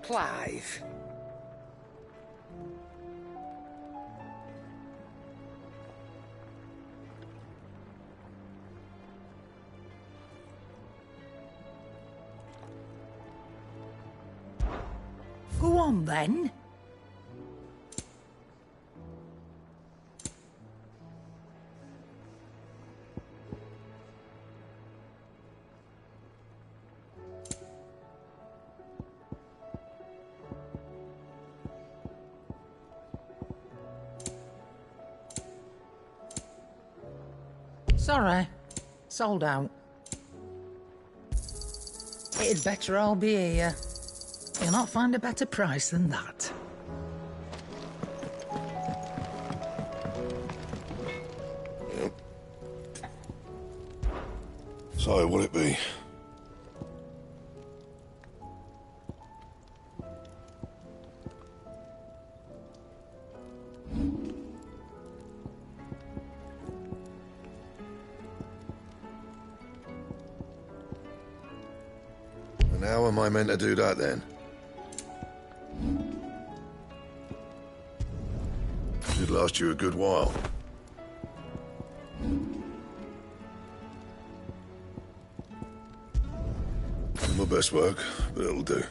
Clive. Go on then. Sorry, sold out. It'd better all be here. You'll not find a better price than that. Yep. So, what'll it be? And how am I meant to do that then? Should last you a good while. Not my best work, but it'll do.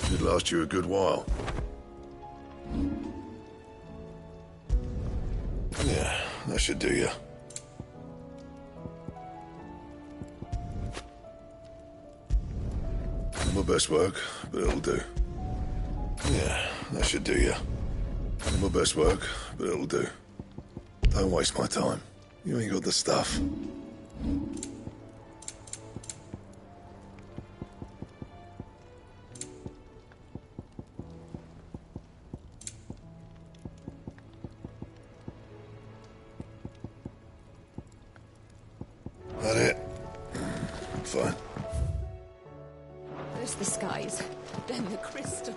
Should last you a good while. Yeah, that should do you. Not my best work, but it'll do. Yeah, that should do you. Not my best work, but it'll do. Don't waste my time. You ain't got the stuff. That it? Fine. There's the skies, then the crystal.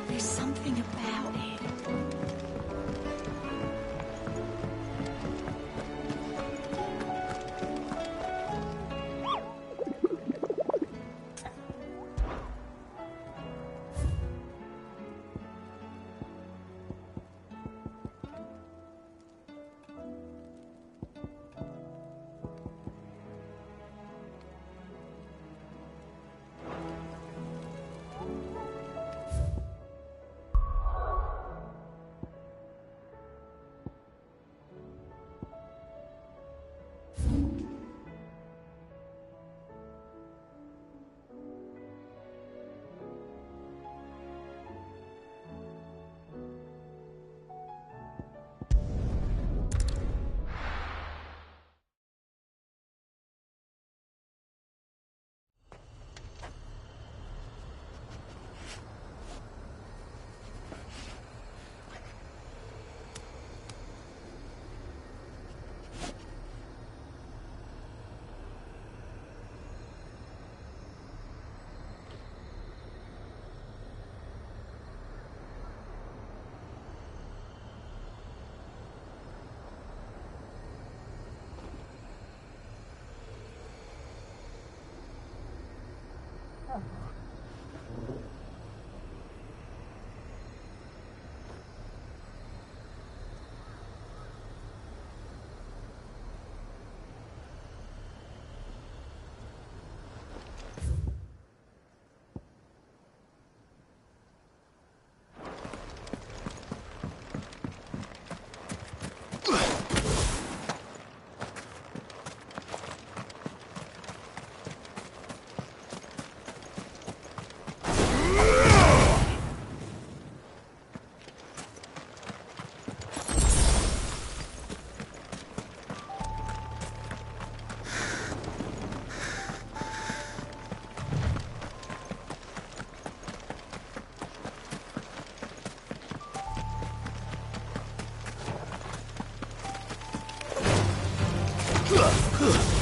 There's something about it. Look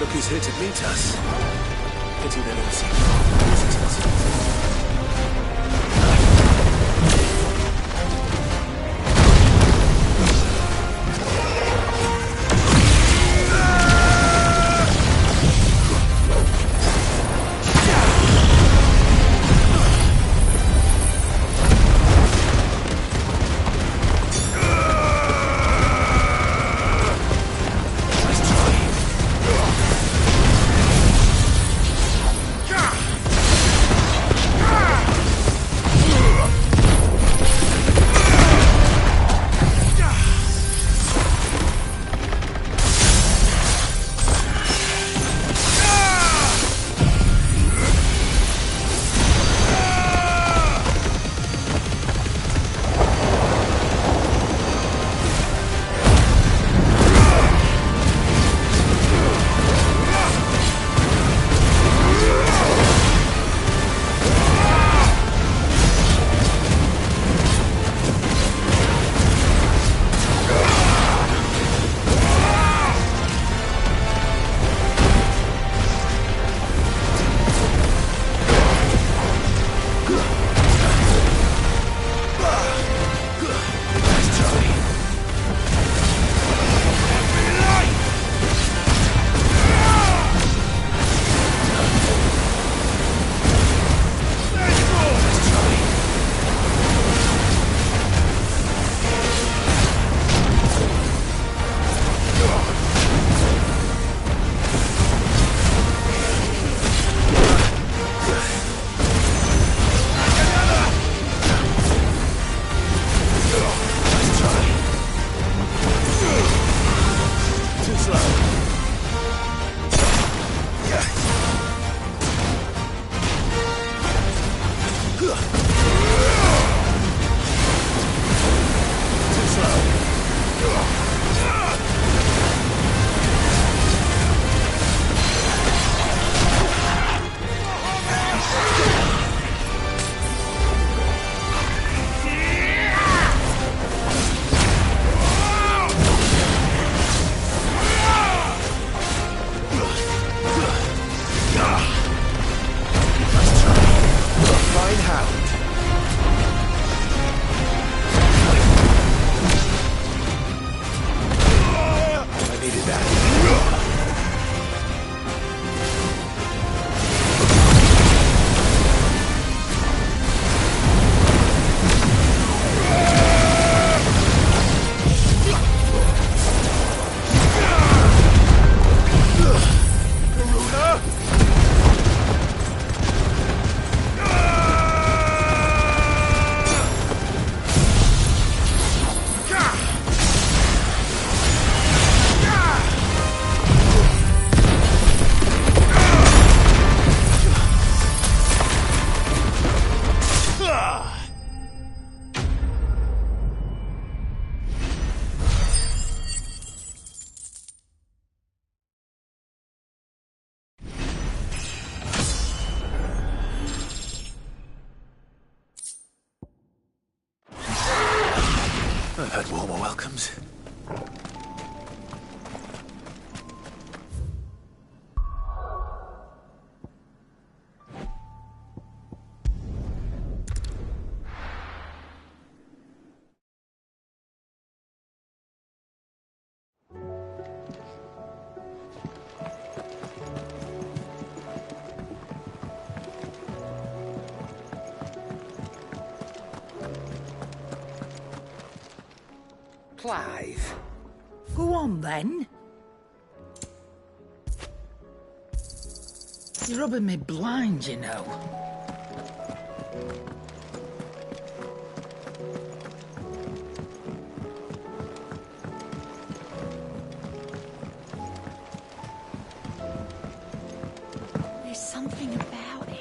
who's here to meet us. Pity they don't seem visitors. I've had warmer welcomes. Clive. Go on, then. You're rubbing me blind, you know. There's something about it.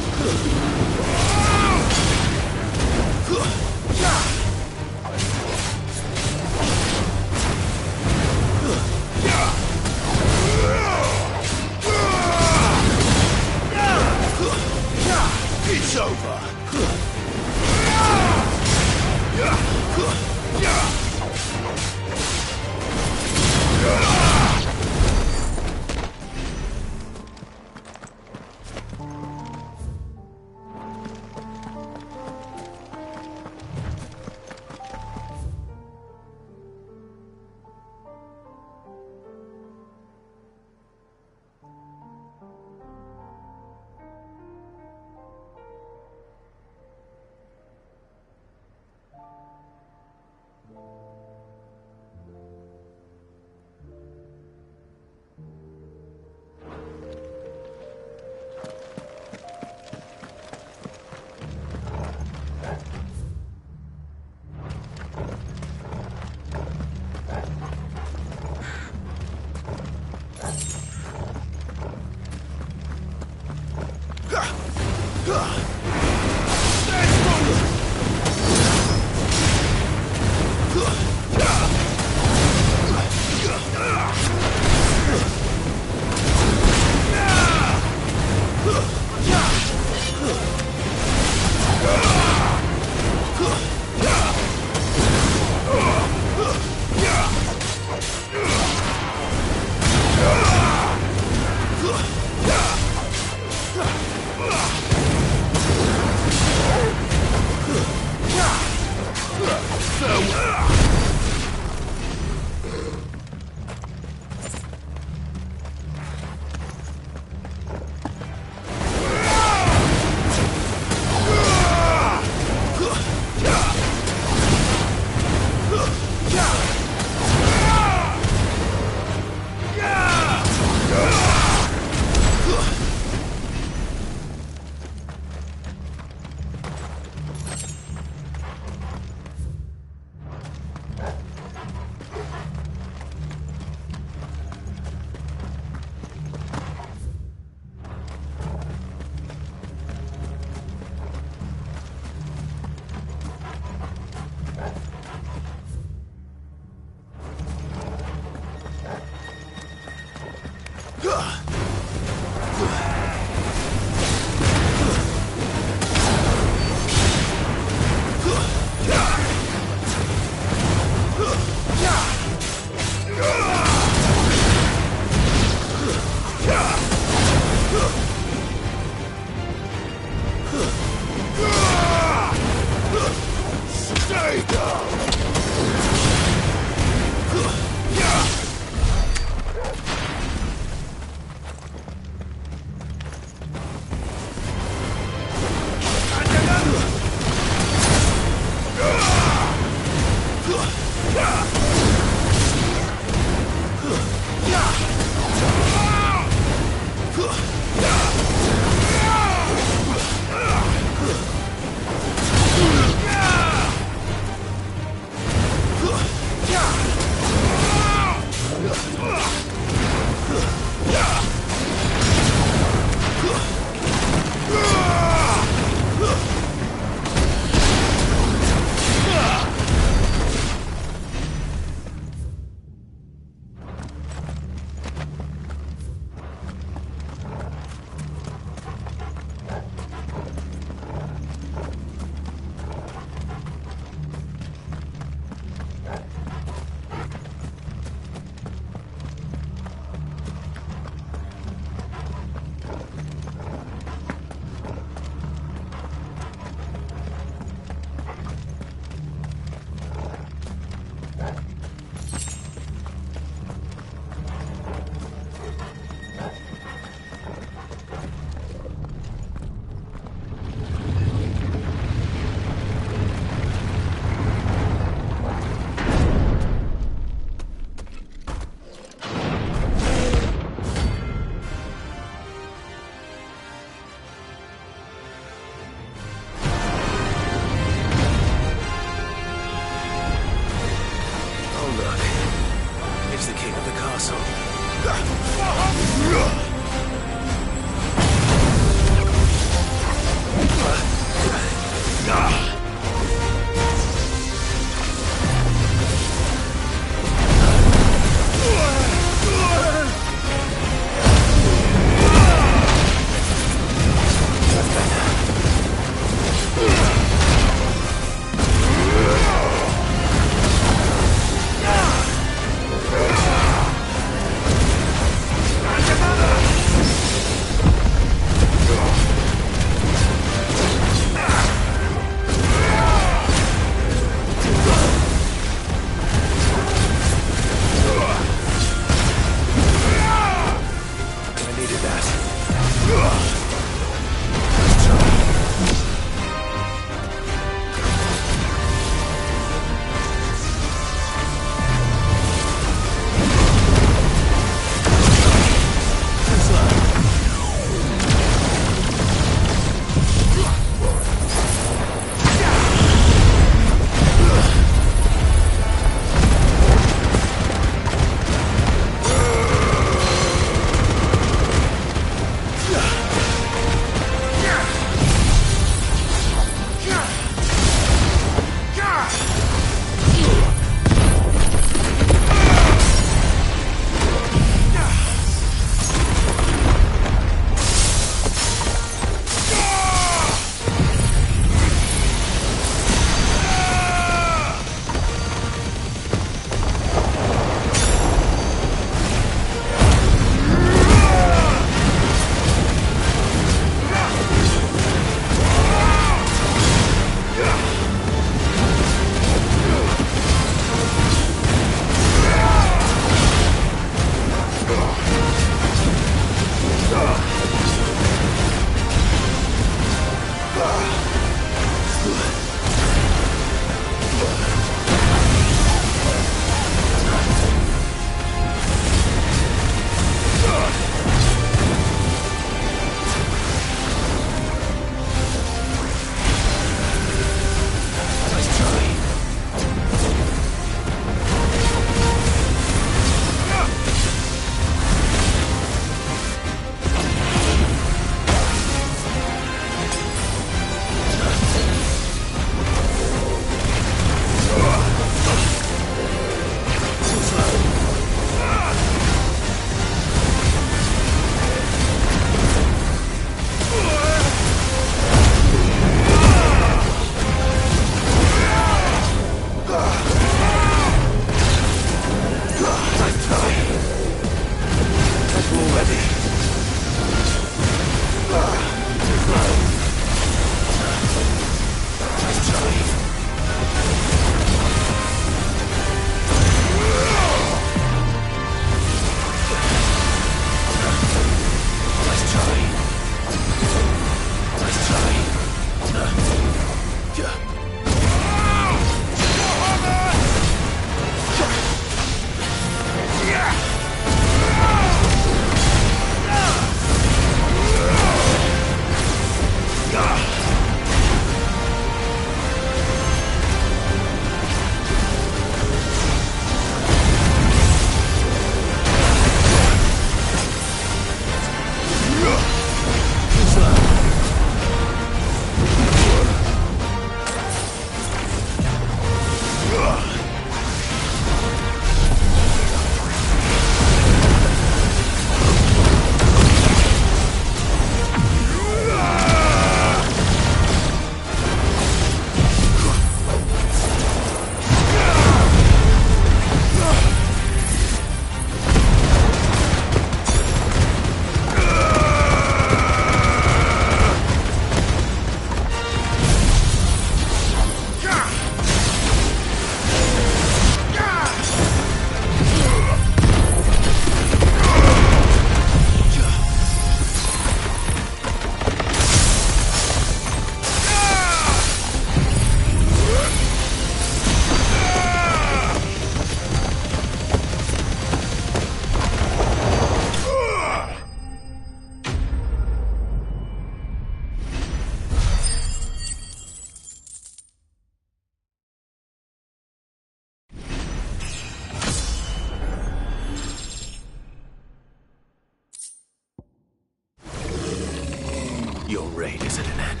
Your raid is at an end.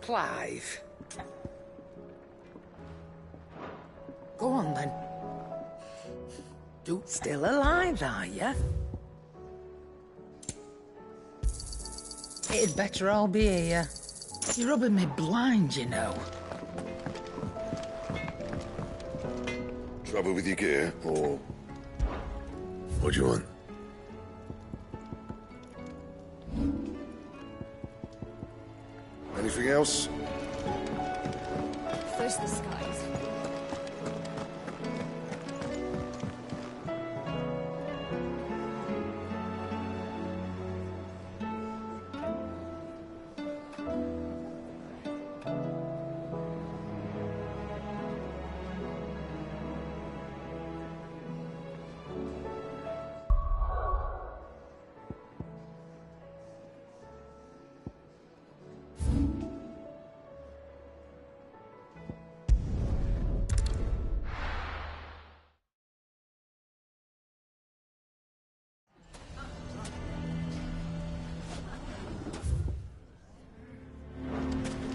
Clive. Go on then. You still alive, are you? It'd better all be here. You're rubbing me blind, you know. Trouble with your gear, or what do you want? Anything else? First the skies.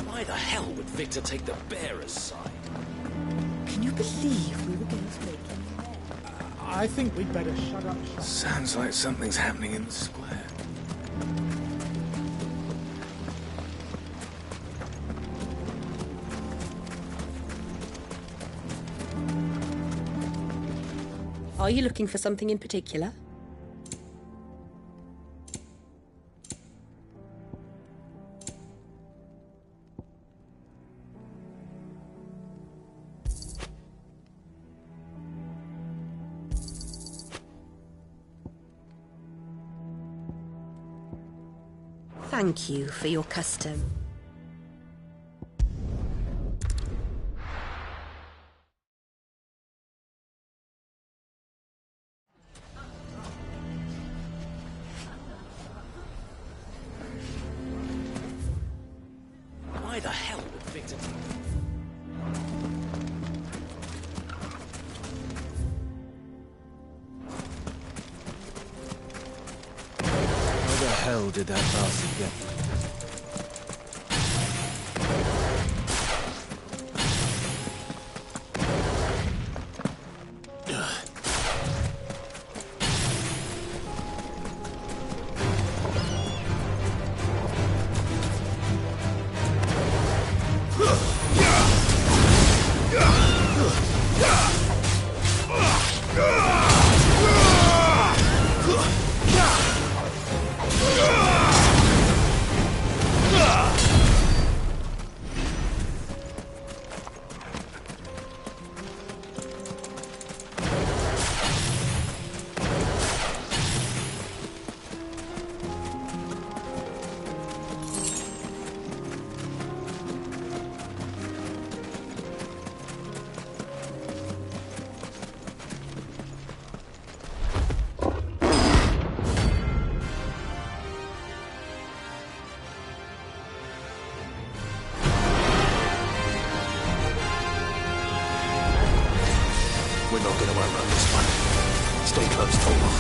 Why the hell would Victor take the bearer's side? Can you believe we were going to make him? I think we'd better shut up shop. Sounds like something's happening in the square. Are you looking for something in particular? Thank you for your custom. Why the hell would Victor... How the hell did that bastard get? We're not gonna outrun this one. Stay close, Toma.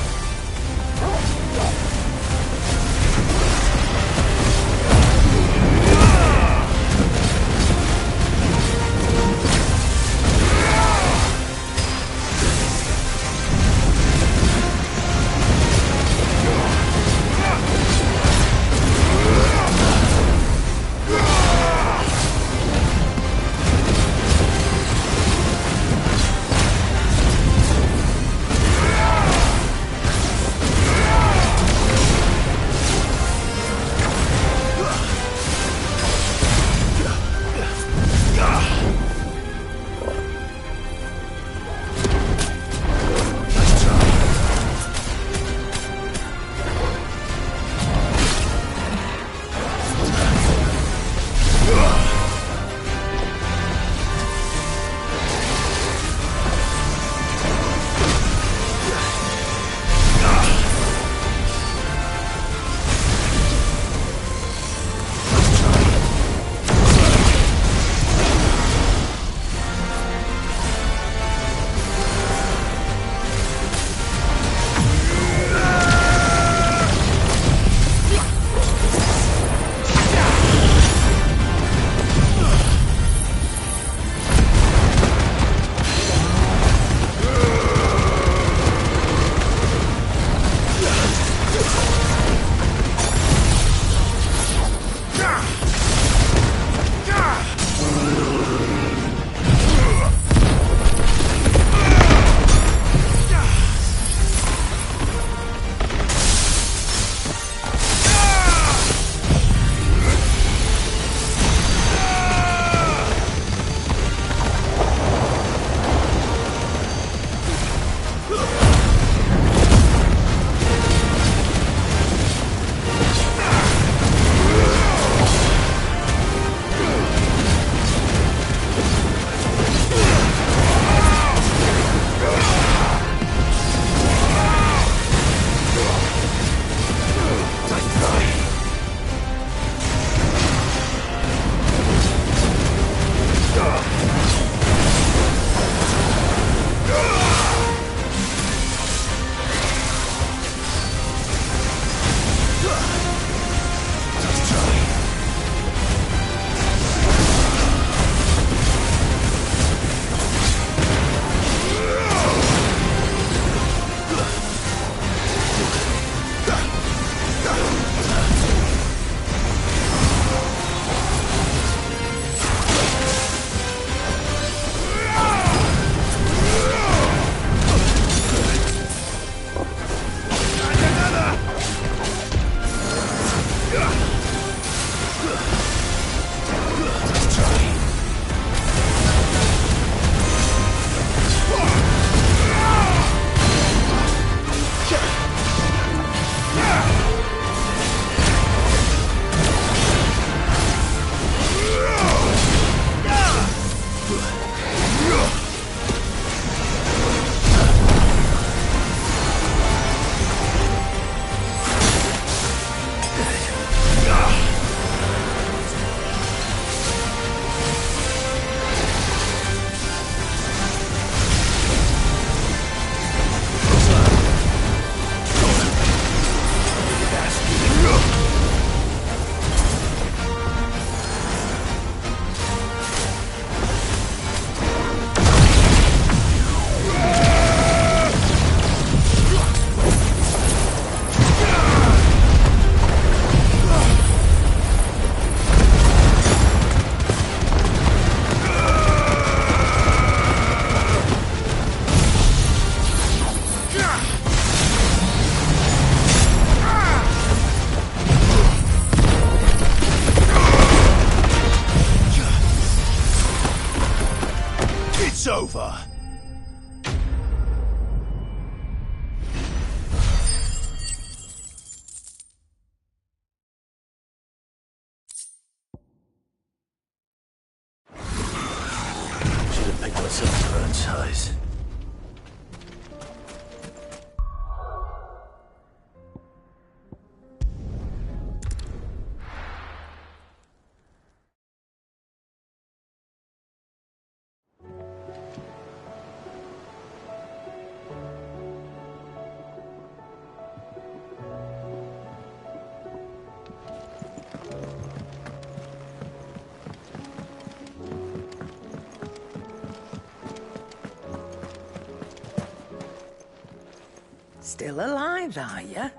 Still alive, are you?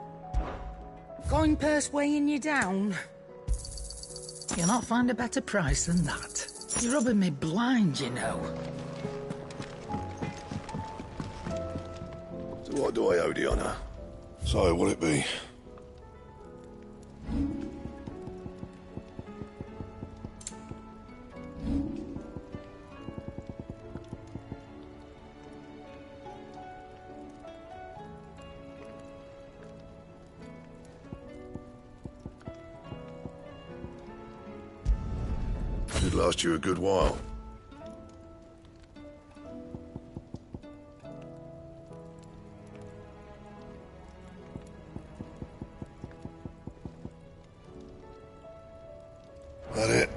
Coin purse weighing you down? You'll not find a better price than that. You're rubbing me blind, you know. So what do I owe the honour? So, what'll it be? Should last you a good while. That it?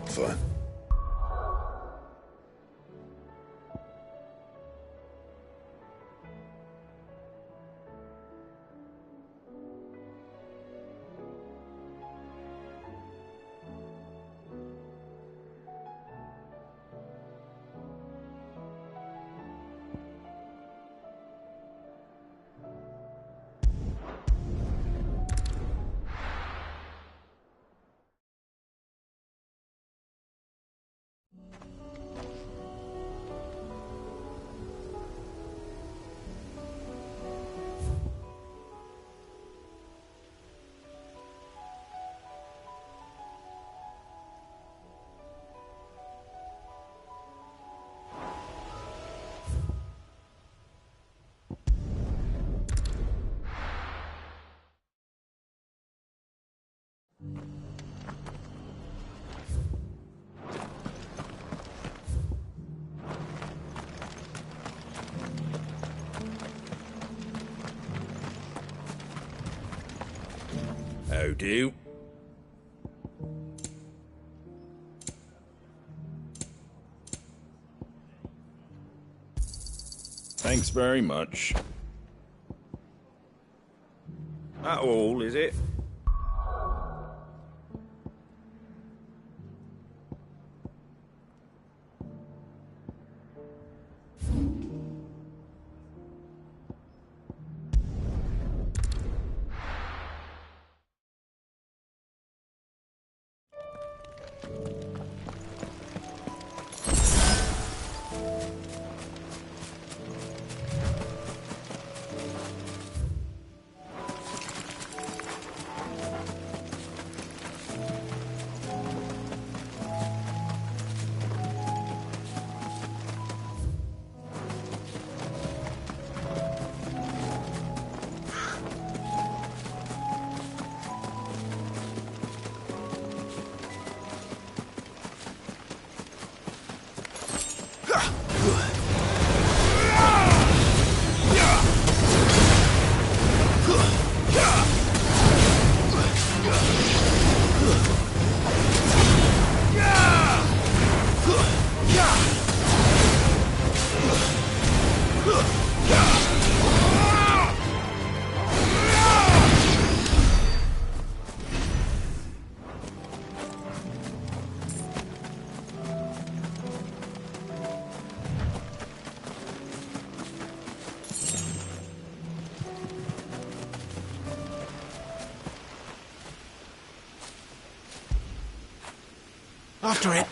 Fine. How do? Thanks very much. That all, is it? After it.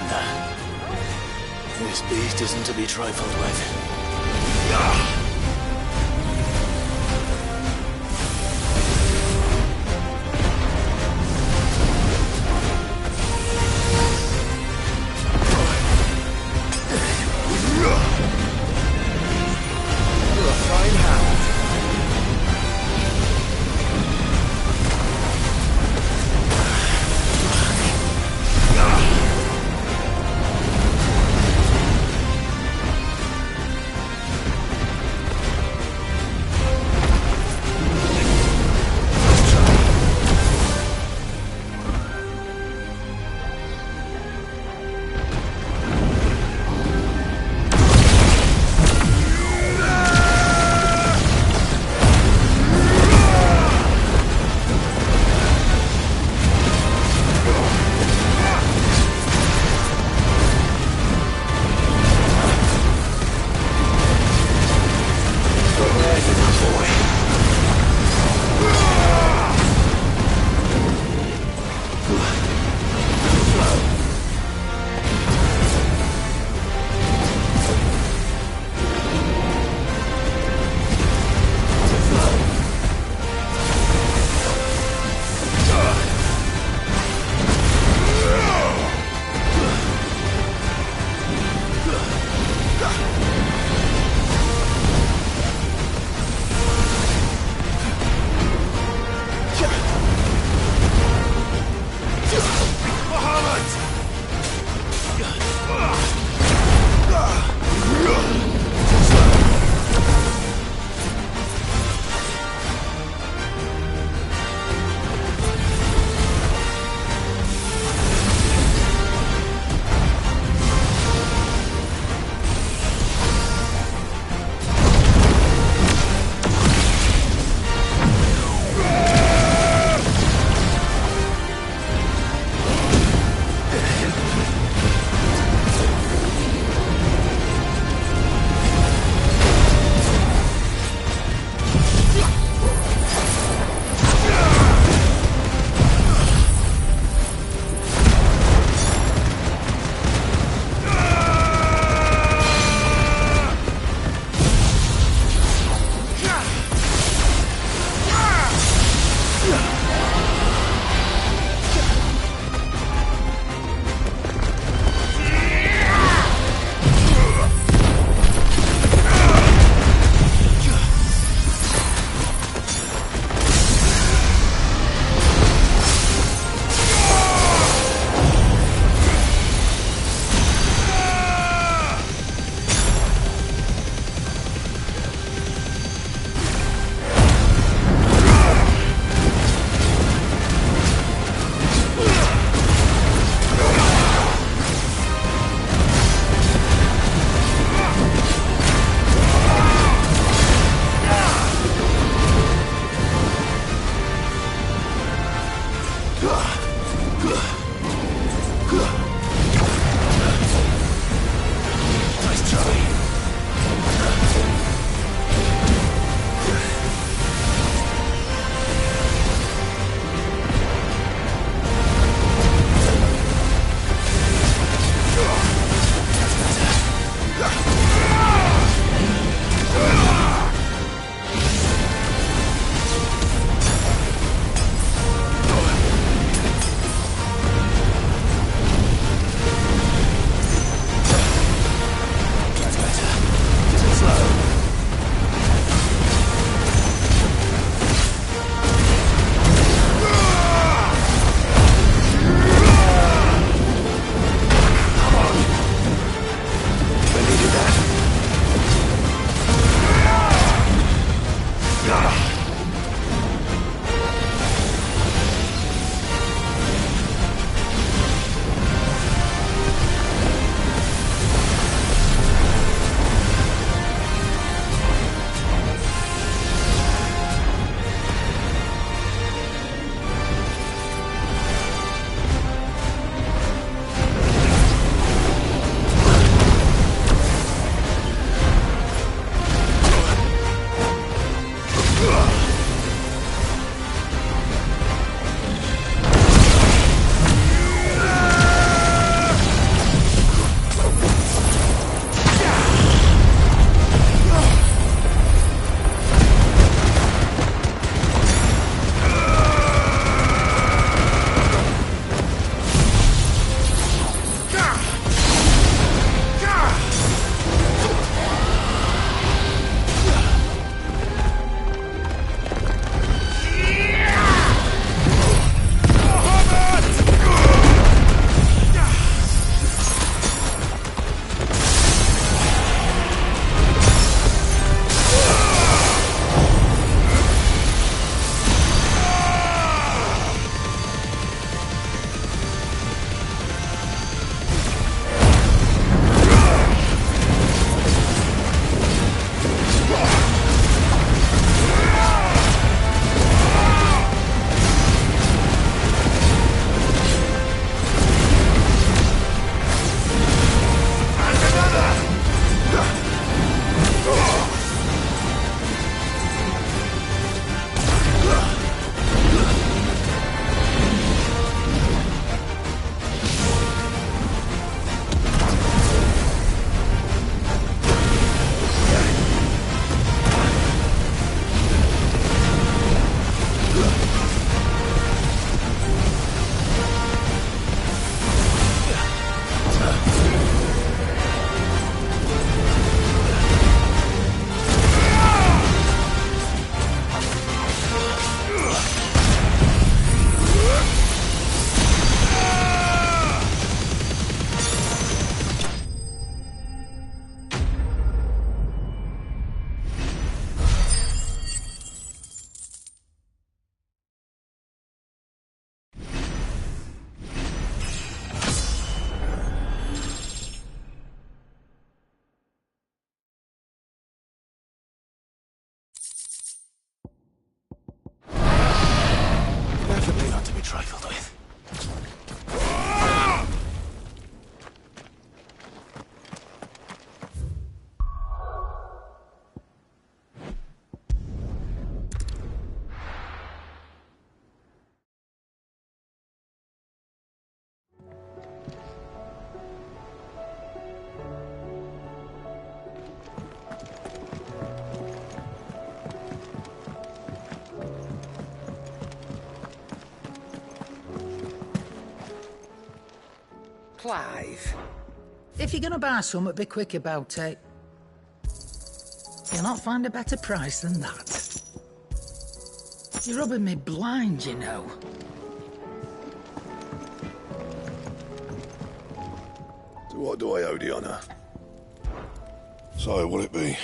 Commander. This beast isn't to be trifled with. You're a fine hound. trifled with. Clive, if you're gonna buy something, be quick about it. You'll not find a better price than that. You're rubbing me blind, you know. So what do I owe the honour? So, will it be?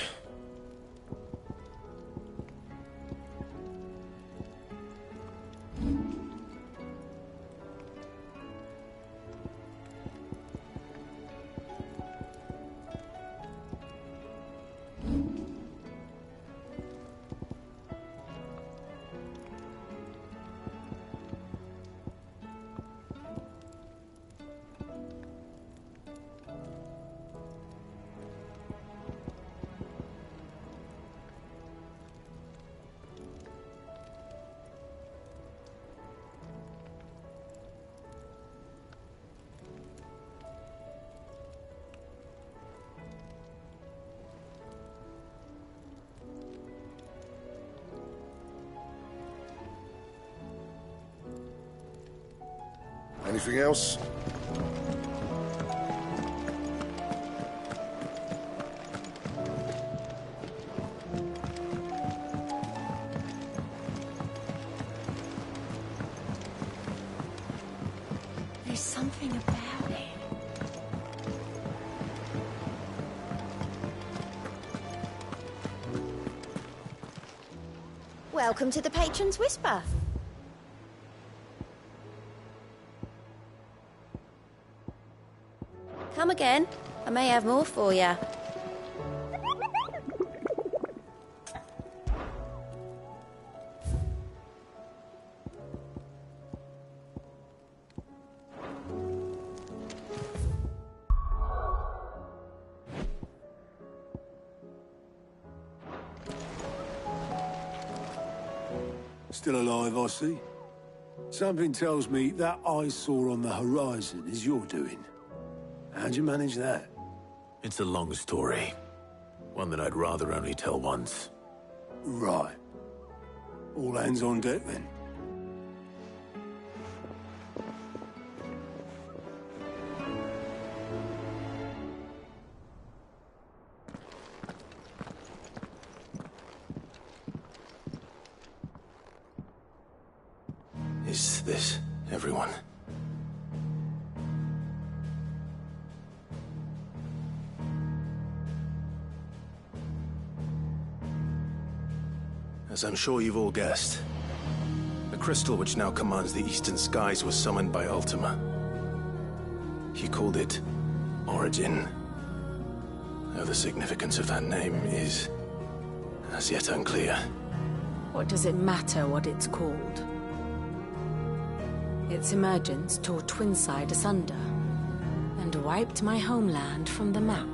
Anything else? There's something about it. Welcome to the Patron's Whisper. Come again. I may have more for you. Still alive, I see. Something tells me that eyesore on the horizon is your doing. How'd you manage that? It's a long story. One that I'd rather only tell once. Right. All hands on deck, then. Is this everyone? As I'm sure you've all guessed, the crystal which now commands the eastern skies was summoned by Ultima. He called it Origin. Though the significance of that name is as yet unclear. What does it matter what it's called? Its emergence tore Twinside asunder and wiped my homeland from the map.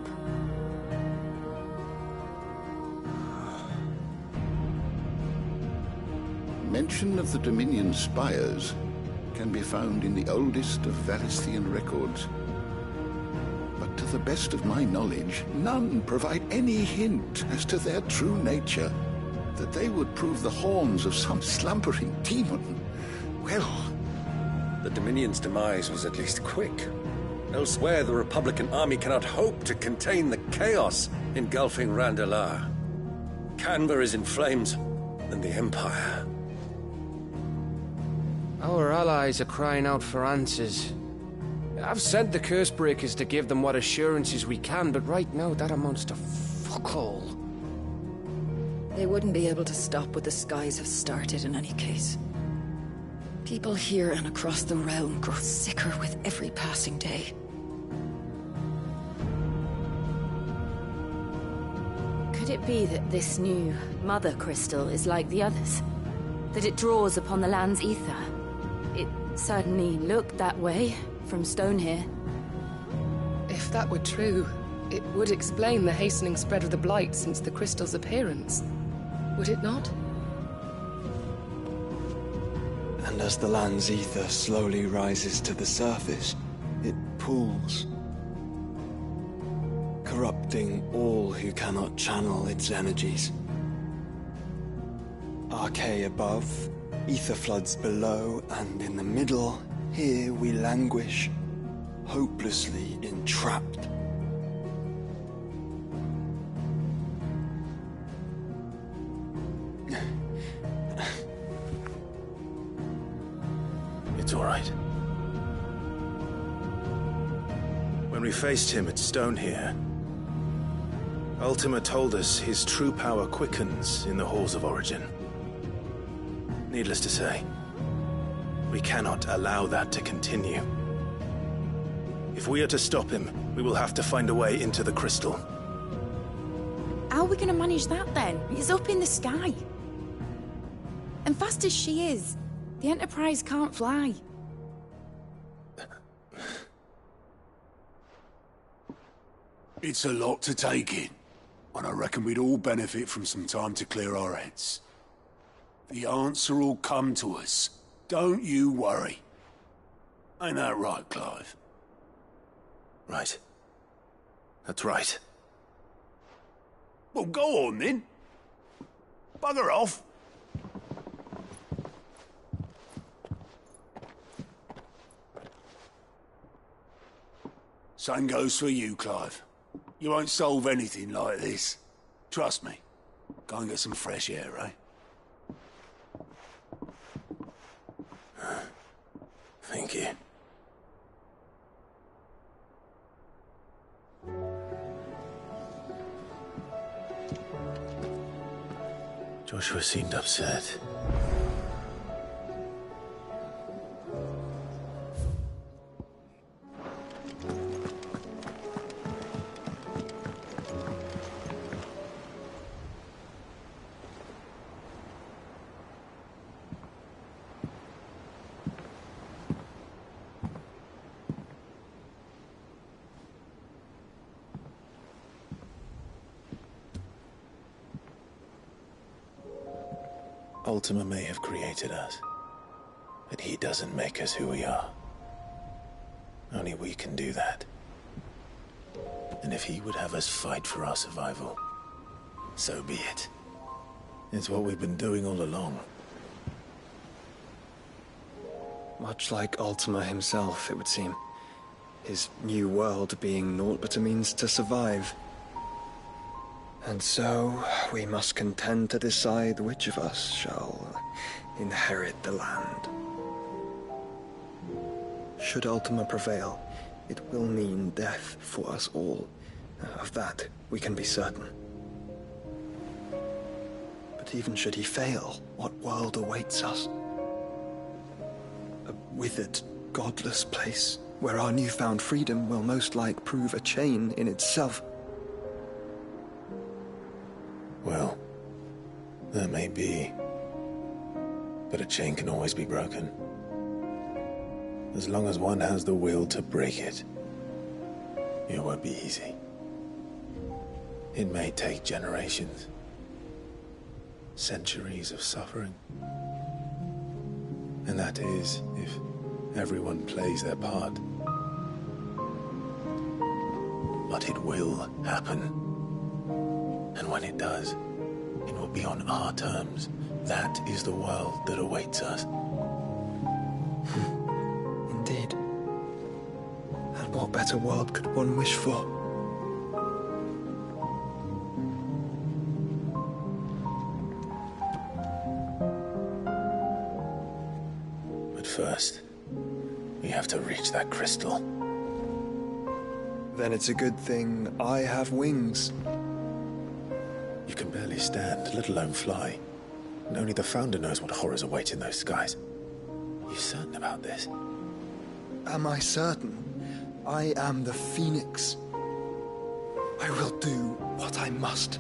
Mention of the Dominion spires can be found in the oldest of Valisthian records. But to the best of my knowledge, none provide any hint as to their true nature. That they would prove the horns of some slumbering demon. Well, the Dominion's demise was at least quick. Elsewhere, the Republican army cannot hope to contain the chaos engulfing Randalar. Canberra is in flames, and the Empire. Our allies are crying out for answers. I've sent the Cursebreakers to give them what assurances we can, but right now that amounts to fuck all. They wouldn't be able to stop what the skies have started in any case. People here and across the realm grow sicker with every passing day. Could it be that this new Mother Crystal is like the others? That it draws upon the land's ether? It Certainly looked that way, from stone here. If that were true, it would explain the hastening spread of the Blight since the crystal's appearance. Would it not? And as the land's ether slowly rises to the surface, it pools, corrupting all who cannot channel its energies. Archay above, ether floods below, and in the middle, here we languish, hopelessly entrapped. It's all right. When we faced him at Stone here, Ultima told us his true power quickens in the Halls of Origin. Needless to say, we cannot allow that to continue. If we are to stop him, we will have to find a way into the crystal. How are we gonna manage that then? It's up in the sky. And fast as she is, the Enterprise can't fly. It's a lot to take in, and I reckon we'd all benefit from some time to clear our heads. The answer will come to us. Don't you worry. Ain't that right, Clive? Right. That's right. Well, go on then. Bugger off. Same goes for you, Clive. You won't solve anything like this. Trust me. Go and get some fresh air, eh? Thank you. Joshua seemed upset. Ultima may have created us, but he doesn't make us who we are. Only we can do that. And if he would have us fight for our survival, so be it. It's what we've been doing all along. Much like Ultima himself, it would seem. His new world being naught but a means to survive. And so, we must contend to decide which of us shall inherit the land. Should Ultima prevail, it will mean death for us all. Of that, we can be certain. But even should he fail, what world awaits us? A withered, godless place, where our newfound freedom will most like prove a chain in itself. Well, that may be. But a chain can always be broken. As long as one has the will to break it. It won't be easy. It may take generations. Centuries of suffering. And that is, if everyone plays their part. But it will happen. And when it does, it will be on our terms. That is the world that awaits us. Indeed. And what better world could one wish for? But first, we have to reach that crystal. Then it's a good thing I have wings. You can barely stand, let alone fly. And only the Founder knows what horrors await in those skies. You certain about this? Am I certain? I am the Phoenix. I will do what I must.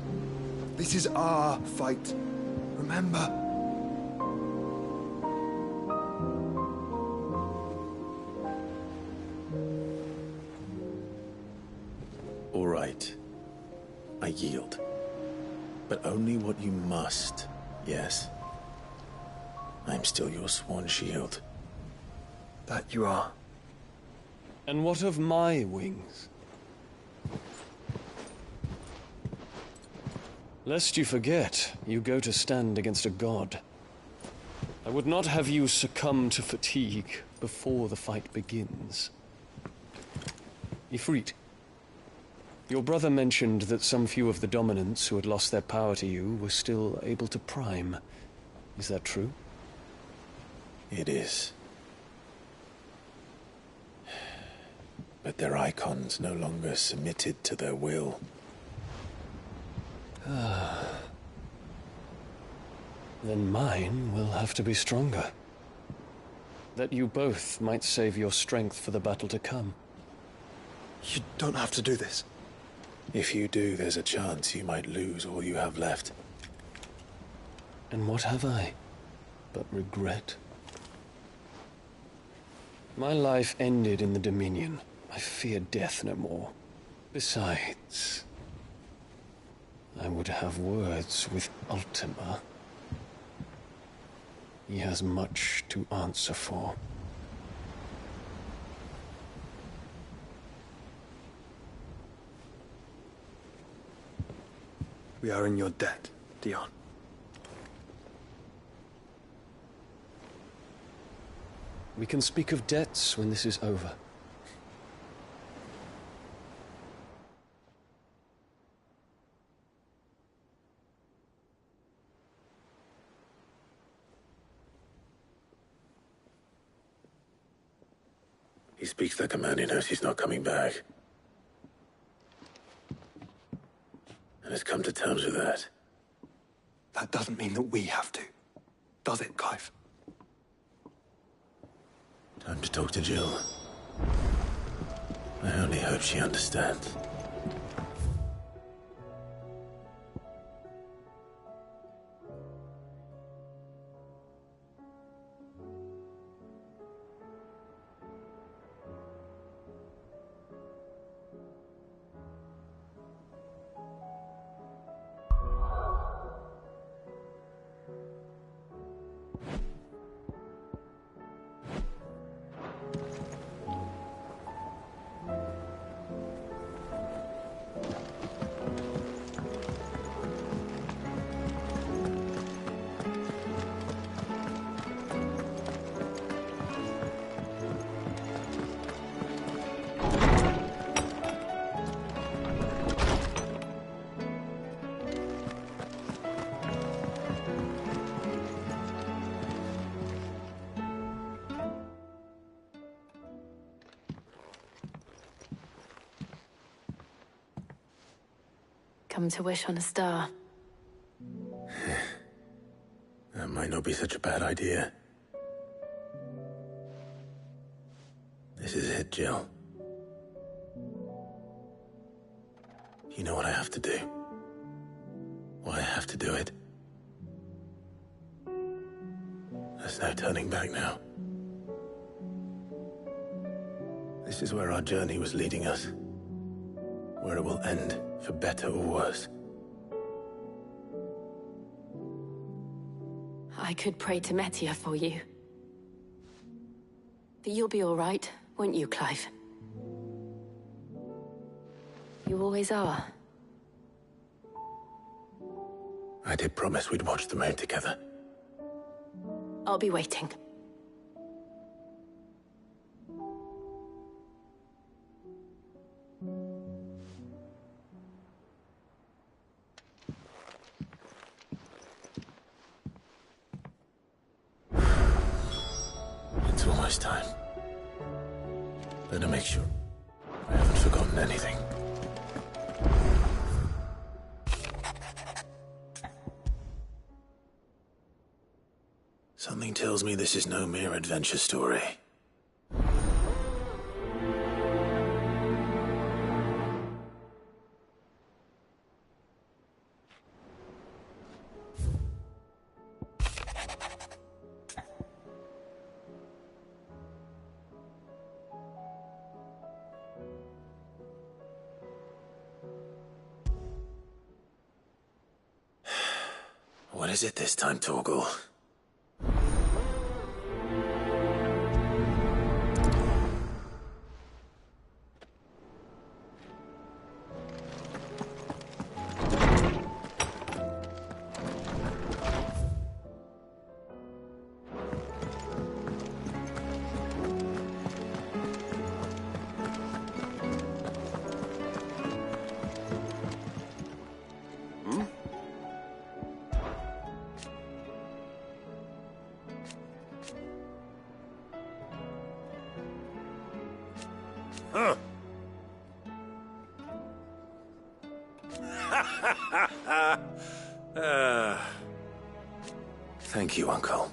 This is our fight. Remember? All right. I yield. But only what you must, yes? I'm still your sworn shield. That you are. And what of my wings? Lest you forget, you go to stand against a god. I would not have you succumb to fatigue before the fight begins. Ifrit, your brother mentioned that some few of the dominants who had lost their power to you were still able to prime. Is that true? It is. But their icons no longer submitted to their will. Then mine will have to be stronger. That you both might save your strength for the battle to come. You don't have to do this. If you do, there's a chance you might lose all you have left. And what have I but regret? My life ended in the Dominion. I fear death no more. Besides, I would have words with Ultima. He has much to answer for. We are in your debt, Dion. We can speak of debts when this is over. He speaks like a man who knows he's not coming back. And has come to terms with that. That doesn't mean that we have to, does it, Clive? Time to talk to Jill. I only hope she understands. Come to wish on a star. That might not be such a bad idea. This is it, Jill. You know what I have to do. Why I have to do it. There's no turning back now. This is where our journey was leading us. Where it will end, for better or worse. I could pray to Metia for you. But you'll be all right, won't you, Clive? You always are. I did promise we'd watch the moon together. I'll be waiting. It's almost time. Better make sure I haven't forgotten anything. Something tells me this is no mere adventure story. is it this time, Torgal? Huh. Thank you, Uncle.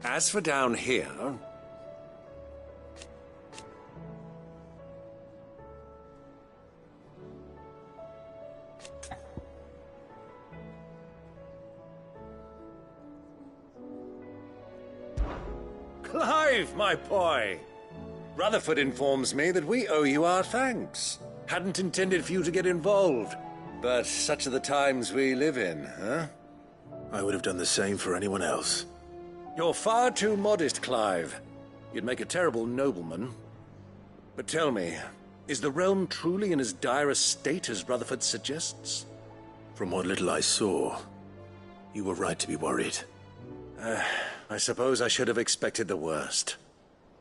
As for down here... Clive, my boy! Rutherford informs me that we owe you our thanks. Hadn't intended for you to get involved, but such are the times we live in, huh? I would have done the same for anyone else. You're far too modest, Clive. You'd make a terrible nobleman. But tell me, is the realm truly in as dire a state as Rutherford suggests? From what little I saw, you were right to be worried. I suppose I should have expected the worst.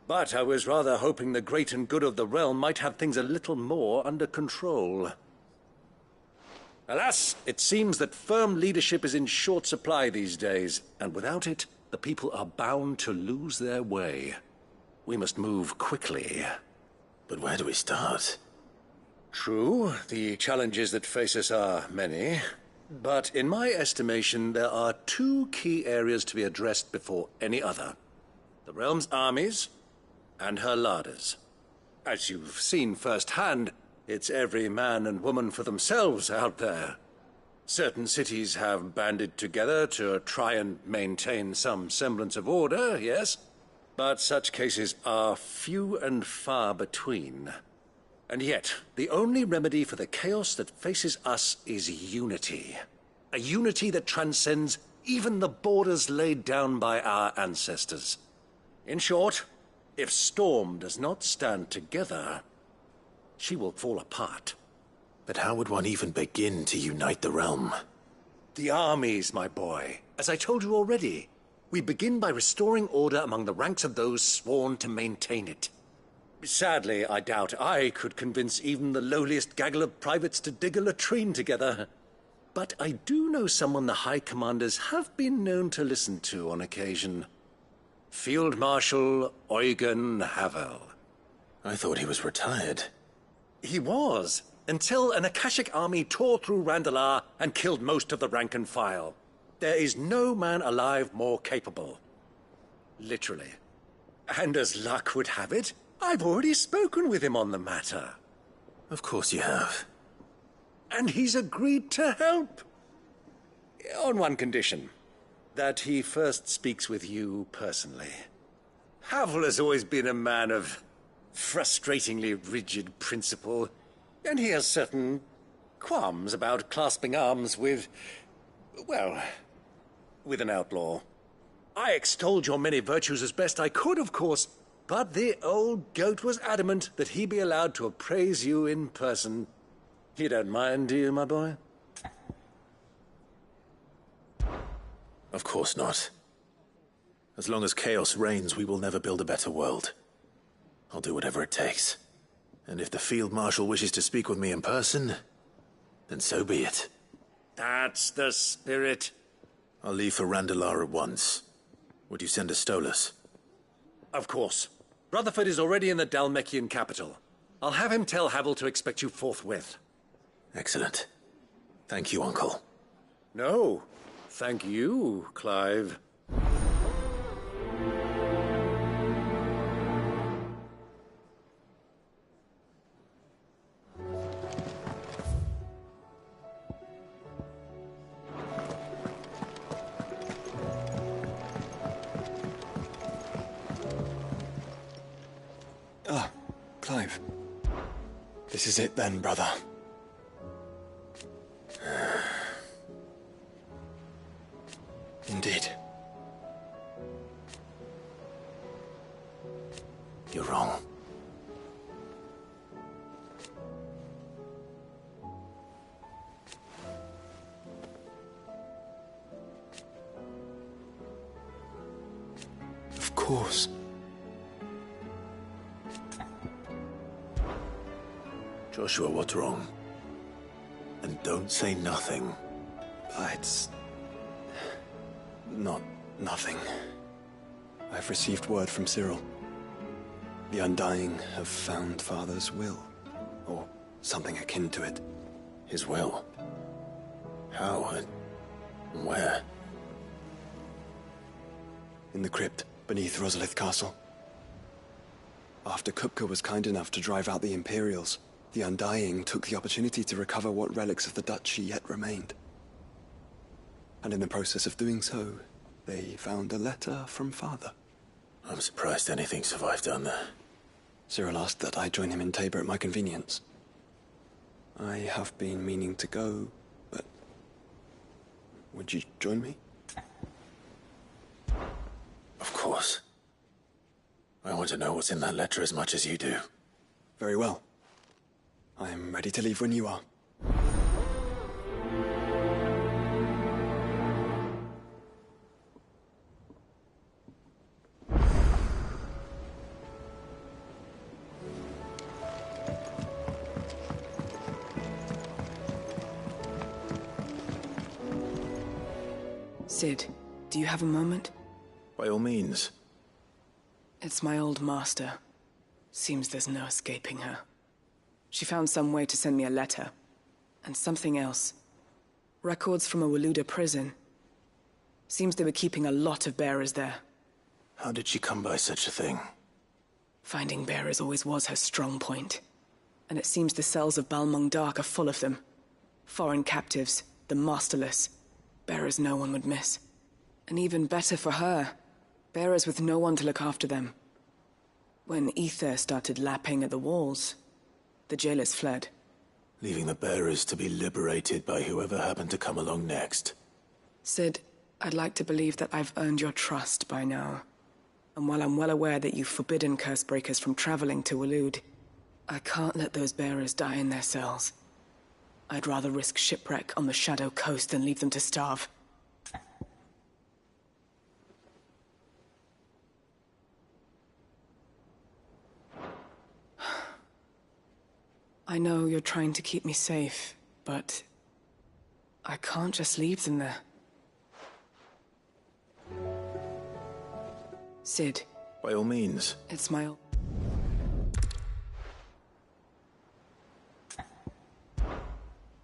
But I was rather hoping the great and good of the realm might have things a little more under control. Alas, it seems that firm leadership is in short supply these days, and without it, the people are bound to lose their way. We must move quickly. But where do we start? True, the challenges that face us are many. But in my estimation, there are two key areas to be addressed before any other. The realm's armies and her larders. As you've seen firsthand, it's every man and woman for themselves out there. Certain cities have banded together to try and maintain some semblance of order, yes, but such cases are few and far between. And yet, the only remedy for the chaos that faces us is unity. A unity that transcends even the borders laid down by our ancestors. In short, if Storm does not stand together, she will fall apart. But how would one even begin to unite the realm? The armies, my boy. As I told you already, we begin by restoring order among the ranks of those sworn to maintain it. Sadly, I doubt I could convince even the lowliest gaggle of privates to dig a latrine together. But I do know someone the High Commanders have been known to listen to on occasion. Field Marshal Eugen Havel. I thought he was retired. He was, until an Akashic army tore through Randalar and killed most of the rank and file. There is no man alive more capable. Literally. And as luck would have it, I've already spoken with him on the matter. Of course you have. And he's agreed to help. On one condition. That he first speaks with you personally. Havel has always been a man of frustratingly rigid principle, and he has certain qualms about clasping arms with, well, with an outlaw. I extolled your many virtues as best I could, of course, but the old goat was adamant that he be allowed to appraise you in person. You don't mind, do you, my boy? Of course not. As long as chaos reigns, we will never build a better world. I'll do whatever it takes. And if the Field Marshal wishes to speak with me in person, then so be it. That's the spirit. I'll leave for Randalar at once. Would you send a Stolas? Of course. Rutherford is already in the Dalmekian capital. I'll have him tell Havel to expect you forthwith. Excellent. Thank you, Uncle. No, thank you, Clive. Ah, Clive. This is it then, brother. Indeed. You're wrong. Of course. Joshua, what's wrong? And don't say nothing. It's... nothing. I've received word from Cyril. The Undying have found Father's will. Or something akin to it. His will? How and where? In the crypt beneath Rosalith Castle. After Kupka was kind enough to drive out the Imperials, the Undying took the opportunity to recover what relics of the Duchy yet remained. And in the process of doing so, they found a letter from Father. I'm surprised anything survived down there. Cyril asked that I join him in Tabor at my convenience. I have been meaning to go, but... would you join me? Of course. I want to know what's in that letter as much as you do. Very well. I'm ready to leave when you are. Sid, do you have a moment? By all means. It's my old master. Seems there's no escaping her. She found some way to send me a letter. And something else. Records from a Waluda prison. Seems they were keeping a lot of bearers there. How did she come by such a thing? Finding bearers always was her strong point. And it seems the cells of Balmung Dark are full of them. Foreign captives, the masterless. Bearers no one would miss. And even better for her, bearers with no one to look after them. When ether started lapping at the walls, the jailers fled. Leaving the bearers to be liberated by whoever happened to come along next. Sid, I'd like to believe that I've earned your trust by now. And while I'm well aware that you've forbidden Cursebreakers from traveling to Waloed, I can't let those bearers die in their cells. I'd rather risk shipwreck on the Shadow Coast than leave them to starve. I know you're trying to keep me safe, but I can't just leave them there. Sid. By all means. It's my...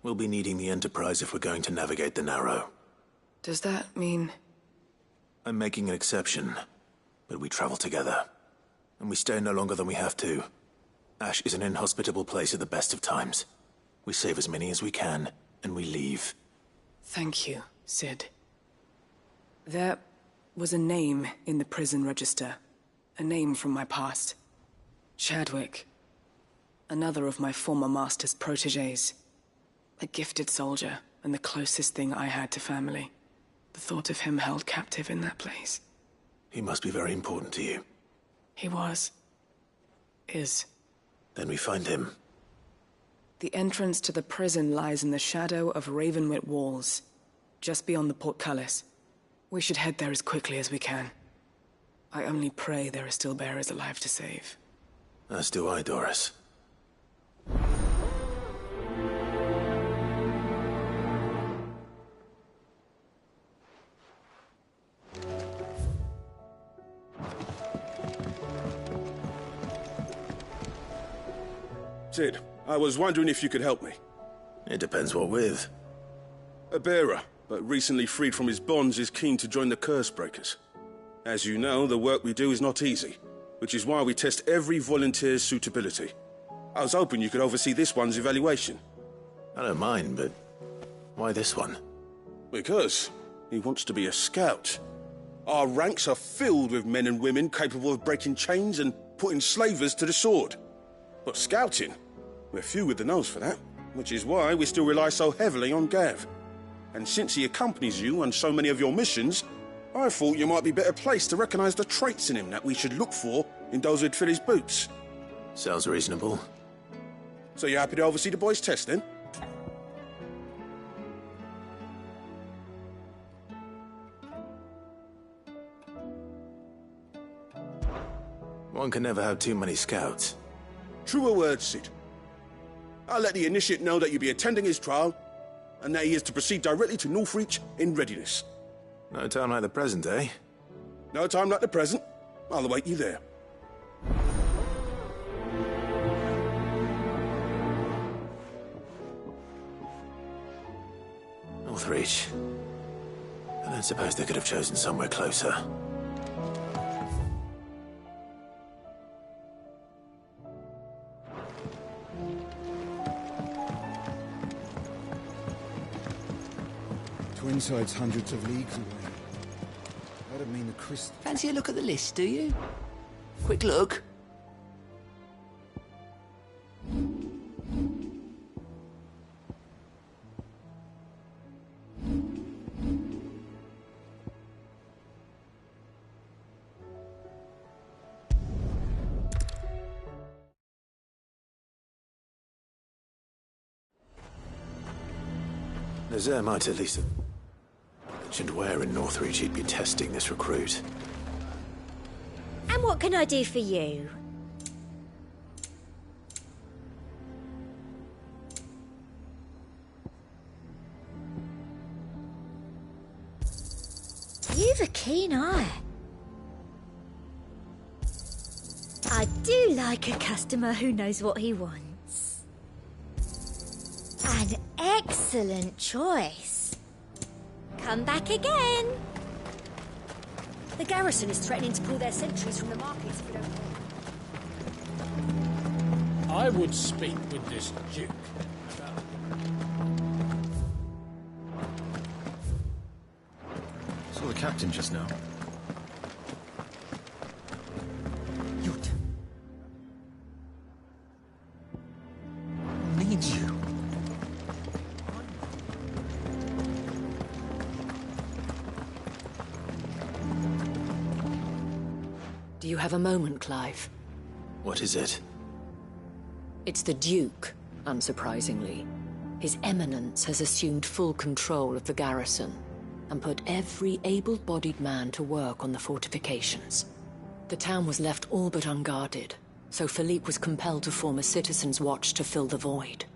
We'll be needing the Enterprise if we're going to navigate the Narrow. Does that mean... I'm making an exception, but we travel together. And we stay no longer than we have to. Ash is an inhospitable place at the best of times. We save as many as we can, and we leave. Thank you, Sid. There was a name in the prison register. A name from my past. Chadwick. Another of my former master's protégés. A gifted soldier, and the closest thing I had to family. The thought of him held captive in that place. He must be very important to you. He was. Is. Then we find him. The entrance to the prison lies in the shadow of Ravenwit Walls, just beyond the portcullis. We should head there as quickly as we can. I only pray there are still bearers alive to save. As do I, Doris. Sid, I was wondering if you could help me. It depends what with. A bearer, but recently freed from his bonds, is keen to join the Cursebreakers. As you know, the work we do is not easy, which is why we test every volunteer's suitability. I was hoping you could oversee this one's evaluation. I don't mind, but why this one? Because he wants to be a scout. Our ranks are filled with men and women capable of breaking chains and putting slavers to the sword. But scouting? We're few with the nose for that, which is why we still rely so heavily on Gav. And since he accompanies you on so many of your missions, I thought you might be better placed to recognize the traits in him that we should look for in those who'd fill his boots. Sounds reasonable. So you're happy to oversee the boys' test, then? One can never have too many scouts. Truer words, Sid. I'll let the initiate know that you'll be attending his trial, and that he is to proceed directly to Northreach in readiness. No time like the present, eh? No time like the present. I'll await you there. Northreach. I don't suppose they could have chosen somewhere closer. Twinside's hundreds of leagues away. That'd mean the crystal... Fancy a look at the list, do you? Quick look. Nazir might at least have mentioned where in Northreach he'd be testing this recruit. And what can I do for you? You've a keen eye. I do like a customer who knows what he wants. An excellent choice. Come back again. The garrison is threatening to pull their sentries from the markets if we don't... I would speak with this Duke. Saw the captain just now. Yut. Need you. Do you have a moment, Clive? What is it? It's the Duke, unsurprisingly. His Eminence has assumed full control of the garrison and put every able-bodied man to work on the fortifications. The town was left all but unguarded, so Philippe was compelled to form a citizen's watch to fill the void.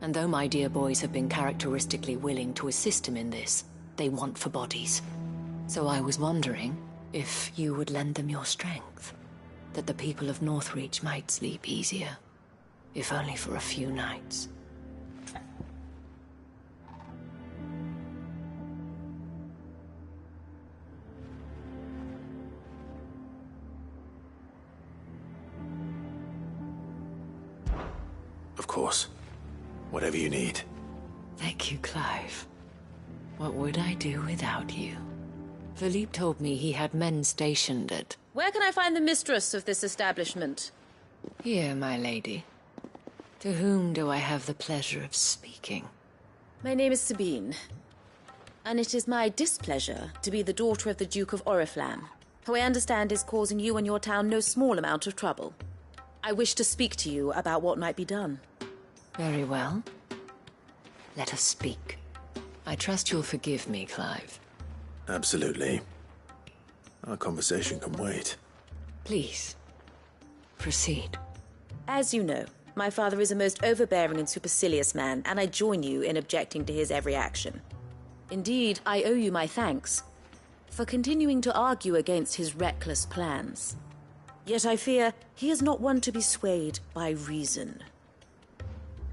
And though my dear boys have been characteristically willing to assist him in this, they want for bodies. So I was wondering if you would lend them your strength, that the people of Northreach might sleep easier, if only for a few nights. Of course. Whatever you need. Thank you, Clive. What would I do without you? Philippe told me he had men stationed at... Where can I find the mistress of this establishment? Here, my lady. To whom do I have the pleasure of speaking? My name is Sabine, and it is my displeasure to be the daughter of the Duke of Oriflamme, who I understand is causing you and your town no small amount of trouble. I wish to speak to you about what might be done. Very well. Let us speak. I trust you'll forgive me, Clive. Absolutely. Our conversation can wait. Please, proceed. As you know, my father is a most overbearing and supercilious man, and I join you in objecting to his every action. Indeed, I owe you my thanks for continuing to argue against his reckless plans. Yet I fear he is not one to be swayed by reason.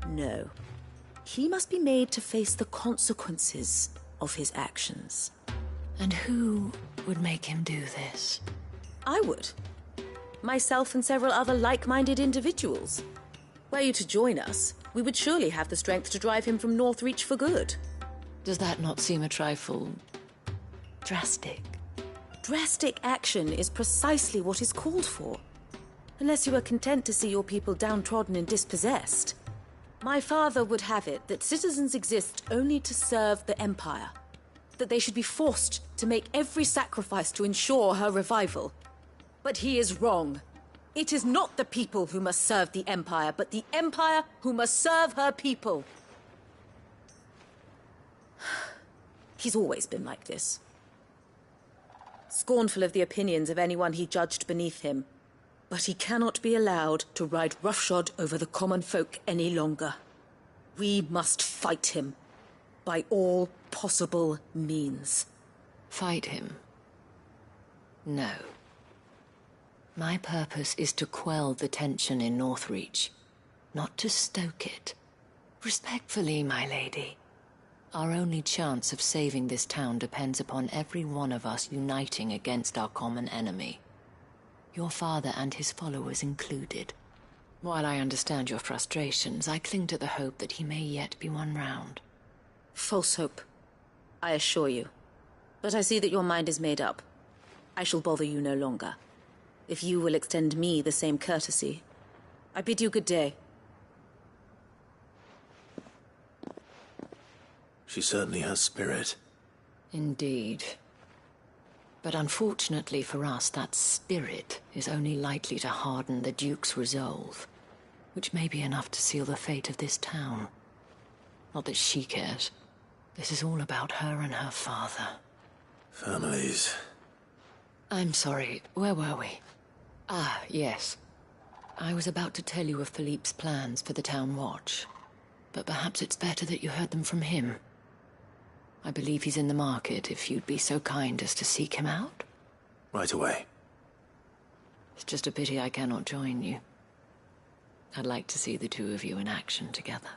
No. He must be made to face the consequences of his actions. And who would make him do this? I would. Myself and several other like-minded individuals. Were you to join us, we would surely have the strength to drive him from Northreach for good. Does that not seem a trifle... drastic? Drastic action is precisely what is called for. Unless you are content to see your people downtrodden and dispossessed. My father would have it that citizens exist only to serve the Empire. that they should be forced to make every sacrifice to ensure her revival. But he is wrong. It is not the people who must serve the Empire, but the Empire who must serve her people. He's always been like this. Scornful of the opinions of anyone he judged beneath him. But he cannot be allowed to ride roughshod over the common folk any longer. We must fight him, by all possible means. Fight him? No. My purpose is to quell the tension in Northreach, not to stoke it. Respectfully, my lady. Our only chance of saving this town depends upon every one of us uniting against our common enemy. Your father and his followers included. While I understand your frustrations, I cling to the hope that he may yet be won round. False hope, I assure you. But I see that your mind is made up. I shall bother you no longer. If you will extend me the same courtesy, I bid you good day. She certainly has spirit. Indeed. But unfortunately for us, that spirit is only likely to harden the Duke's resolve, which may be enough to seal the fate of this town. Not that she cares. This is all about her and her father. Families. I'm sorry, where were we? Ah, yes. I was about to tell you of Philippe's plans for the town watch, but perhaps it's better that you heard them from him. I believe he's in the market, if you'd be so kind as to seek him out. Right away. It's just a pity I cannot join you. I'd like to see the two of you in action together.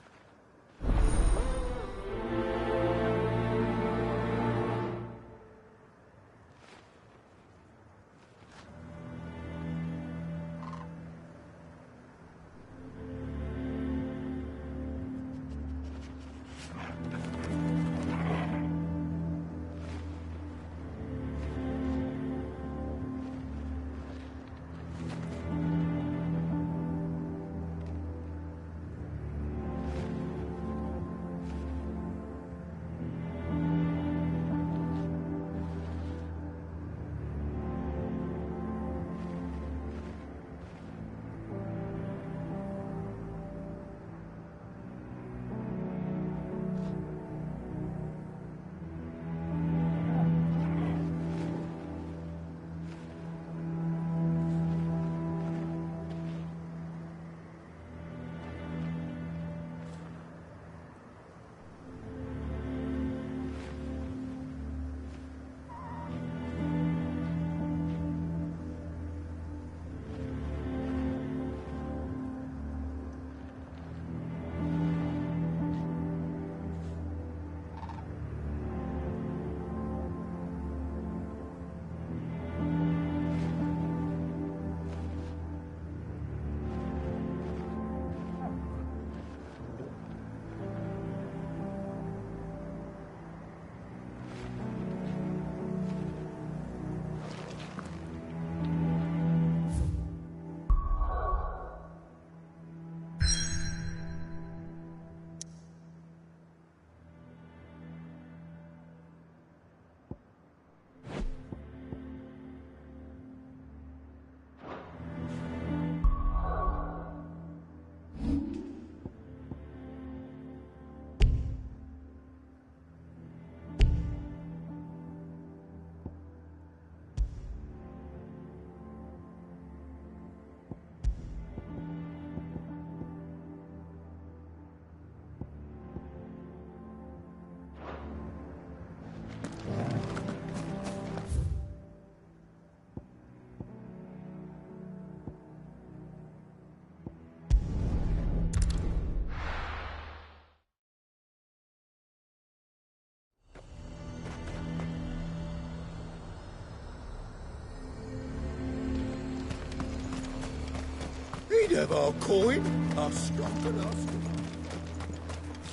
He'd have our coin, our stock and us.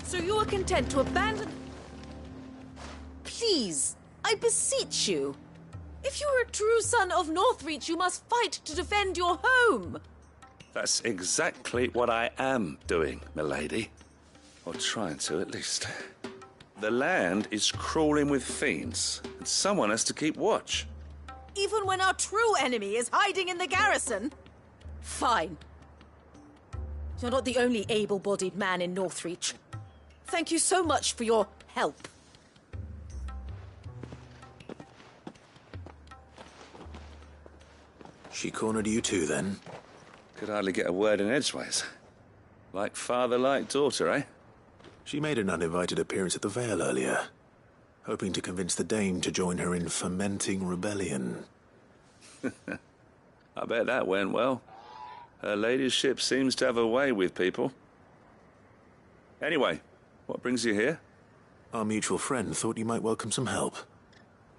So you are content to abandon... Please, I beseech you. If you are a true son of Northreach, you must fight to defend your home. That's exactly what I am doing, milady. Or trying to, at least. The land is crawling with fiends, and someone has to keep watch. Even when our true enemy is hiding in the garrison? Fine. You're not the only able-bodied man in Northreach. Thank you so much for your help. She cornered you too, then? Could hardly get a word in edgeways. Like father, like daughter, eh? She made an uninvited appearance at the Vale earlier, hoping to convince the Dame to join her in fomenting rebellion. I bet that went well. Her ladyship seems to have a way with people. Anyway, what brings you here? Our mutual friend thought you might welcome some help.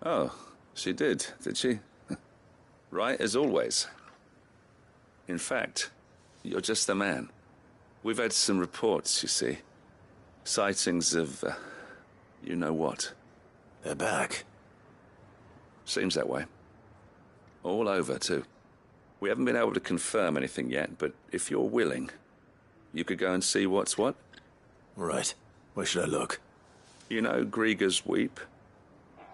Oh, she did she? Right as always. In fact, you're just the man. We've had some reports, you see. Sightings of, you know what. They're back. Seems that way. All over, too. We haven't been able to confirm anything yet, but if you're willing, you could go and see what's what. Right. Where should I look? You know Grieger's Weep?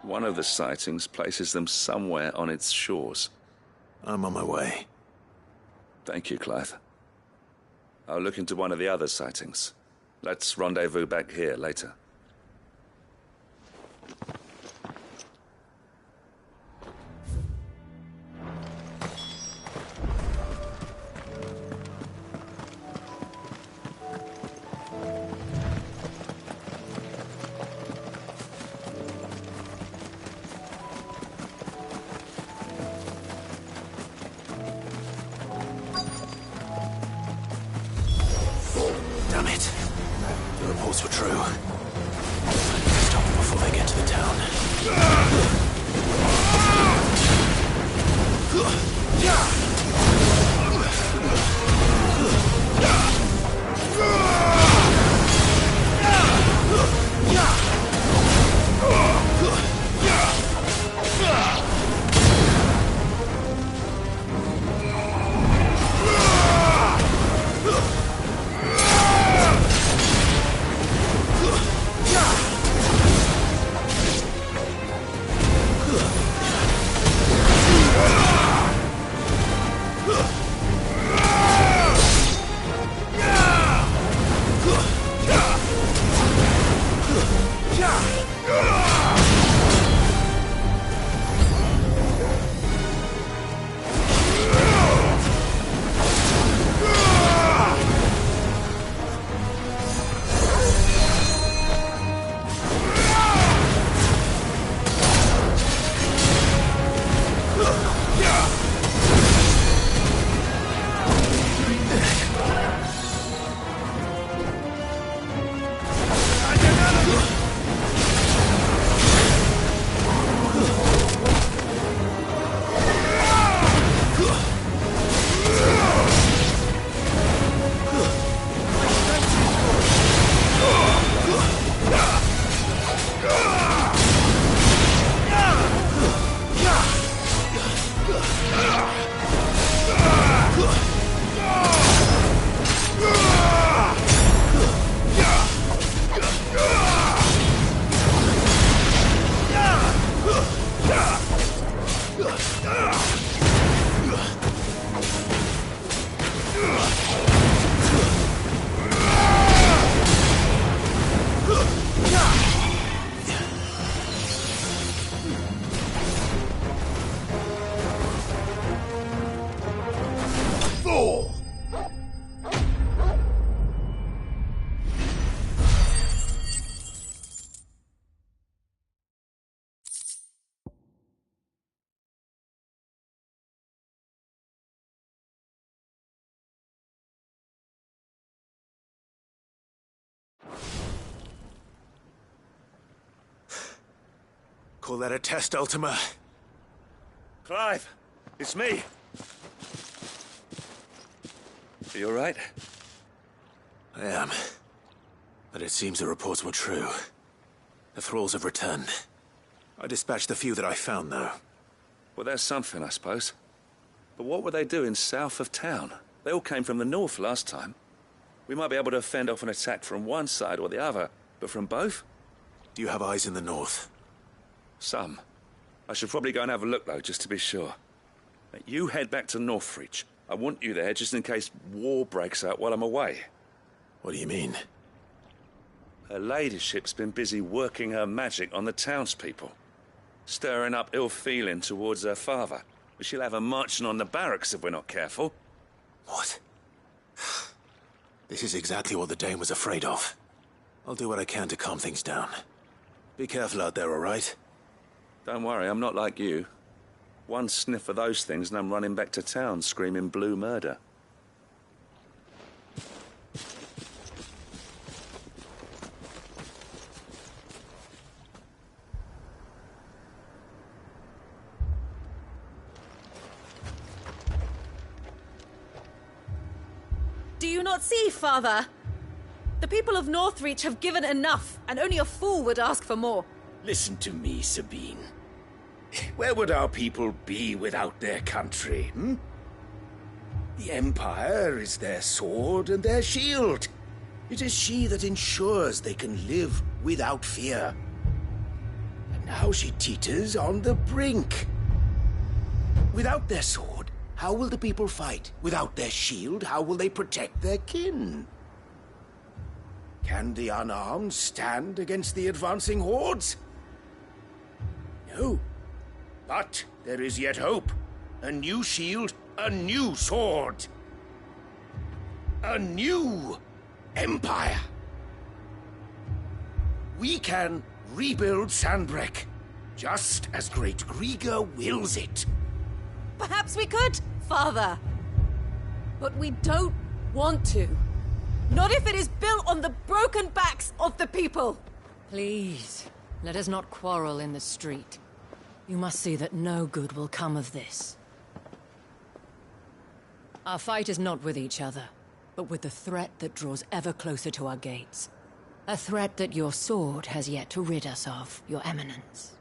One of the sightings places them somewhere on its shores. I'm on my way. Thank you, Clive. I'll look into one of the other sightings. Let's rendezvous back here later. Damn it. The reports were true. I need to stop them before they get to the town. Call that a test, Ultima? Clive, it's me. Are you all right? I am. But it seems the reports were true. The thralls have returned. I dispatched the few that I found, though. Well, that's something, I suppose. But what were they doing south of town? They all came from the north last time. We might be able to fend off an attack from one side or the other, but from both? Do you have eyes in the north? Some. I should probably go and have a look, though, just to be sure. You head back to Northreach. I want you there just in case war breaks out while I'm away. What do you mean? Her ladyship's been busy working her magic on the townspeople. Stirring up ill feeling towards her father. She'll have her marching on the barracks if we're not careful. What? This is exactly what the Dame was afraid of. I'll do what I can to calm things down. Be careful out there, all right? Don't worry, I'm not like you. One sniff of those things and I'm running back to town screaming blue murder. Do you not see, Father? The people of Northreach have given enough, and only a fool would ask for more. Listen to me, Sabine. Where would our people be without their country, hmm? The Empire is their sword and their shield. It is she that ensures they can live without fear. And now she teeters on the brink. Without their sword, how will the people fight? Without their shield, how will they protect their kin? Can the unarmed stand against the advancing hordes? No. But there is yet hope. A new shield, a new sword. A new empire. We can rebuild Sandbreck, just as Great Grieger wills it. Perhaps we could, Father. But we don't want to. Not if it is built on the broken backs of the people. Please, let us not quarrel in the street. You must see that no good will come of this. Our fight is not with each other, but with the threat that draws ever closer to our gates. A threat that your sword has yet to rid us of, Your Eminence.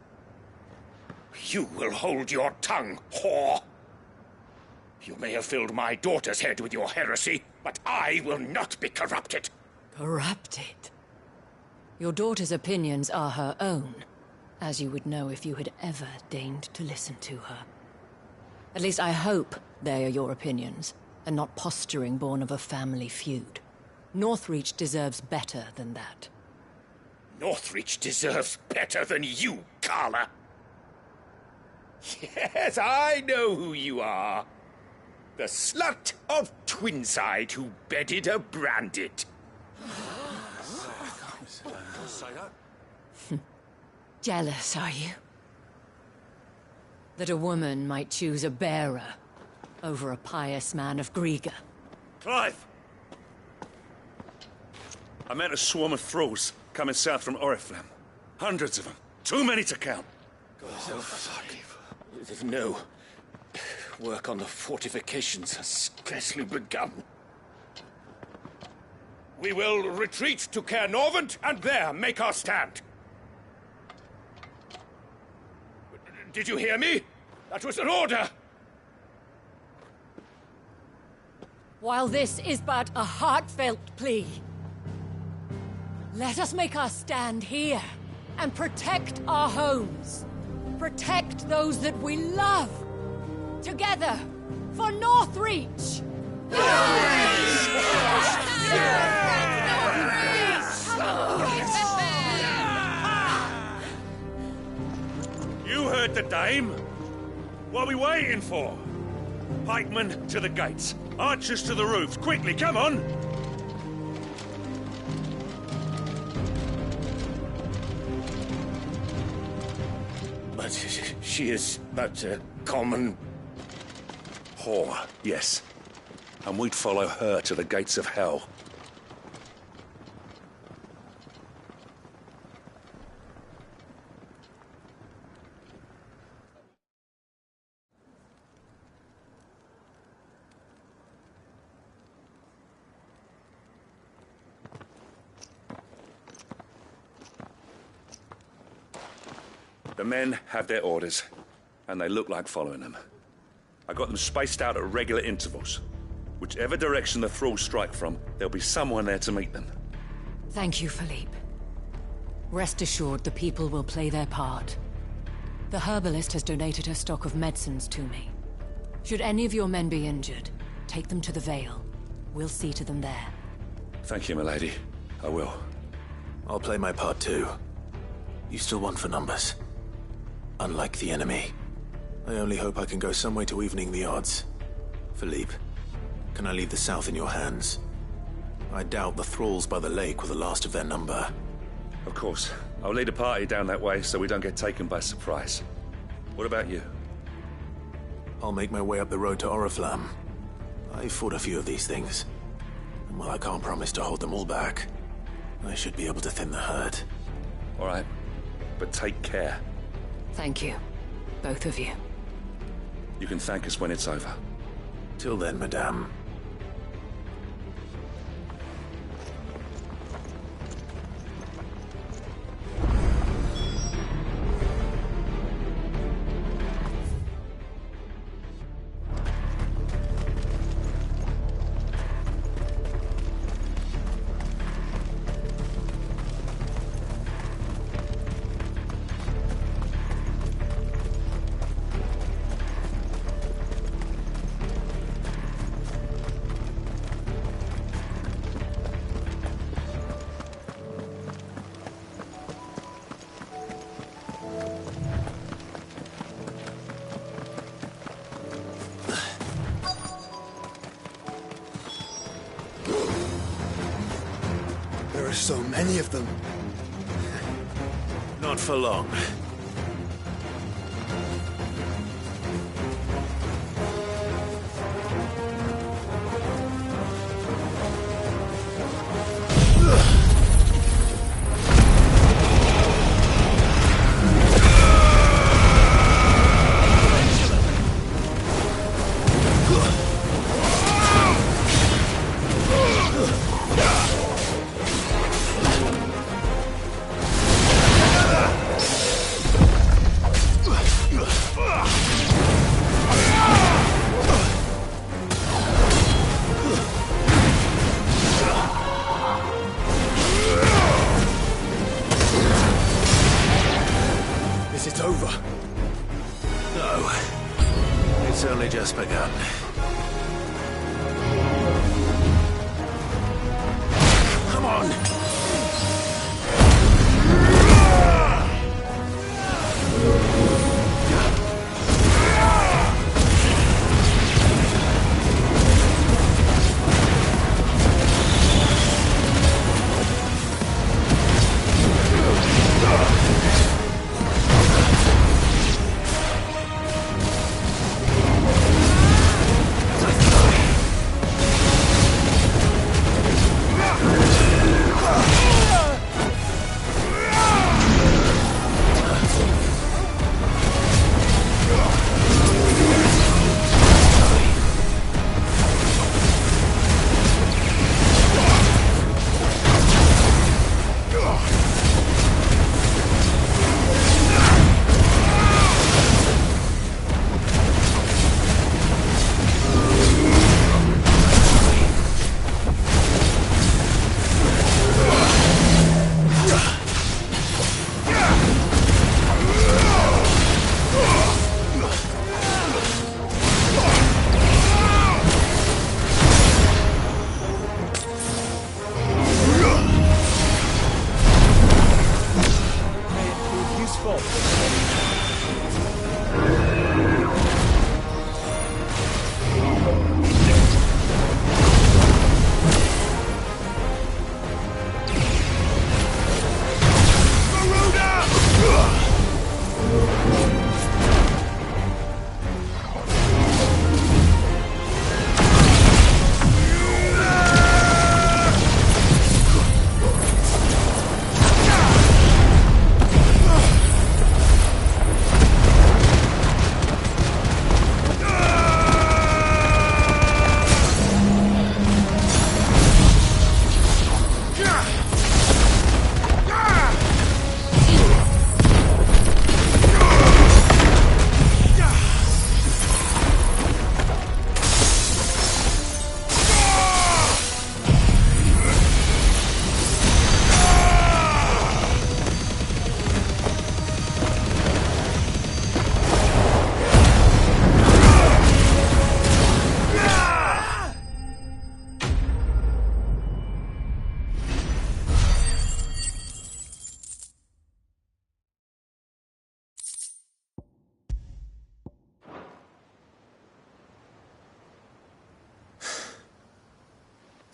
You will hold your tongue, whore! You may have filled my daughter's head with your heresy, but I will not be corrupted. Corrupted? Your daughter's opinions are her own, as you would know if you had ever deigned to listen to her. At least I hope they are your opinions, and not posturing born of a family feud. Northreach deserves better than that. Northreach deserves better than you, Carla! Yes, I know who you are. The slut of Twinside who bedded a Branded. Jealous, are you? That a woman might choose a bearer over a pious man of Grieger. Clive! I met a swarm of thralls coming south from Oriflamme. Hundreds of them. Too many to count. No. Work on the fortifications has scarcely begun. We will retreat to Caer Norvent and there make our stand. Did you hear me? That was an order! While this is but a heartfelt plea, let us make our stand here and protect our homes. Protect those that we love. Together, for Northreach! You heard the dame. What are we waiting for? Pikemen to the gates. Archers to the roofs. Quickly, come on! But she is but a common... whore, yes. And we'd follow her to the gates of hell. The men have their orders, and they look like following them. I got them spaced out at regular intervals. Whichever direction the thralls strike from, there'll be someone there to meet them. Thank you, Philippe. Rest assured, the people will play their part. The herbalist has donated her stock of medicines to me. Should any of your men be injured, take them to the Vale. We'll see to them there. Thank you, milady. I will. I'll play my part too. You still want for numbers. Unlike the enemy. I only hope I can go some way to evening the odds. Philippe, can I leave the south in your hands? I doubt the thralls by the lake were the last of their number. Of course. I'll lead a party down that way so we don't get taken by surprise. What about you? I'll make my way up the road to Oriflamme. I fought a few of these things. And while I can't promise to hold them all back, I should be able to thin the herd. All right. But take care. Thank you. Both of you. You can thank us when it's over. Till then, madame. There are so many of them. Not for long. Just begun. Come on!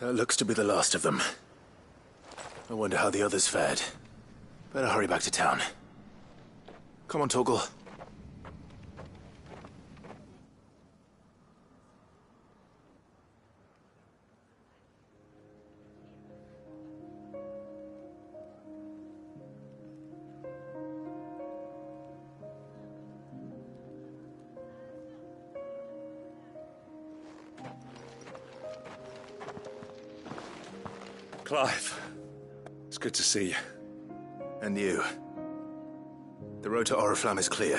That looks to be the last of them. I wonder how the others fared. Better hurry back to town. Come on, Torgal. Clive, it's good to see you. And you. The road to Oriflamme is clear.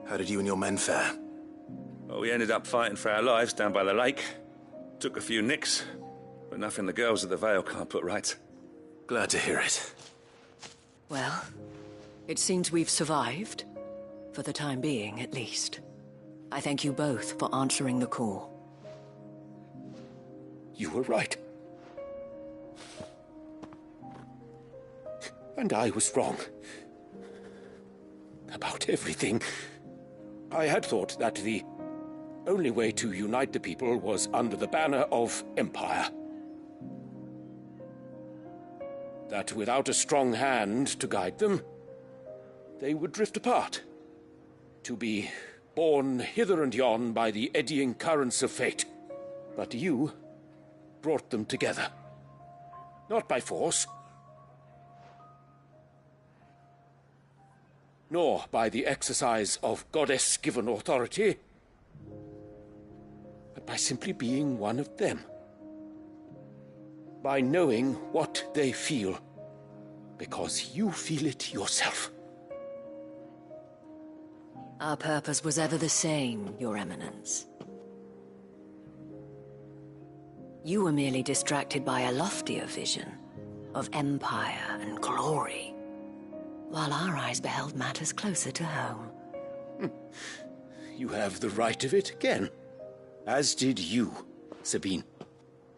How did you and your men fare? Well, we ended up fighting for our lives down by the lake. Took a few nicks, but nothing the girls of the Vale can't put right. Glad to hear it. Well, it seems we've survived. For the time being, at least. I thank you both for answering the call. You were right. And I was wrong. About everything. I had thought that the only way to unite the people was under the banner of Empire. That without a strong hand to guide them, they would drift apart. To be borne hither and yon by the eddying currents of fate. But you brought them together. Not by force, nor by the exercise of goddess-given authority, but by simply being one of them. By knowing what they feel, because you feel it yourself. Our purpose was ever the same, Your Eminence. You were merely distracted by a loftier vision of empire and glory, while our eyes beheld matters closer to home. You have the right of it again. As did you, Sabine.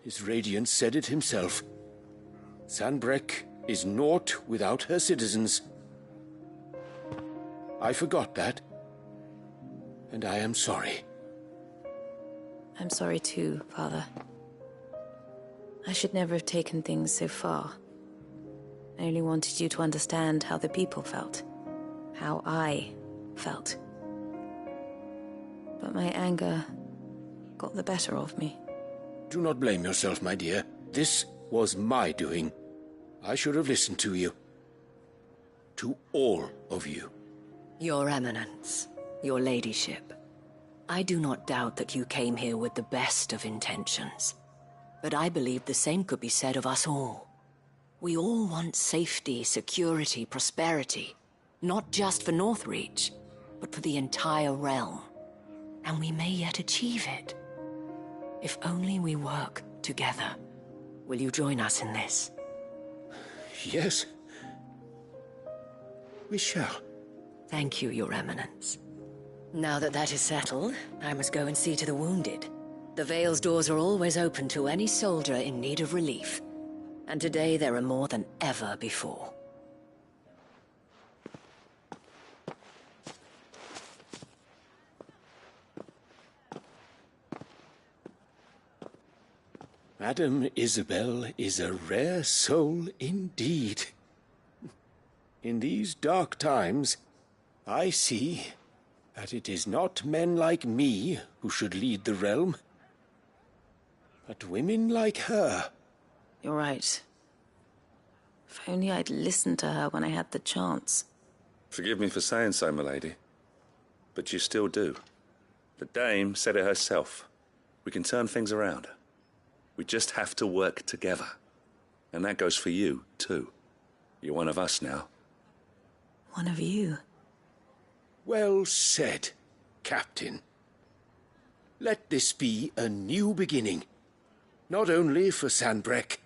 His radiance said it himself. Sanbreque is naught without her citizens. I forgot that, and I am sorry. I'm sorry too, Father. I should never have taken things so far. I only wanted you to understand how the people felt. How I felt. But my anger got the better of me. Do not blame yourself, my dear. This was my doing. I should have listened to you. To all of you. Your Eminence, your ladyship, I do not doubt that you came here with the best of intentions. But I believe the same could be said of us all. We all want safety, security, prosperity. Not just for Northreach, but for the entire realm. And we may yet achieve it. If only we work together. Will you join us in this? Yes. We shall. Thank you, Your Eminence. Now that that is settled, I must go and see to the wounded. The Vale's doors are always open to any soldier in need of relief. And today there are more than ever before. Madame Isabel is a rare soul indeed. In these dark times, I see that it is not men like me who should lead the realm, but women like her. You're right. If only I'd listened to her when I had the chance. Forgive me for saying so, milady, but you still do. The dame said it herself. We can turn things around. We just have to work together. And that goes for you, too. You're one of us now. One of you? Well said, Captain. Let this be a new beginning. Not only for Sanbreque,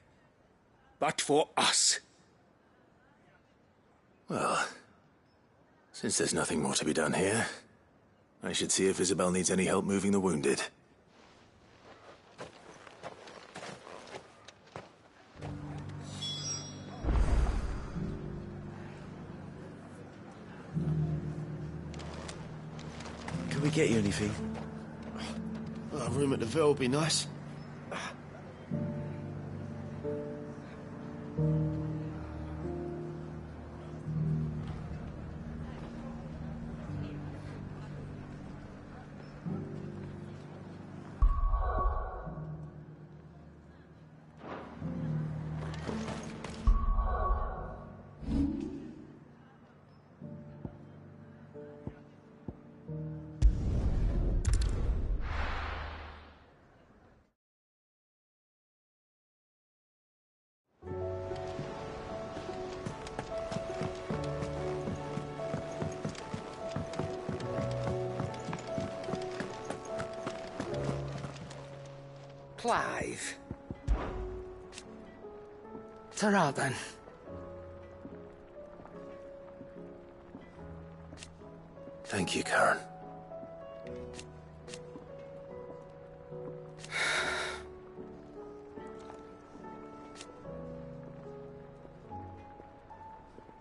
but for us. Well, since there's nothing more to be done here, I should see if Isabel needs any help moving the wounded. Can we get you anything? A room at the Vale would be nice. Clive. Ta-ra, then. Thank you, Karen.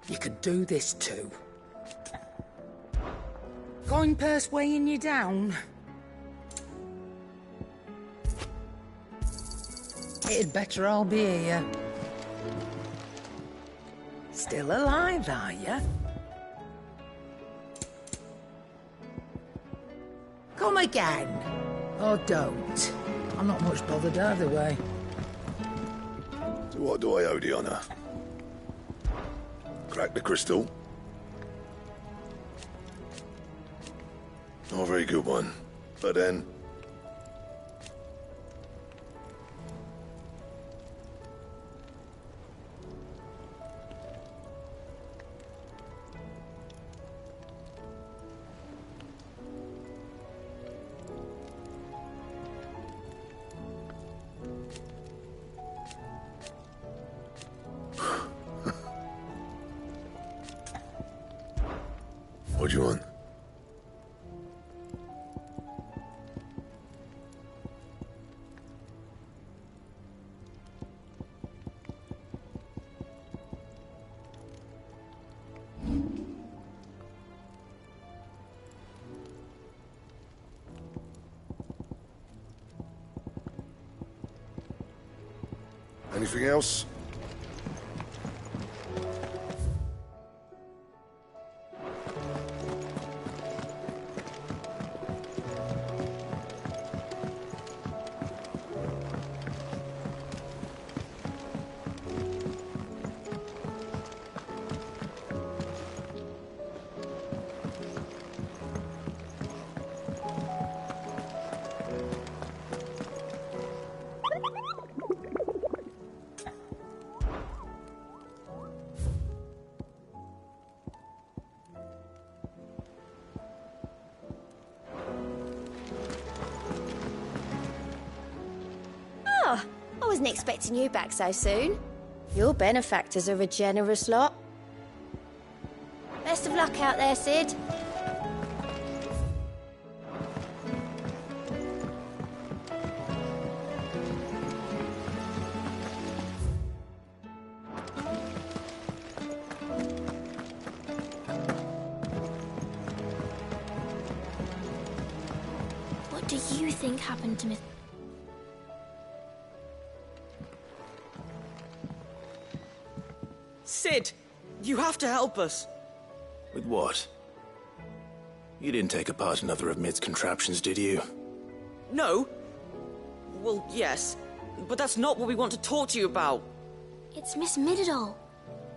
You could do this too. Coin purse weighing you down? It'd better all be here. Still alive, are you? Come again. Or don't. I'm not much bothered either way. So what do I owe the honor? Crack the crystal? Not a very good one. But then... What do you want? Anything else? Oh, I wasn't expecting you back so soon. Your benefactors are a generous lot. Best of luck out there, Sid. What do you think happened to Miss... Sid, you have to help us. With what? You didn't take apart another of Mid's contraptions, did you? No. Well, yes, but that's not what we want to talk to you about. It's Miss Mididol.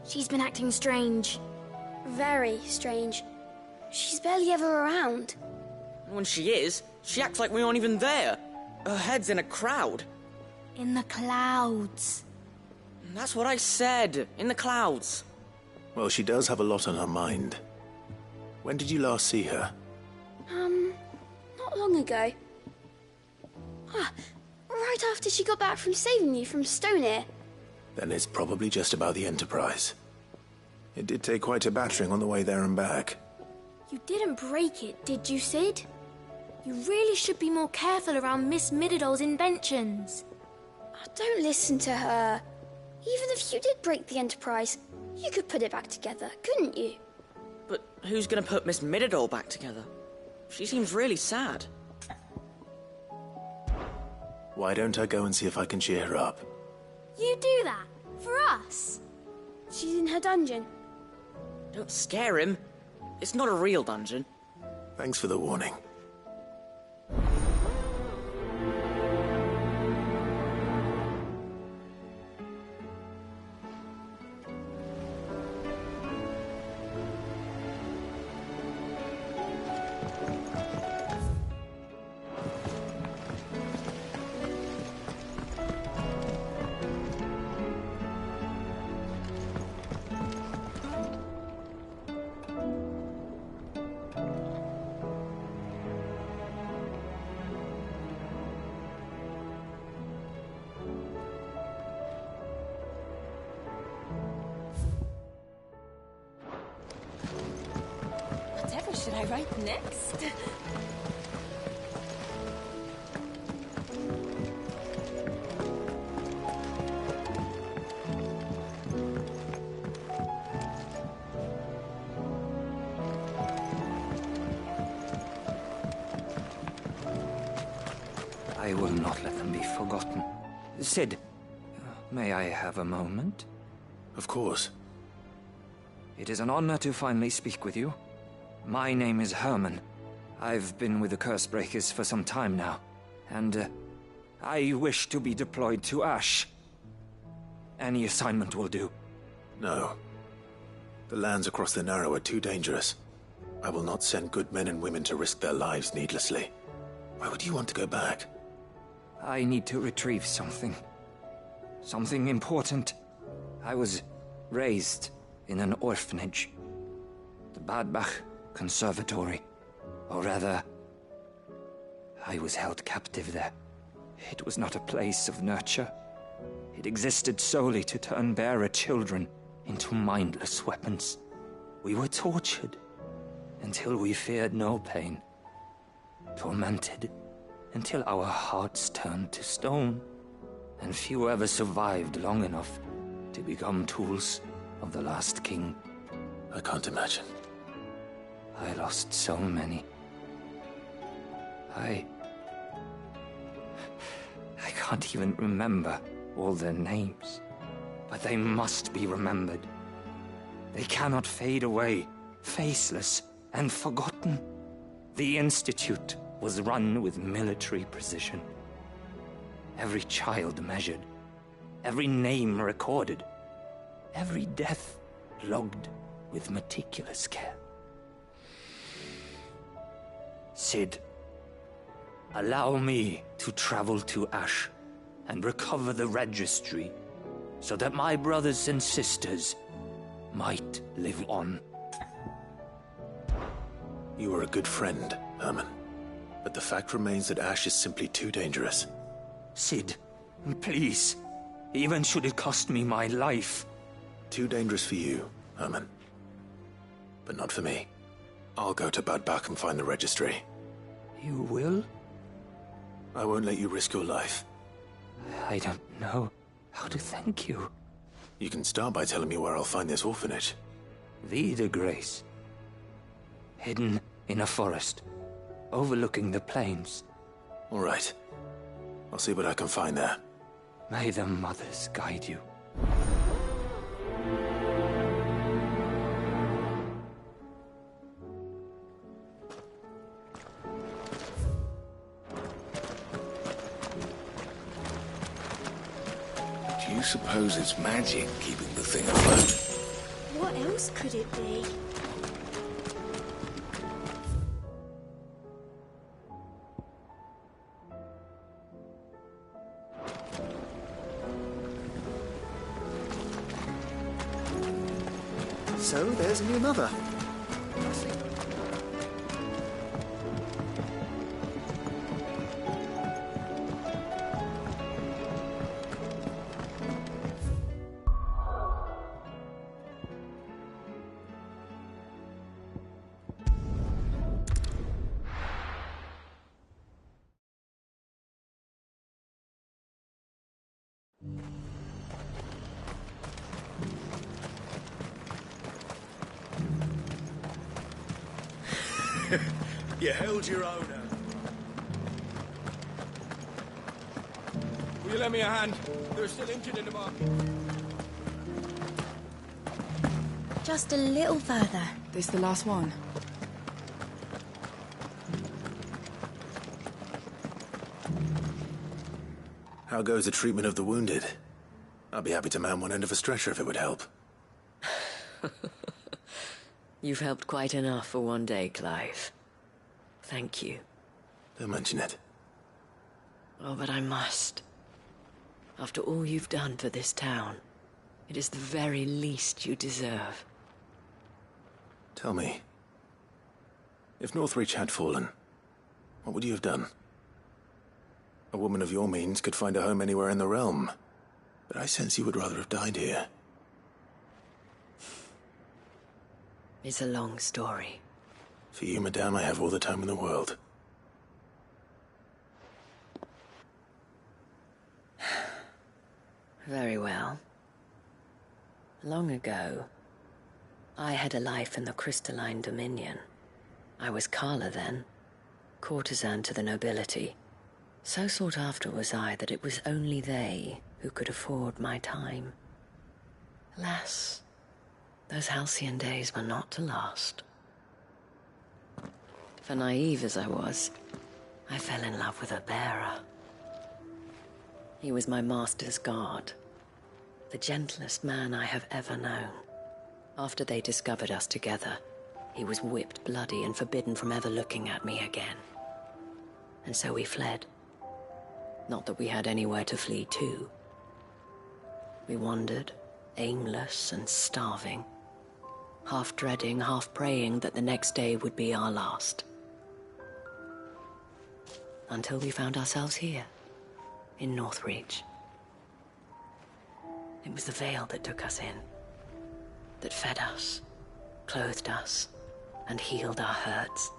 She's been acting strange. Very strange. She's barely ever around. When she is, she acts like we aren't even there. Her head's in a crowd. In the clouds. That's what I said. In the clouds. Well, she does have a lot on her mind. When did you last see her? Not long ago. Right after she got back from saving you from Stoneir. Then it's probably just about the Enterprise. It did take quite a battering on the way there and back. You didn't break it, did you, Sid? You really should be more careful around Miss Mididol's inventions. Oh, don't listen to her. Even if you did break the Enterprise, you could put it back together, couldn't you? But who's gonna put Miss Mididol back together? She seems really sad. Why don't I go and see if I can cheer her up? You do that? For us? She's in her dungeon. Don't scare him. It's not a real dungeon. Thanks for the warning. should I write next? I will not let them be forgotten. Sid, may I have a moment? Of course. It is an honor to finally speak with you. My name is Herman. I've been with the Cursebreakers for some time now, and I wish to be deployed to Ash. Any assignment will do. No. The lands across the Narrow are too dangerous. I will not send good men and women to risk their lives needlessly. Why would you want to go back? I need to retrieve something. Something important. I was raised in an orphanage. The Badbach Conservatory. Or rather, I was held captive there. It was not a place of nurture. It existed solely to turn bearer children into mindless weapons. We were tortured until we feared no pain. Tormented until our hearts turned to stone, and few ever survived long enough to become tools of the last king. I can't imagine. I lost so many. I can't even remember all their names, but they must be remembered. They cannot fade away, faceless and forgotten. The Institute was run with military precision. Every child measured, every name recorded, every death logged with meticulous care. Sid, allow me to travel to Ash and recover the registry so that my brothers and sisters might live on. You are a good friend, Herman. But the fact remains that Ash is simply too dangerous. Sid, please. Even should it cost me my life. Too dangerous for you, Herman. But not for me. I'll go to Badbach and find the registry. You will? I won't let you risk your life. I don't know how to thank you. You can start by telling me where I'll find this orphanage. Vida Grace. Hidden in a forest, overlooking the plains. All right. I'll see what I can find there. May the mothers guide you. Do you suppose it's magic keeping the thing afloat? What else could it be? So, there's a new mother. You held your own. Will you lend me a hand? They're still injured in the market. Just a little further. This the last one? How goes the treatment of the wounded? I'll be happy to man one end of a stretcher if it would help. You've helped quite enough for one day, Clive. Thank you. Don't mention it. Oh, but I must. After all you've done for this town, it is the very least you deserve. Tell me, if Northreach had fallen, what would you have done? A woman of your means could find a home anywhere in the realm, but I sense you would rather have died here. It's a long story. For you, madame, I have all the time in the world. Very well. Long ago, I had a life in the crystalline dominion. I was Carla then, courtesan to the nobility. So sought after was I that it was only they who could afford my time. Alas, those halcyon days were not to last. For naive as I was, I fell in love with a bearer. He was my master's guard, the gentlest man I have ever known. After they discovered us together, he was whipped bloody and forbidden from ever looking at me again. And so we fled. Not that we had anywhere to flee to. We wandered, aimless and starving, half dreading, half praying that the next day would be our last. Until we found ourselves here, in Northreach. It was the veil that took us in, that fed us, clothed us, and healed our hurts.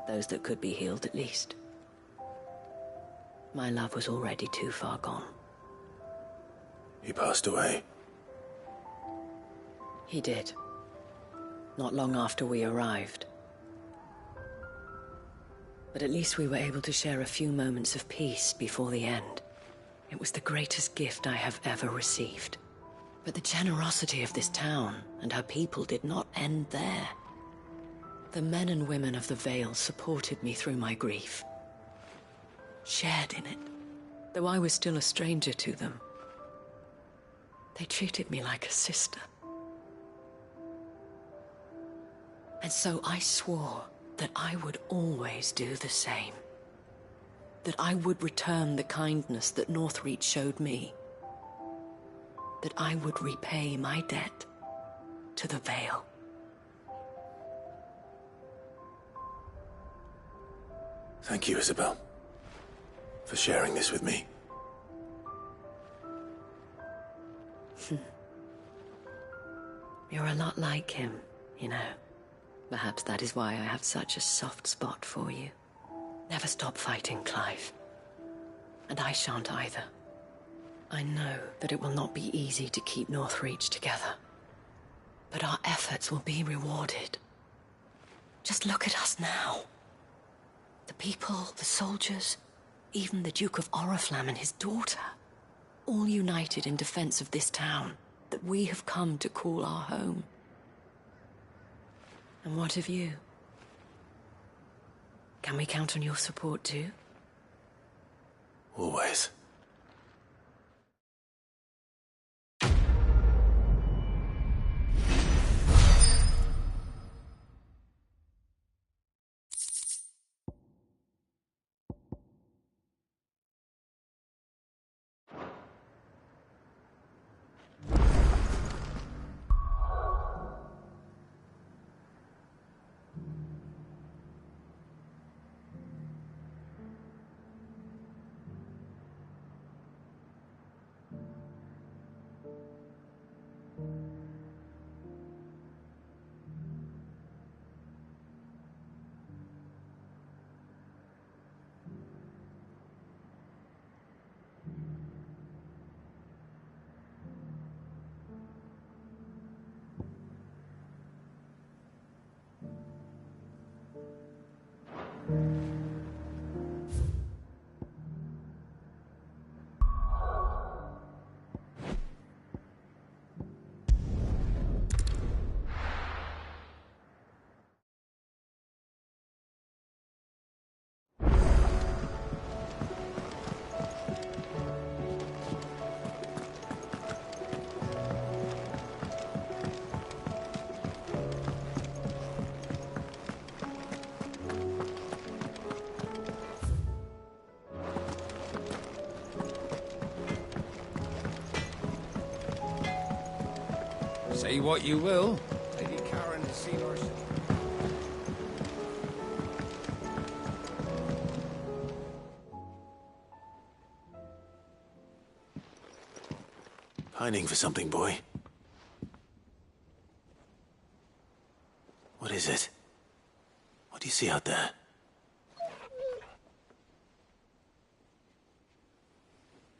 Those that could be healed, at least. My love was already too far gone. He passed away. He did. Not long after we arrived. But at least we were able to share a few moments of peace before the end. It was the greatest gift I have ever received. But the generosity of this town and her people did not end there. The men and women of the Vale supported me through my grief. Shared in it, though I was still a stranger to them. They treated me like a sister. And so I swore that I would always do the same. That I would return the kindness that Northreach showed me. That I would repay my debt to the Vale. Thank you, Isabel, for sharing this with me. You're a lot like him, you know. Perhaps that is why I have such a soft spot for you. Never stop fighting, Clive. And I shan't either. I know that it will not be easy to keep Northreach together. But our efforts will be rewarded. Just look at us now. The people, the soldiers, even the Duke of Oriflamme and his daughter. All united in defense of this town that we have come to call our home. And what of you? Can we count on your support too? Always. Say what you will, Lady Karen has seen our... Pining for something, boy. What is is it? What do you see out there?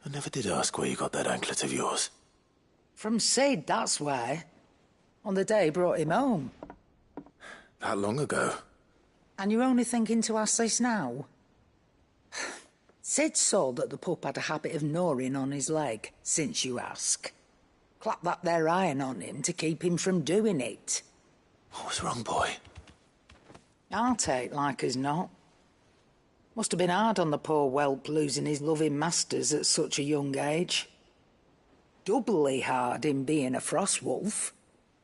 I never did ask where you got that anklet of yours. From Sid, that's why. On the day he brought him home. That long ago? And you're only thinking to ask this now? Sid saw that the pup had a habit of gnawing on his leg, since you ask. Clap that there iron on him to keep him from doing it. What was wrong, boy? I'll take like as not. Must have been hard on the poor whelp losing his loving masters at such a young age. Doubly hard in being a frost wolf,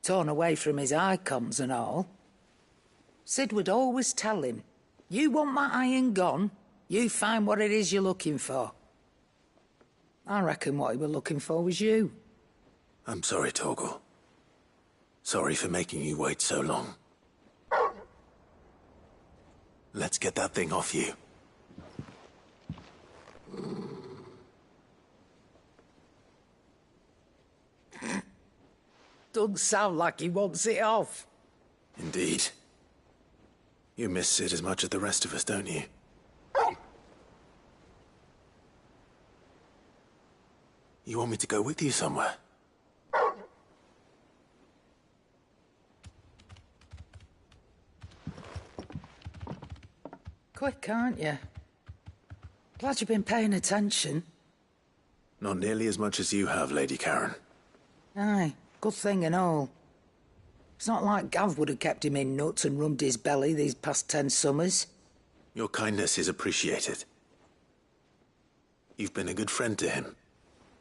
torn away from his icons and all. Sid would always tell him, you want that iron gone, you find what it is you're looking for. I reckon what he was looking for was you. I'm sorry, Torgal. Sorry for making you wait so long. Let's get that thing off you. Doesn't sound like he wants it off. Indeed. You miss Sid as much as the rest of us, don't you? You want me to go with you somewhere? Quick, aren't you? Glad you've been paying attention. Not nearly as much as you have, Lady Karen. Aye, good thing and all. It's not like Gav would have kept him in nuts and rubbed his belly these past 10 summers. Your kindness is appreciated. You've been a good friend to him.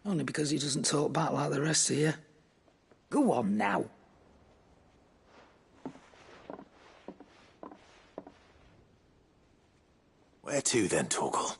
Only because he doesn't talk back like the rest of you. Go on now. Where to then, Torgal?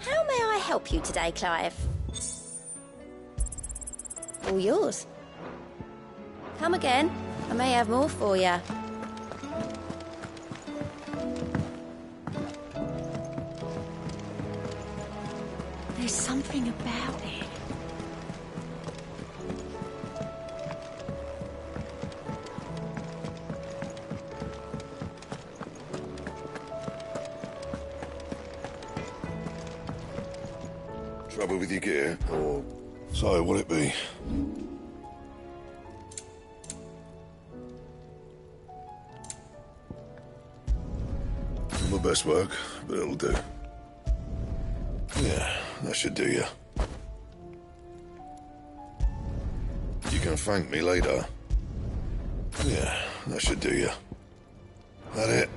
How may I help you today, Clive? All yours. Come again. I may have more for you. There's something about it. Trouble with your gear, or so will it be? Not my best work, but it'll do. Yeah, that should do you. You can thank me later. Yeah, that should do you. That it?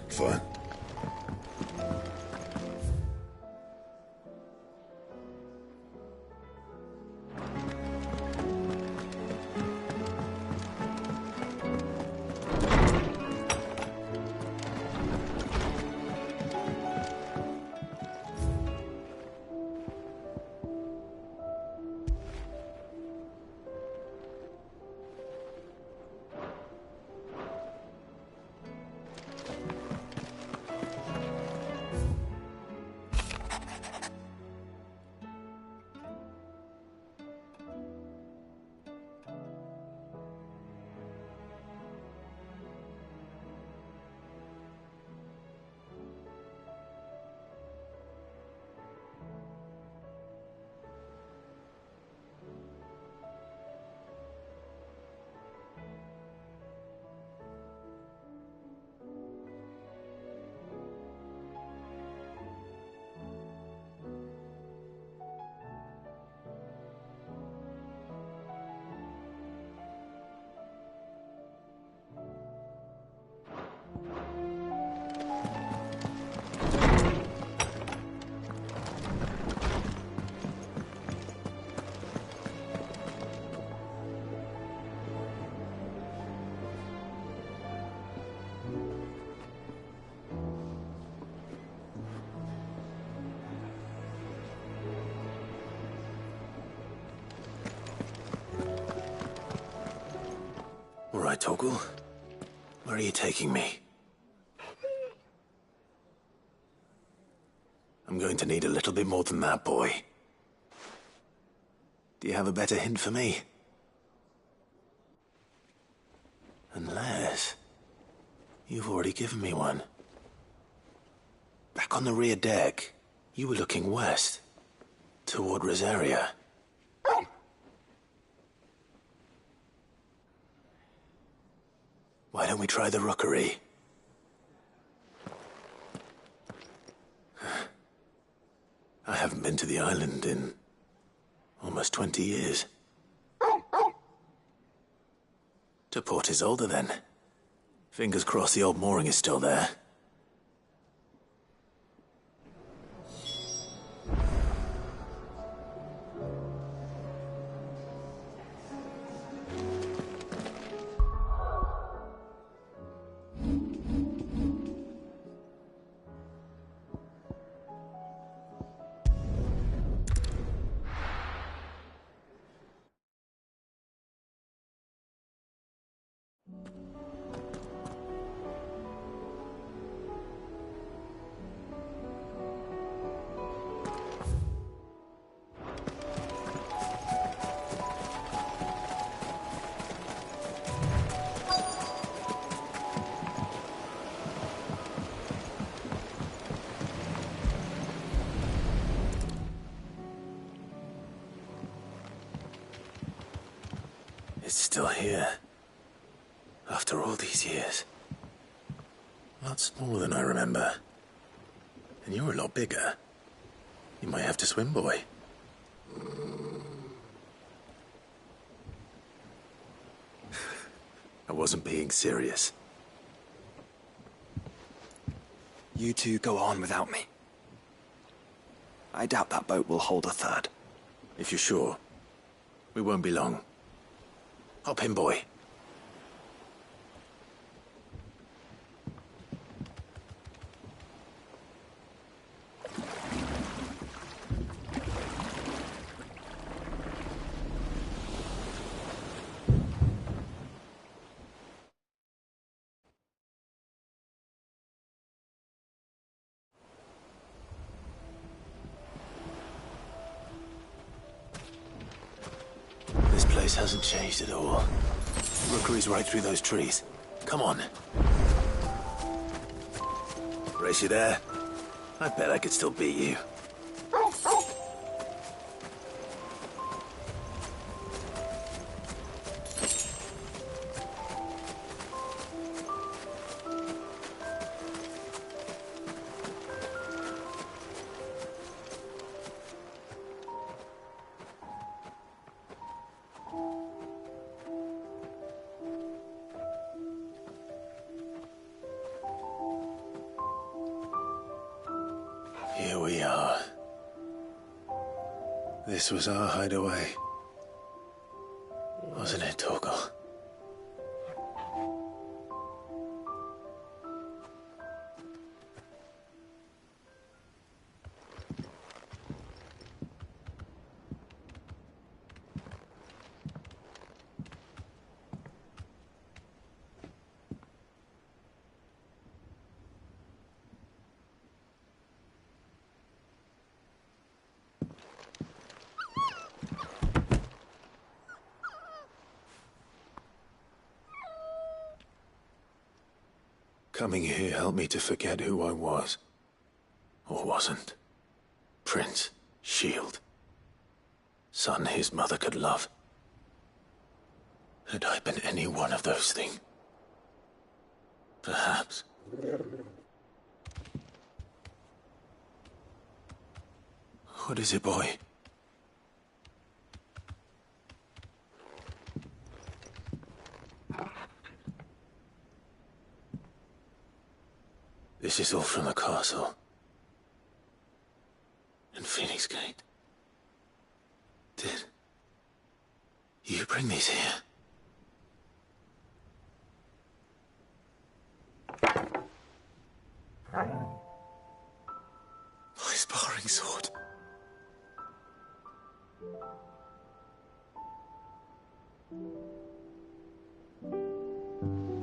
Fine. All right, Torgal. Where are you taking me? I'm going to need a little bit more than that, boy. Do you have a better hint for me? Unless... you've already given me one. Back on the rear deck, you were looking west, toward Rosaria. Why don't we try the rookery? I haven't been to the island in almost 20 years. To Port Isolde, then. Fingers crossed the old mooring is still there. It's still here. After all these years. A lot smaller than I remember. And you're a lot bigger. You might have to swim, boy. I wasn't being serious. You two go on without me. I doubt that boat will hold a third. If you're sure, we won't be long. Hop in, boy. This place hasn't changed at all. Rookery's right through those trees. Come on. Race you there? I bet I could still beat you. This was our hideaway. Wasn't it, Torgal? Coming here helped me to forget who I was. Or wasn't. Prince, shield. Son his mother could love. Had I been any one of those things? Perhaps. What is it, boy? This is all from the castle. And Phoenix Gate. Did you bring these here? My sparring sword.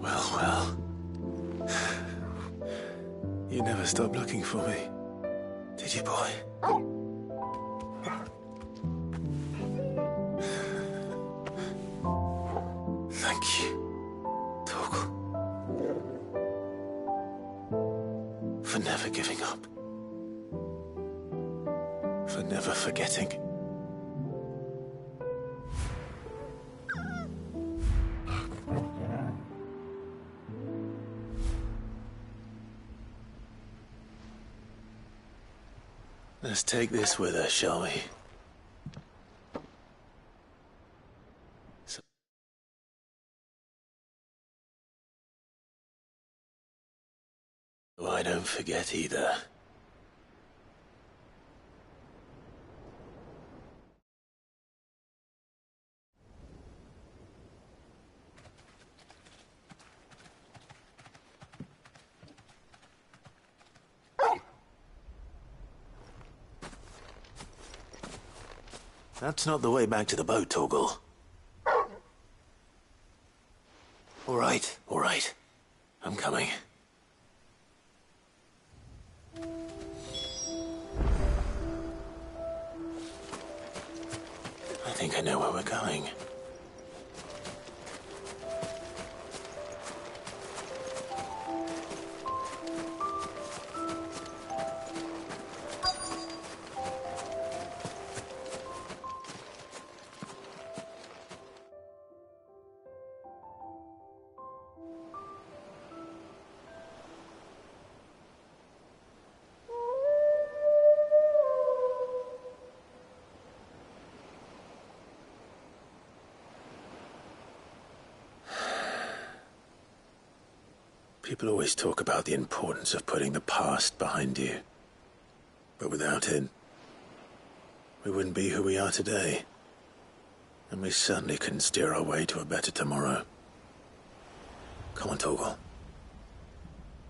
Well, well. You never stopped looking for me, did you, boy? Thank you, Torgal. For never giving up. For never forgetting. Let's take this with us, shall we? So I don't forget either. That's not the way back to the boat, Torgal. All right. I'm coming. I think I know where we're going. People always talk about the importance of putting the past behind you. But without it, we wouldn't be who we are today. And we certainly couldn't steer our way to a better tomorrow. Come on, Torgal.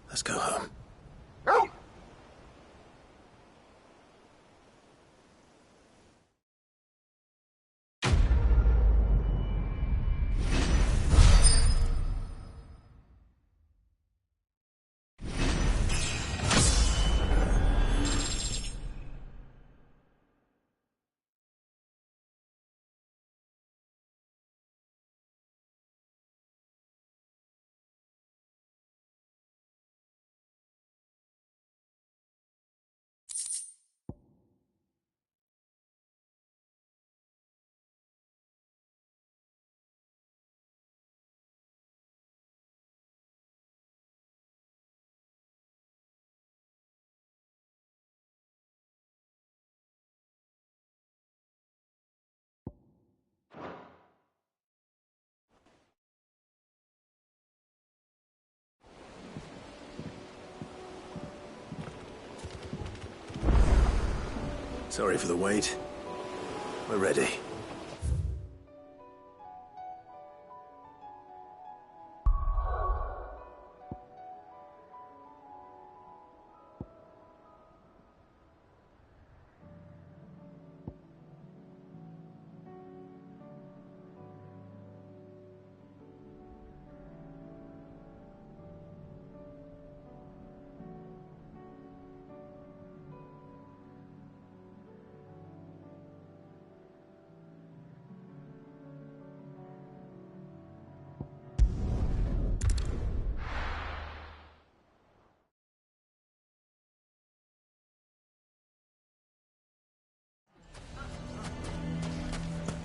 Let's go home. Sorry for the wait. We're ready.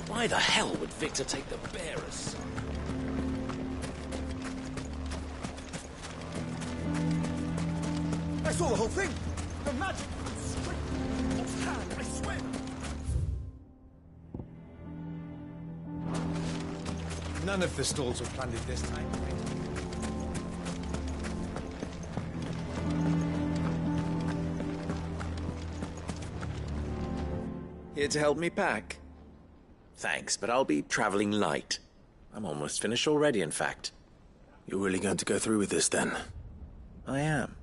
Why the hell would Victor take the bearers? I saw the whole thing! The magic! Offhand, I swear! None of the stalls were planned this time. Here to help me pack? Thanks, but I'll be traveling light. I'm almost finished already, in fact. You're really going to go through with this, then? I am.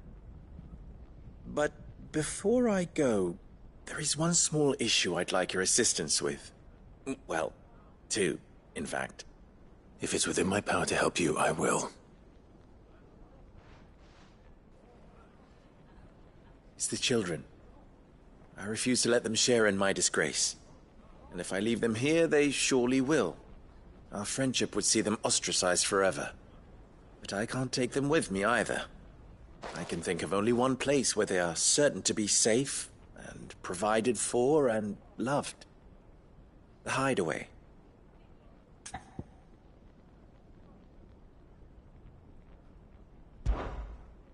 But before I go, there is one small issue I'd like your assistance with. Well, two, in fact. If it's within my power to help you, I will. It's the children. I refuse to let them share in my disgrace. And if I leave them here, they surely will. Our friendship would see them ostracized forever. But I can't take them with me either. I can think of only one place where they are certain to be safe, and provided for, and loved. The Hideaway.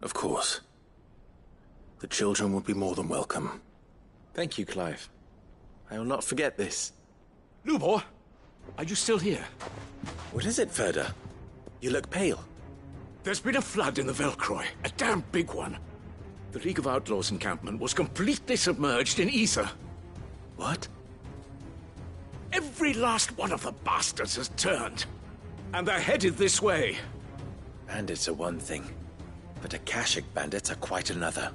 Of course. The children would be more than welcome. Thank you, Clive. I will not forget this. Lubor, are you still here? What is it, Ferda? You look pale. There's been a flood in the Velcroy, a damn big one. The League of Outlaws encampment was completely submerged in ether. What? Every last one of the bastards has turned. And they're headed this way. Bandits are one thing, but Akashic bandits are quite another.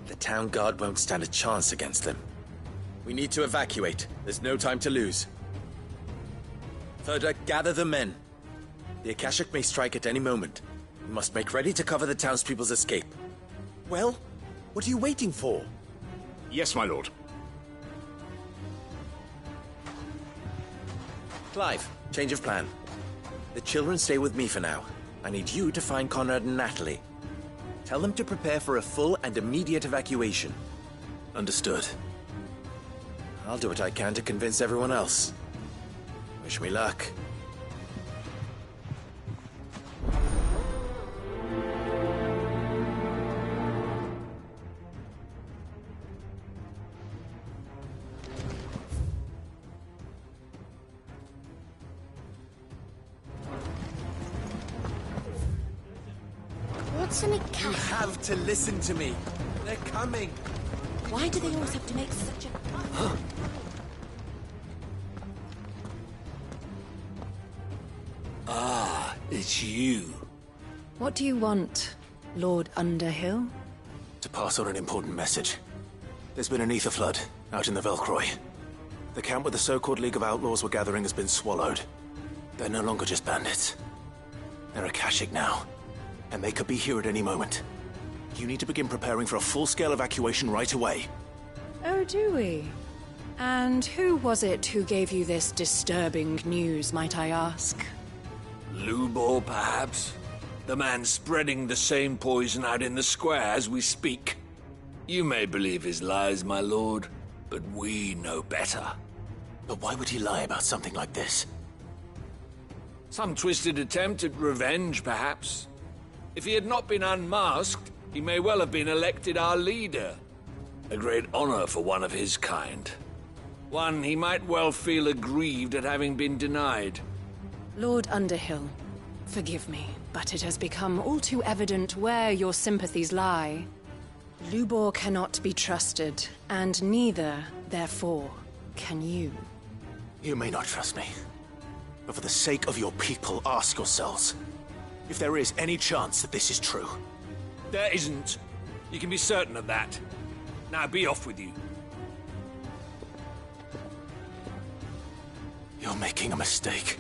The town guard won't stand a chance against them. We need to evacuate. There's no time to lose. Ferda, gather the men. The Akashic may strike at any moment. We must make ready to cover the townspeople's escape. Well, what are you waiting for? Yes, my lord. Clive, change of plan. The children stay with me for now. I need you to find Conrad and Natalie. Tell them to prepare for a full and immediate evacuation. Understood. I'll do what I can to convince everyone else. Wish me luck. What's an You have to listen to me. They're coming. Why do they always have to make such a... Ah, it's you. What do you want, Lord Underhill? To pass on an important message. There's been an ether flood out in the Velcroy. The camp where the so-called League of Outlaws were gathering has been swallowed. They're no longer just bandits. They're Akashic now, and they could be here at any moment. You need to begin preparing for a full-scale evacuation right away. Oh, do we? And who was it who gave you this disturbing news, might I ask? Lubor, perhaps? The man spreading the same poison out in the square as we speak. You may believe his lies, my lord, but we know better. But why would he lie about something like this? Some twisted attempt at revenge, perhaps. If he had not been unmasked, he may well have been elected our leader. A great honor for one of his kind. One he might well feel aggrieved at having been denied. Lord Underhill, forgive me, but it has become all too evident where your sympathies lie. Lubor cannot be trusted, and neither, therefore, can you. You may not trust me, but for the sake of your people, ask yourselves if there is any chance that this is true. There isn't. You can be certain of that. Now be off with you. You're making a mistake.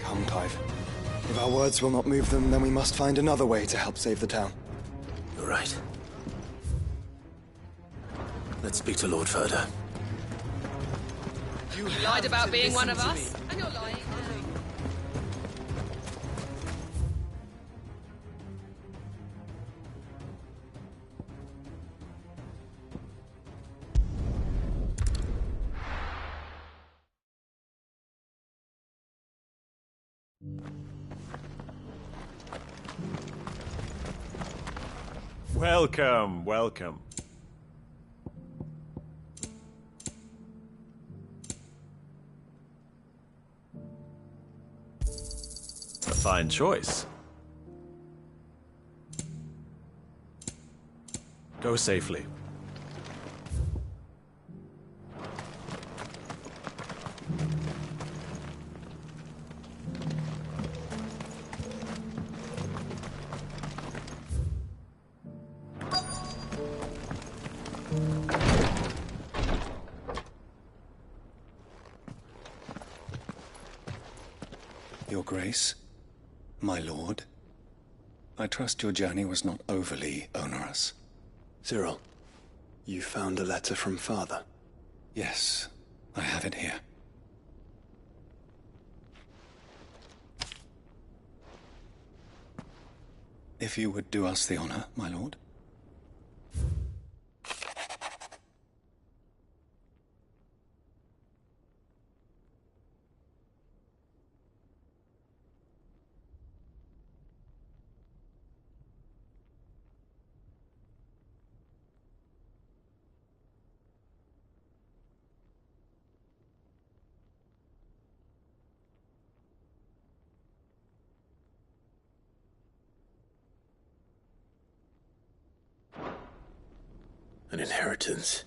Come, Clive. If our words will not move them, then we must find another way to help save the town. You're right. Let's speak to Lord Furder. You lied about being one of us, and you're lying. Welcome, welcome. A fine choice. Go safely. Your Grace, my lord, I trust your journey was not overly onerous. Cyril, you found a letter from Father? Yes, I have it here. If you would do us the honor, my lord. An inheritance.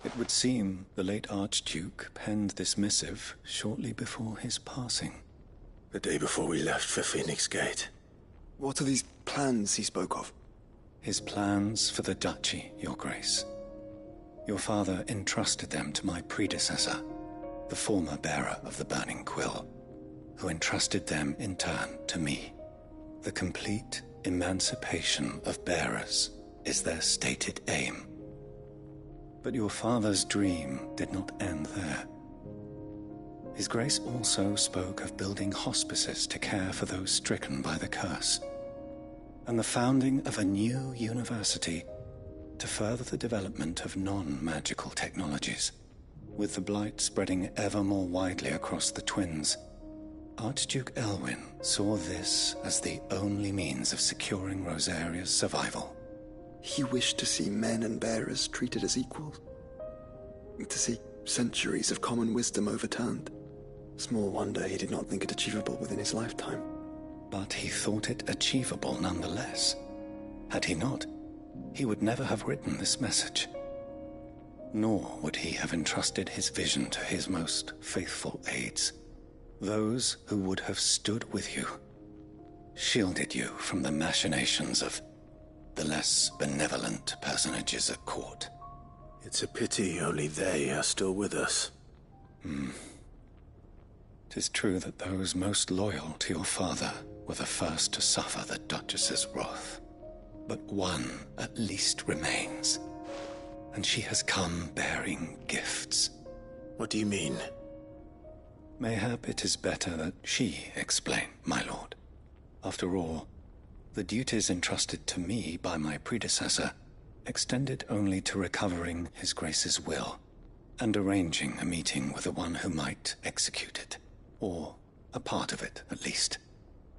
It would seem the late Archduke penned this missive shortly before his passing. The day before we left for Phoenix Gate. What are these plans he spoke of? His plans for the duchy, Your Grace. Your father entrusted them to my predecessor, the former bearer of the Burning Quill, who entrusted them in turn to me. The complete emancipation of bearers is their stated aim. But your father's dream did not end there. His Grace also spoke of building hospices to care for those stricken by the curse, and the founding of a new university to further the development of non-magical technologies. With the blight spreading ever more widely across the Twins, Archduke Elwyn saw this as the only means of securing Rosaria's survival. He wished to see men and bearers treated as equals. To see centuries of common wisdom overturned. Small wonder he did not think it achievable within his lifetime. But he thought it achievable nonetheless. Had he not, he would never have written this message. Nor would he have entrusted his vision to his most faithful aides. Those who would have stood with you, shielded you from the machinations of the less benevolent personages at court. It's a pity only they are still with us. 'Tis true that those most loyal to your father were the first to suffer the Duchess's wrath. But one at least remains, and she has come bearing gifts. What do you mean? Mayhap it is better that she explain, my lord. After all, the duties entrusted to me by my predecessor extended only to recovering His Grace's will and arranging a meeting with the one who might execute it, or a part of it, at least.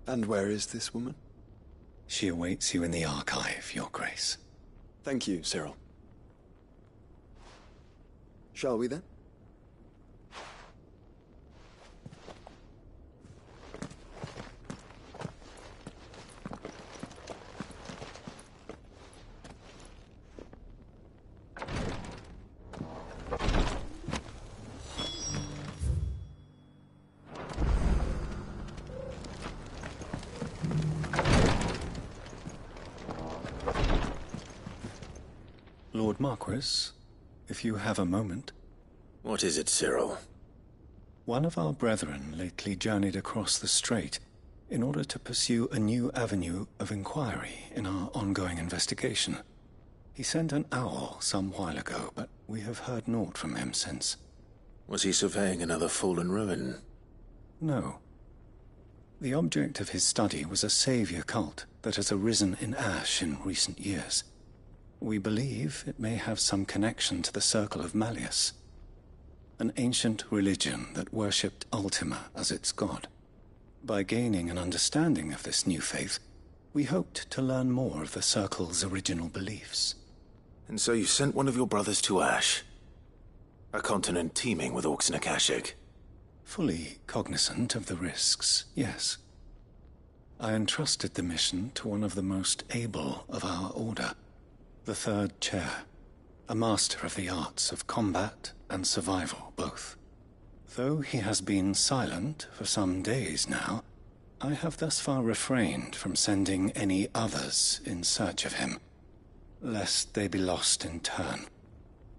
And where is this woman? She awaits you in the archive, Your Grace. Thank you, Cyril. Shall we then? Lord Marquis, if you have a moment. What is it, Cyril? One of our brethren lately journeyed across the strait in order to pursue a new avenue of inquiry in our ongoing investigation. He sent an owl some while ago, but we have heard naught from him since. Was he surveying another fallen ruin? No. The object of his study was a savior cult that has arisen in Ash in recent years. We believe it may have some connection to the Circle of Malleus, an ancient religion that worshipped Ultima as its god. By gaining an understanding of this new faith, we hoped to learn more of the Circle's original beliefs. And so you sent one of your brothers to Ash? A continent teeming with orcs and Akashic? Fully cognizant of the risks, yes. I entrusted the mission to one of the most able of our order, the Third Chair, a master of the arts of combat and survival both. Though he has been silent for some days now, I have thus far refrained from sending any others in search of him, lest they be lost in turn.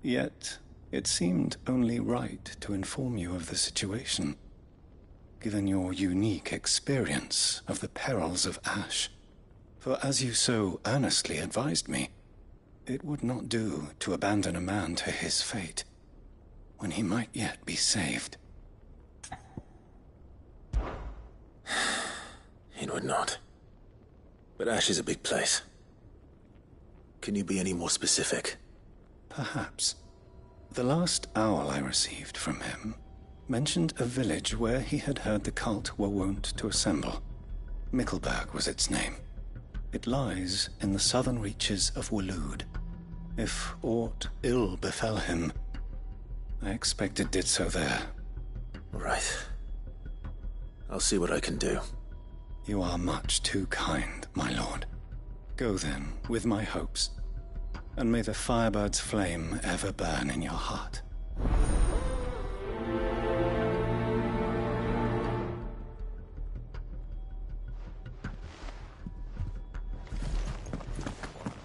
Yet, it seemed only right to inform you of the situation, given your unique experience of the perils of Ash. For as you so earnestly advised me, it would not do to abandon a man to his fate, when he might yet be saved. It would not. But Ash is a big place. Can you be any more specific? Perhaps. The last owl I received from him mentioned a village where he had heard the cult were wont to assemble. Mickleburg was its name. It lies in the southern reaches of Waloed. If aught ill befell him, I expect it did so there. Right. I'll see what I can do. You are much too kind, my lord. Go then, with my hopes, and may the Firebird's flame ever burn in your heart.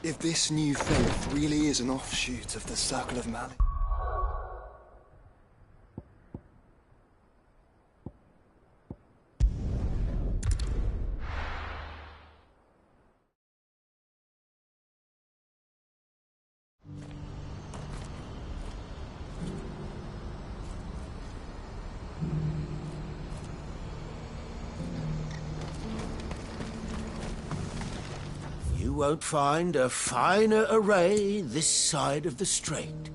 If this new faith really is an offshoot of the Circle of Malleus... You won't find a finer array this side of the strait.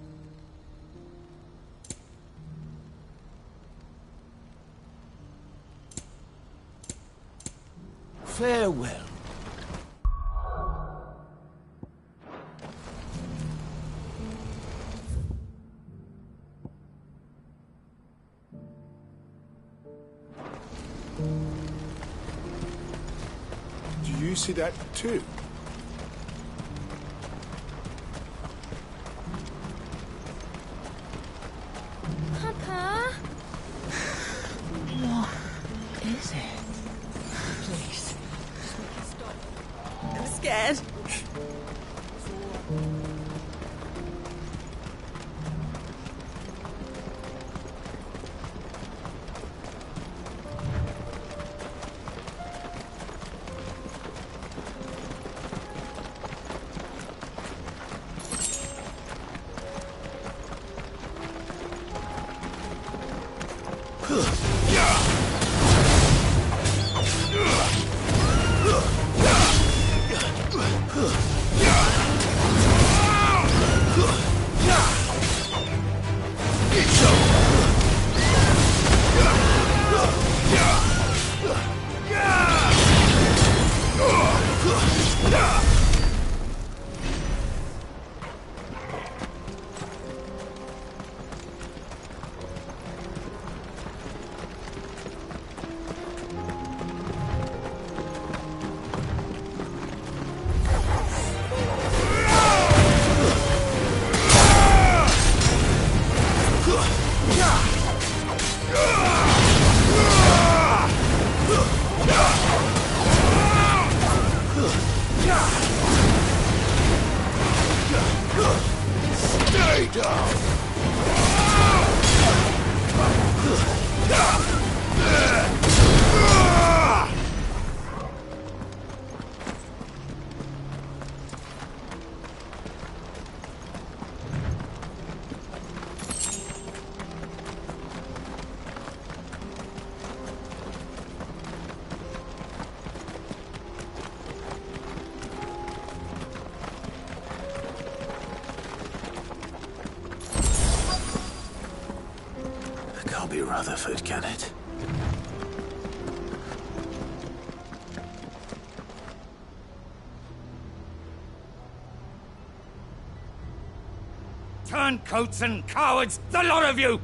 Farewell. Do you see that too? Papa? What is it? Please. I'm scared. Can't be Rutherford, can it? Turncoats and cowards, the lot of you!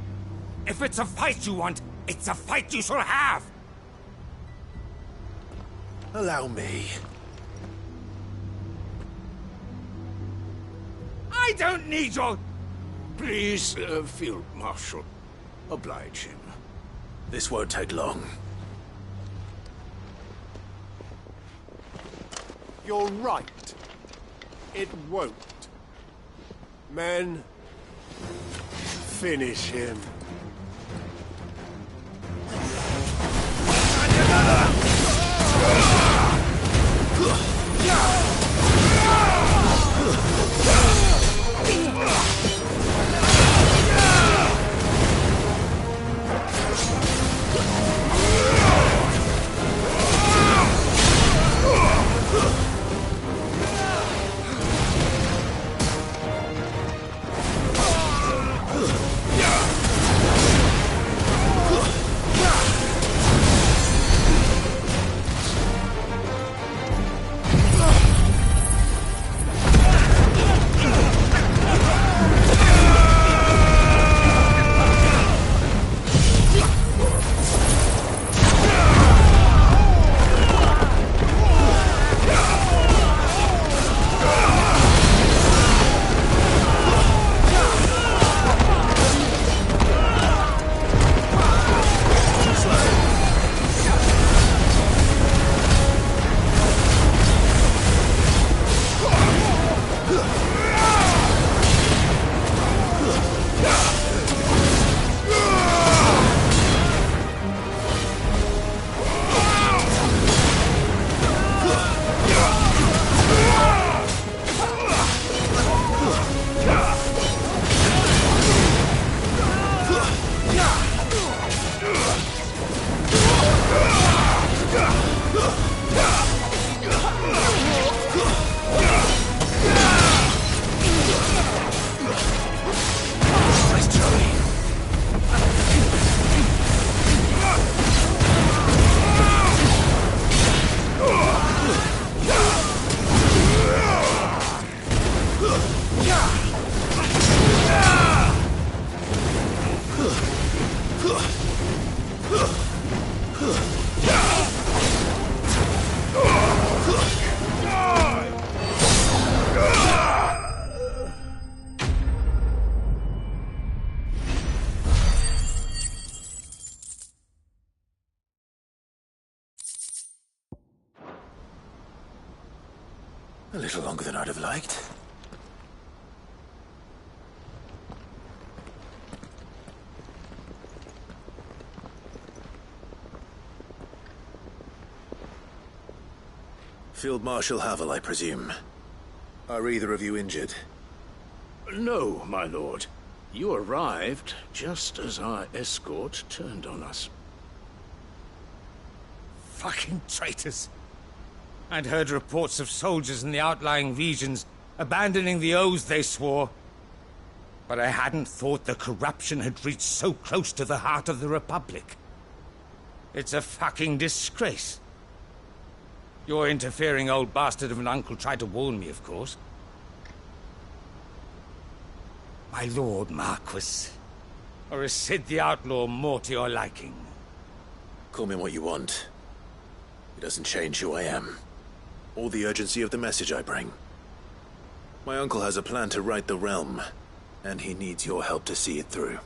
If it's a fight you want, it's a fight you shall have! Allow me. I don't need your... Please, Field Marshal. Oblige him. This won't take long. You're right. It won't. Men, finish him. A little longer than I'd have liked. Field Marshal Havel, I presume. Are either of you injured? No, my lord. You arrived just as our escort turned on us. Fucking traitors! I'd heard reports of soldiers in the outlying regions abandoning the oaths they swore. But I hadn't thought the corruption had reached so close to the heart of the Republic. It's a fucking disgrace. Your interfering old bastard of an uncle tried to warn me, of course. My lord Marquis. Or is Sid the Outlaw more to your liking? Call me what you want. It doesn't change who I am. Or the urgency of the message I bring. My uncle has a plan to right the realm, and he needs your help to see it through.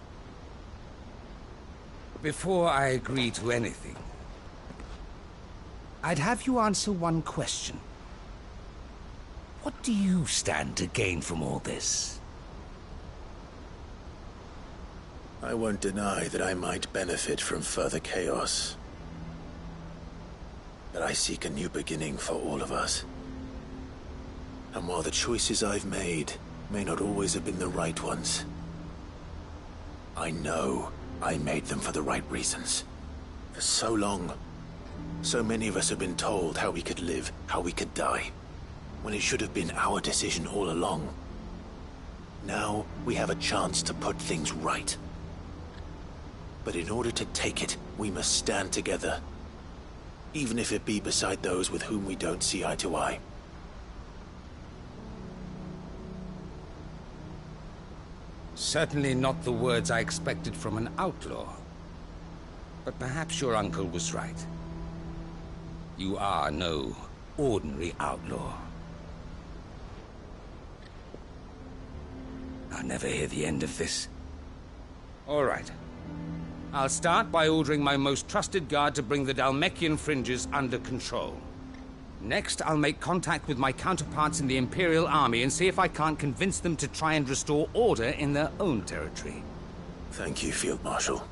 Before I agree to anything, I'd have you answer one question. What do you stand to gain from all this? I won't deny that I might benefit from further chaos. But I seek a new beginning for all of us. And while the choices I've made may not always have been the right ones, I know I made them for the right reasons. For so long, so many of us have been told how we could live, how we could die, when it should have been our decision all along. Now, we have a chance to put things right. But in order to take it, we must stand together. Even if it be beside those with whom we don't see eye to eye. Certainly not the words I expected from an outlaw. But perhaps your uncle was right. You are no ordinary outlaw. I'll never hear the end of this. All right. I'll start by ordering my most trusted guard to bring the Dhalmekian fringes under control. Next, I'll make contact with my counterparts in the Imperial Army and see if I can't convince them to try and restore order in their own territory. Thank you, Field Marshal.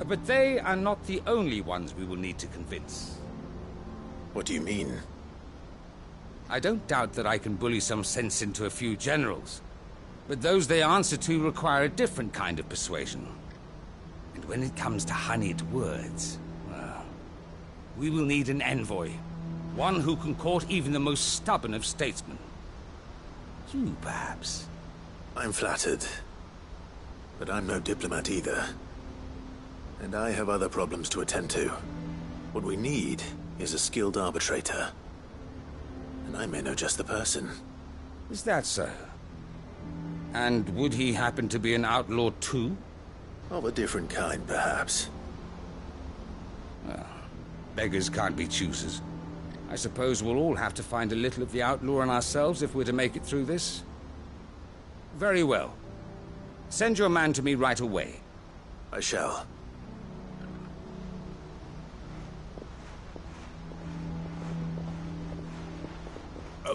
But they are not the only ones we will need to convince. What do you mean? I don't doubt that I can bully some sense into a few generals. But those they answer to require a different kind of persuasion. And when it comes to honeyed words, well, we will need an envoy. One who can court even the most stubborn of statesmen. You, perhaps? I'm flattered. But I'm no diplomat either. And I have other problems to attend to. What we need is a skilled arbitrator. And I may know just the person. Is that so? And would he happen to be an outlaw too? Of a different kind, perhaps. Well, beggars can't be choosers. I suppose we'll all have to find a little of the outlaw in ourselves if we're to make it through this. Very well. Send your man to me right away. I shall.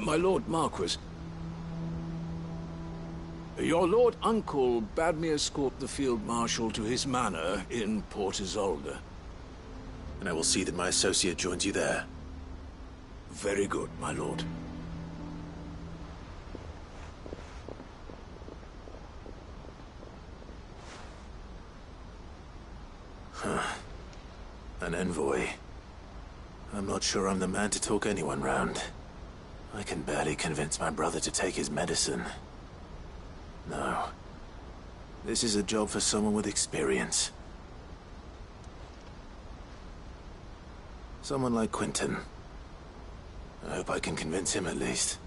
My Lord Marquis. Your Lord Uncle bade me escort the Field Marshal to his manor in Port Isolde. And I will see that my associate joins you there. Very good, my lord. Huh. An envoy. I'm not sure I'm the man to talk anyone round. I can barely convince my brother to take his medicine. No. This is a job for someone with experience. Someone like Quentin. I hope I can convince him at least.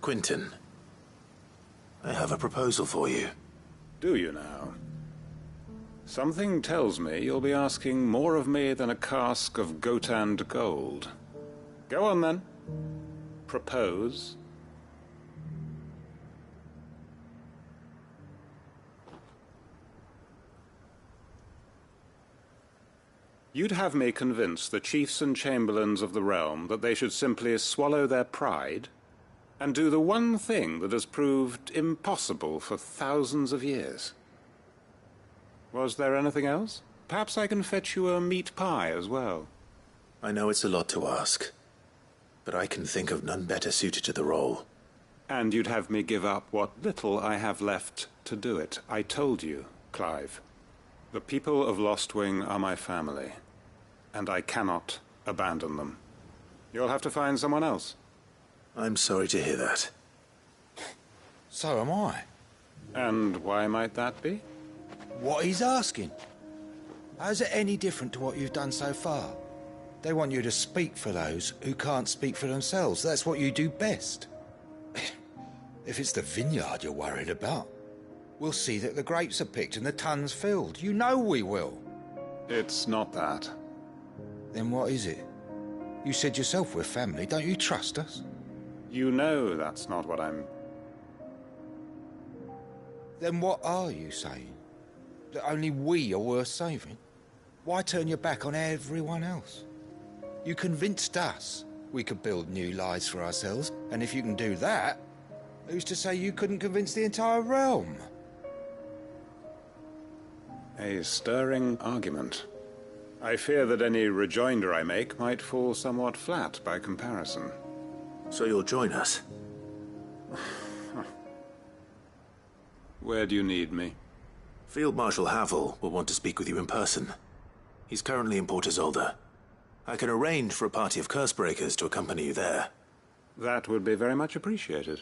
Quentin, I have a proposal for you. Do you now? Something tells me you'll be asking more of me than a cask of Gotand gold. Go on then. Propose. You'd have me convince the chiefs and chamberlains of the realm that they should simply swallow their pride and do the one thing that has proved impossible for thousands of years. Was there anything else? Perhaps I can fetch you a meat pie as well. I know it's a lot to ask, but I can think of none better suited to the role. And you'd have me give up what little I have left to do it. I told you, Clive. The people of Lost Wing are my family, and I cannot abandon them. You'll have to find someone else. I'm sorry to hear that. So am I. And why might that be? What he's asking. How's it any different to what you've done so far? They want you to speak for those who can't speak for themselves. That's what you do best. If it's the vineyard you're worried about, we'll see that the grapes are picked and the tons filled. You know we will. It's not that. Then what is it? You said yourself we're family. Don't you trust us? You know that's not what I'm... Then what are you saying? That only we are worth saving? Why turn your back on everyone else? You convinced us we could build new lives for ourselves, and if you can do that, who's to say you couldn't convince the entire realm? A stirring argument. I fear that any rejoinder I make might fall somewhat flat by comparison. So you'll join us? Where do you need me? Field Marshal Havel will want to speak with you in person. He's currently in Port Isolde. I can arrange for a party of Cursebreakers to accompany you there. That would be very much appreciated.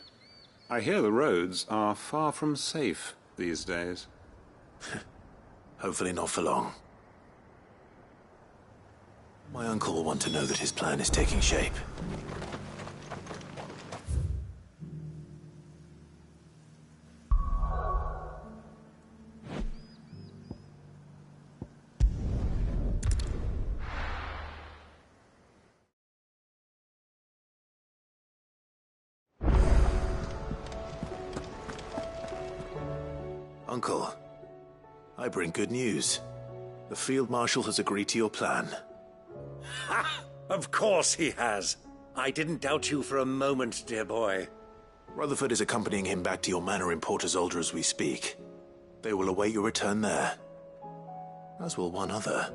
I hear the roads are far from safe these days. Hopefully not for long. My uncle will want to know that his plan is taking shape. Uncle, I bring good news. The Field Marshal has agreed to your plan. Ha! Of course he has. I didn't doubt you for a moment, dear boy. Rutherford is accompanying him back to your manor in Port Isolde as we speak. They will await your return there. As will one other.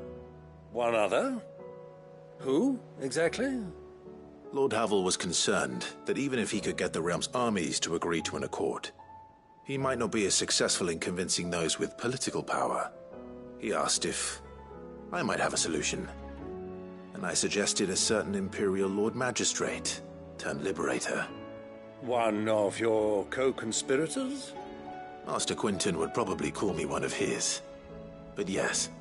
One other? Who, exactly? Lord Havel was concerned that even if he could get the realm's armies to agree to an accord, he might not be as successful in convincing those with political power. He asked if I might have a solution, and I suggested a certain Imperial Lord Magistrate turned Liberator. One of your co-conspirators? Master Quinton would probably call me one of his, but yes.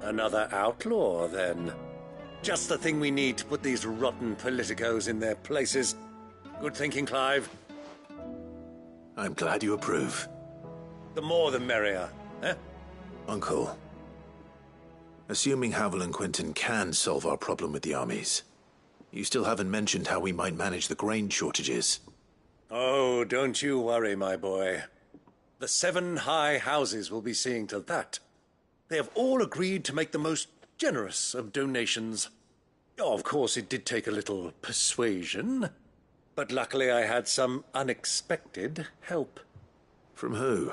Another outlaw, then. Just the thing we need to put these rotten politicos in their places. Good thinking, Clive. I'm glad you approve. The more the merrier, eh? Uncle, assuming Havel and Quinton can solve our problem with the armies, you still haven't mentioned how we might manage the grain shortages. Oh, don't you worry, my boy. The 7 high houses will be seeing to that. They have all agreed to make the most generous of donations. Oh, of course, it did take a little persuasion, but luckily I had some unexpected help. From who?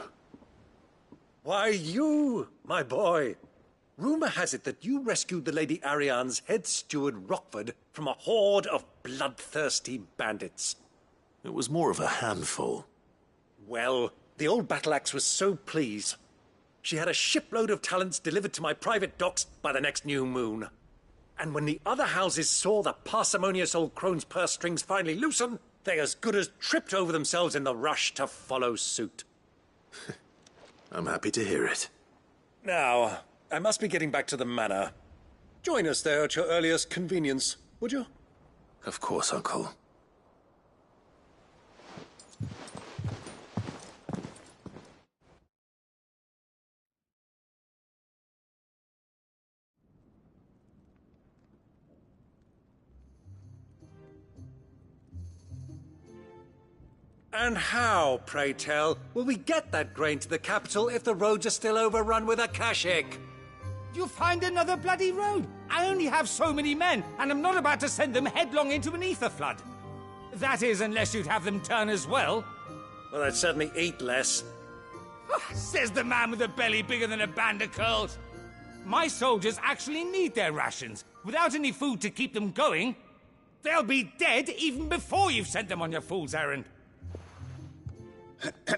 Why, you, my boy. Rumor has it that you rescued the Lady Ariane's head steward Rockford from a horde of bloodthirsty bandits. It was more of a handful. Well, the old battle-axe was so pleased. She had a shipload of talents delivered to my private docks by the next new moon. And when the other houses saw the parsimonious old crone's purse strings finally loosen, they as good as tripped over themselves in the rush to follow suit. I'm happy to hear it. Now, I must be getting back to the manor. Join us there at your earliest convenience, would you? Of course, Uncle. And how, pray tell, will we get that grain to the capital if the roads are still overrun with Akashic? You find another bloody road. I only have so many men, and I'm not about to send them headlong into an ether flood. That is, unless you'd have them turn as well. Well, I'd certainly eat less. Says the man with a belly bigger than a band of curls. My soldiers actually need their rations. Without any food to keep them going, they'll be dead even before you've sent them on your fool's errand.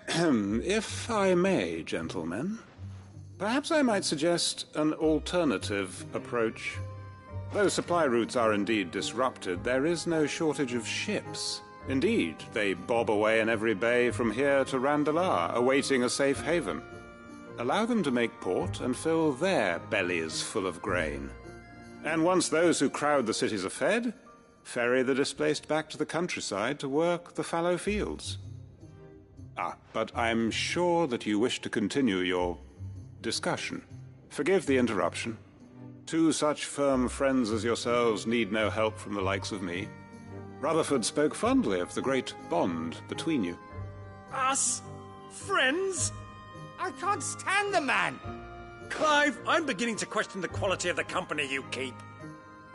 If I may, gentlemen, perhaps I might suggest an alternative approach. Though supply routes are indeed disrupted, there is no shortage of ships. Indeed, they bob away in every bay from here to Randalar, awaiting a safe haven. Allow them to make port and fill their bellies full of grain. And once those who crowd the cities are fed, ferry the displaced back to the countryside to work the fallow fields. But I'm sure that you wish to continue your discussion. Forgive the interruption. Two such firm friends as yourselves need no help from the likes of me. Rutherford spoke fondly of the great bond between you. Us? Friends? I can't stand the man! Clive, I'm beginning to question the quality of the company you keep.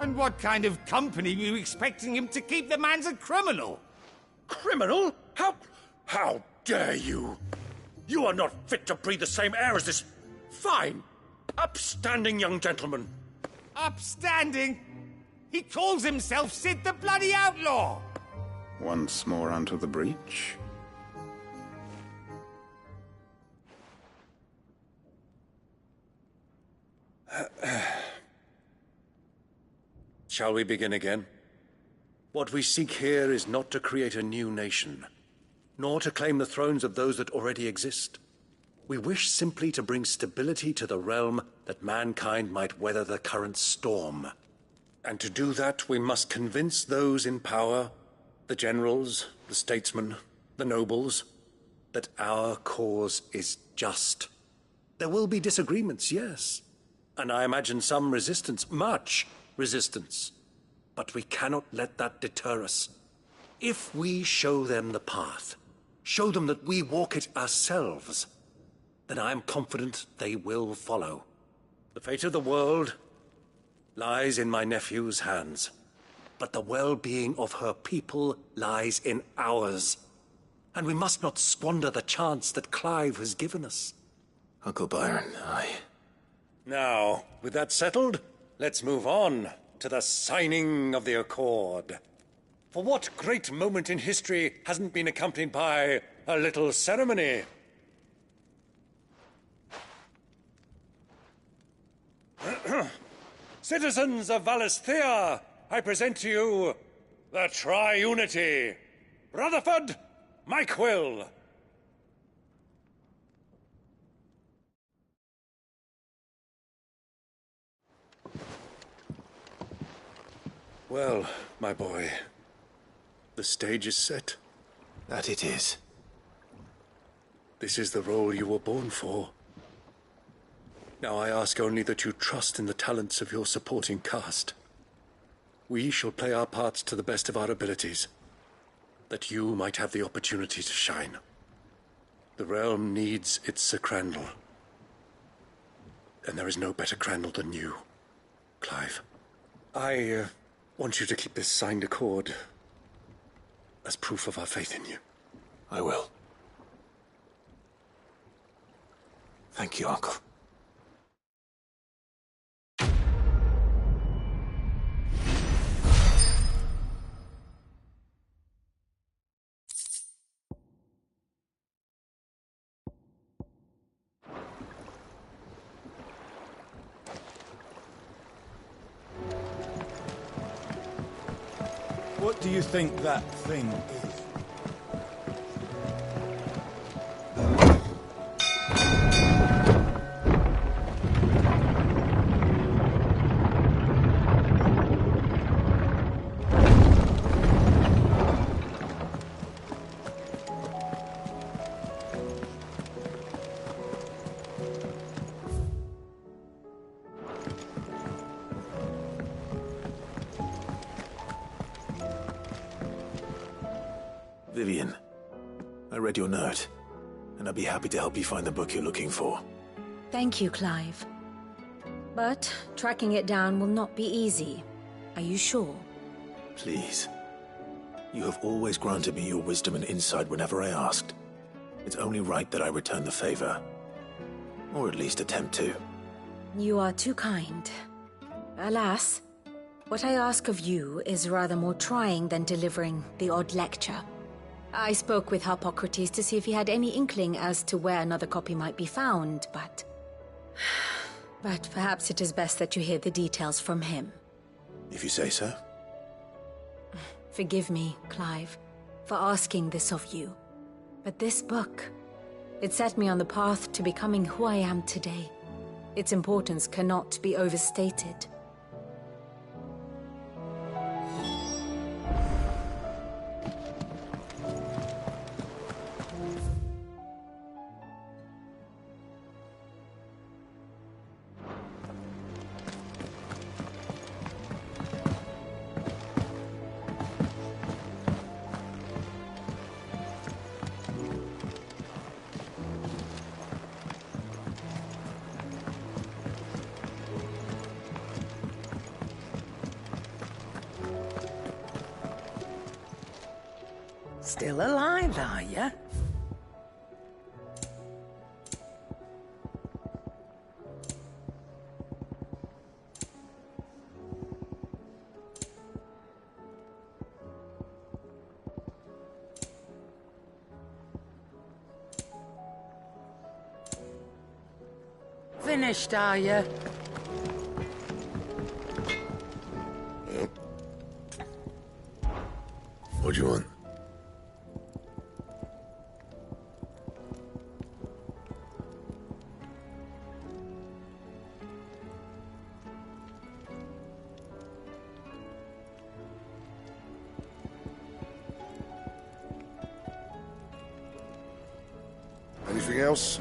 And what kind of company were you expecting him to keep? The man's a criminal! Criminal? How dare you? You are not fit to breathe the same air as this fine, upstanding young gentleman. Upstanding? He calls himself Sid the Bloody Outlaw! Once more onto the breach. Shall we begin again? What we seek here is not to create a new nation, nor to claim the thrones of those that already exist. We wish simply to bring stability to the realm that mankind might weather the current storm. And to do that, we must convince those in power, the generals, the statesmen, the nobles, that our cause is just. There will be disagreements, yes. And I imagine some resistance, much resistance. But we cannot let that deter us. If we show them the path, show them that we walk it ourselves, then I am confident they will follow. The fate of the world lies in my nephew's hands, but the well-being of her people lies in ours. And we must not squander the chance that Clive has given us. Uncle Byron, Now, with that settled, let's move on to the signing of the Accord. For what great moment in history hasn't been accompanied by a little ceremony? Citizens of Valisthea, I present to you the Triunity. Rutherford, Mike Will. Well, my boy, the stage is set. That it is. This is the role you were born for. Now I ask only that you trust in the talents of your supporting cast. We shall play our parts to the best of our abilities, that you might have the opportunity to shine. The realm needs its Sir Crandall. And there is no better Crandall than you, Clive. I want you to keep this signed accord as proof of our faith in you. I will. Thank you, Uncle. What do you think that thing is? Vivian, I read your note, and I'd be happy to help you find the book you're looking for. Thank you, Clive. But tracking it down will not be easy. Are you sure? Please. You have always granted me your wisdom and insight whenever I asked. It's only right that I return the favor. Or at least attempt to. You are too kind. Alas, what I ask of you is rather more trying than delivering the odd lecture. I spoke with Harpocrates to see if he had any inkling as to where another copy might be found, but... But perhaps it is best that you hear the details from him. If you say so. Forgive me, Clive, for asking this of you. But this book, it set me on the path to becoming who I am today. Its importance cannot be overstated. Still alive, are you? Finished, are you? What do you want? Anything else?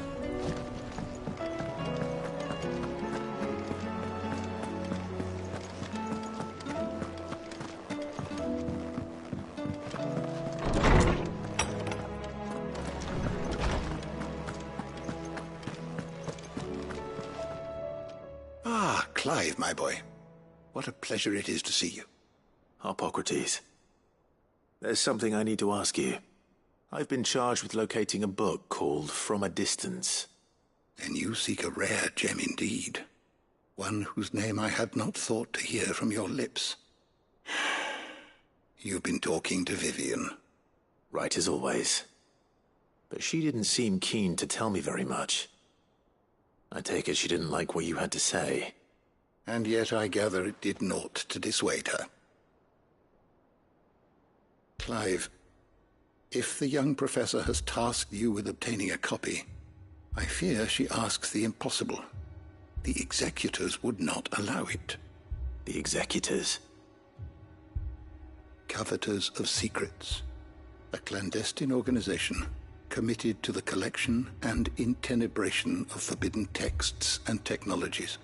Ah, Clive, my boy. What a pleasure it is to see you. Harpocrates. There's something I need to ask you. I've been charged with locating a book called From a Distance. Then you seek a rare gem indeed. One whose name I had not thought to hear from your lips. You've been talking to Vivian. Right as always. But she didn't seem keen to tell me very much. I take it she didn't like what you had to say. And yet I gather it did naught to dissuade her. Clive, if the young professor has tasked you with obtaining a copy, I fear she asks the impossible. The executors would not allow it. The executors? Coveters of Secrets. A clandestine organization committed to the collection and intenebration of forbidden texts and technologies.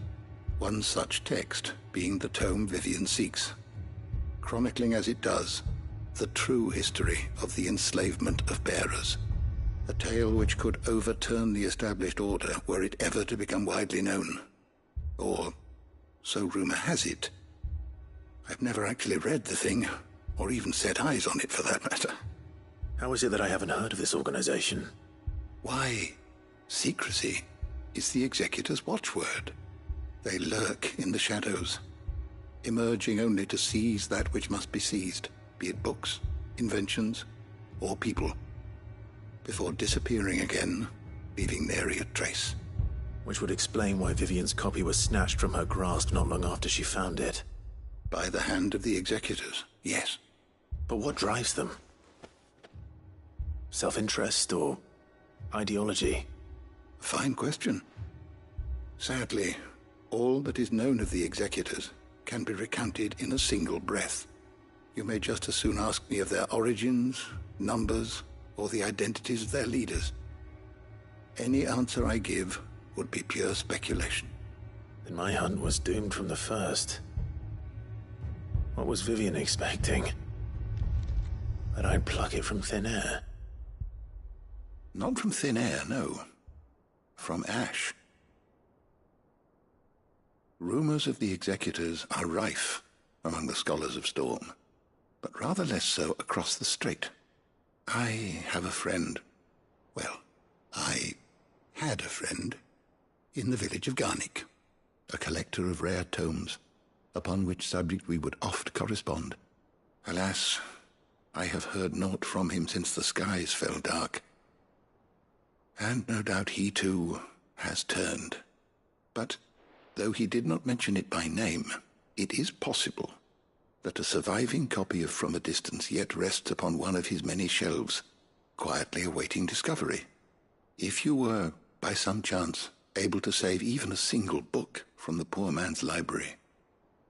One such text being the tome Vivian seeks, chronicling as it does the true history of the enslavement of bearers. A tale which could overturn the established order were it ever to become widely known. Or, so rumor has it. I've never actually read the thing, or even set eyes on it for that matter. How is it that I haven't heard of this organization? Why, secrecy is the executor's watchword. They lurk in the shadows, emerging only to seize that which must be seized, be it books, inventions, or people, before disappearing again, leaving nary a trace. Which would explain why Vivian's copy was snatched from her grasp not long after she found it. By the hand of the executors, yes. But what drives them? Self-interest or ideology? Fine question. Sadly, all that is known of the executors can be recounted in a single breath. You may just as soon ask me of their origins, numbers, or the identities of their leaders. Any answer I give would be pure speculation. Then my hunt was doomed from the first. What was Vivian expecting? That I'd pluck it from thin air? Not from thin air, no. From ash. Rumors of the executors are rife among the scholars of Storm. but rather less so across the strait. I have a friend. Well, I had a friend in the village of Garnick, a collector of rare tomes, upon which subject we would oft correspond. Alas, I have heard naught from him since the skies fell dark. And no doubt he too has turned. But though he did not mention it by name, it is possible that a surviving copy of From a Distance yet rests upon one of his many shelves, quietly awaiting discovery. If you were, by some chance, able to save even a single book from the poor man's library,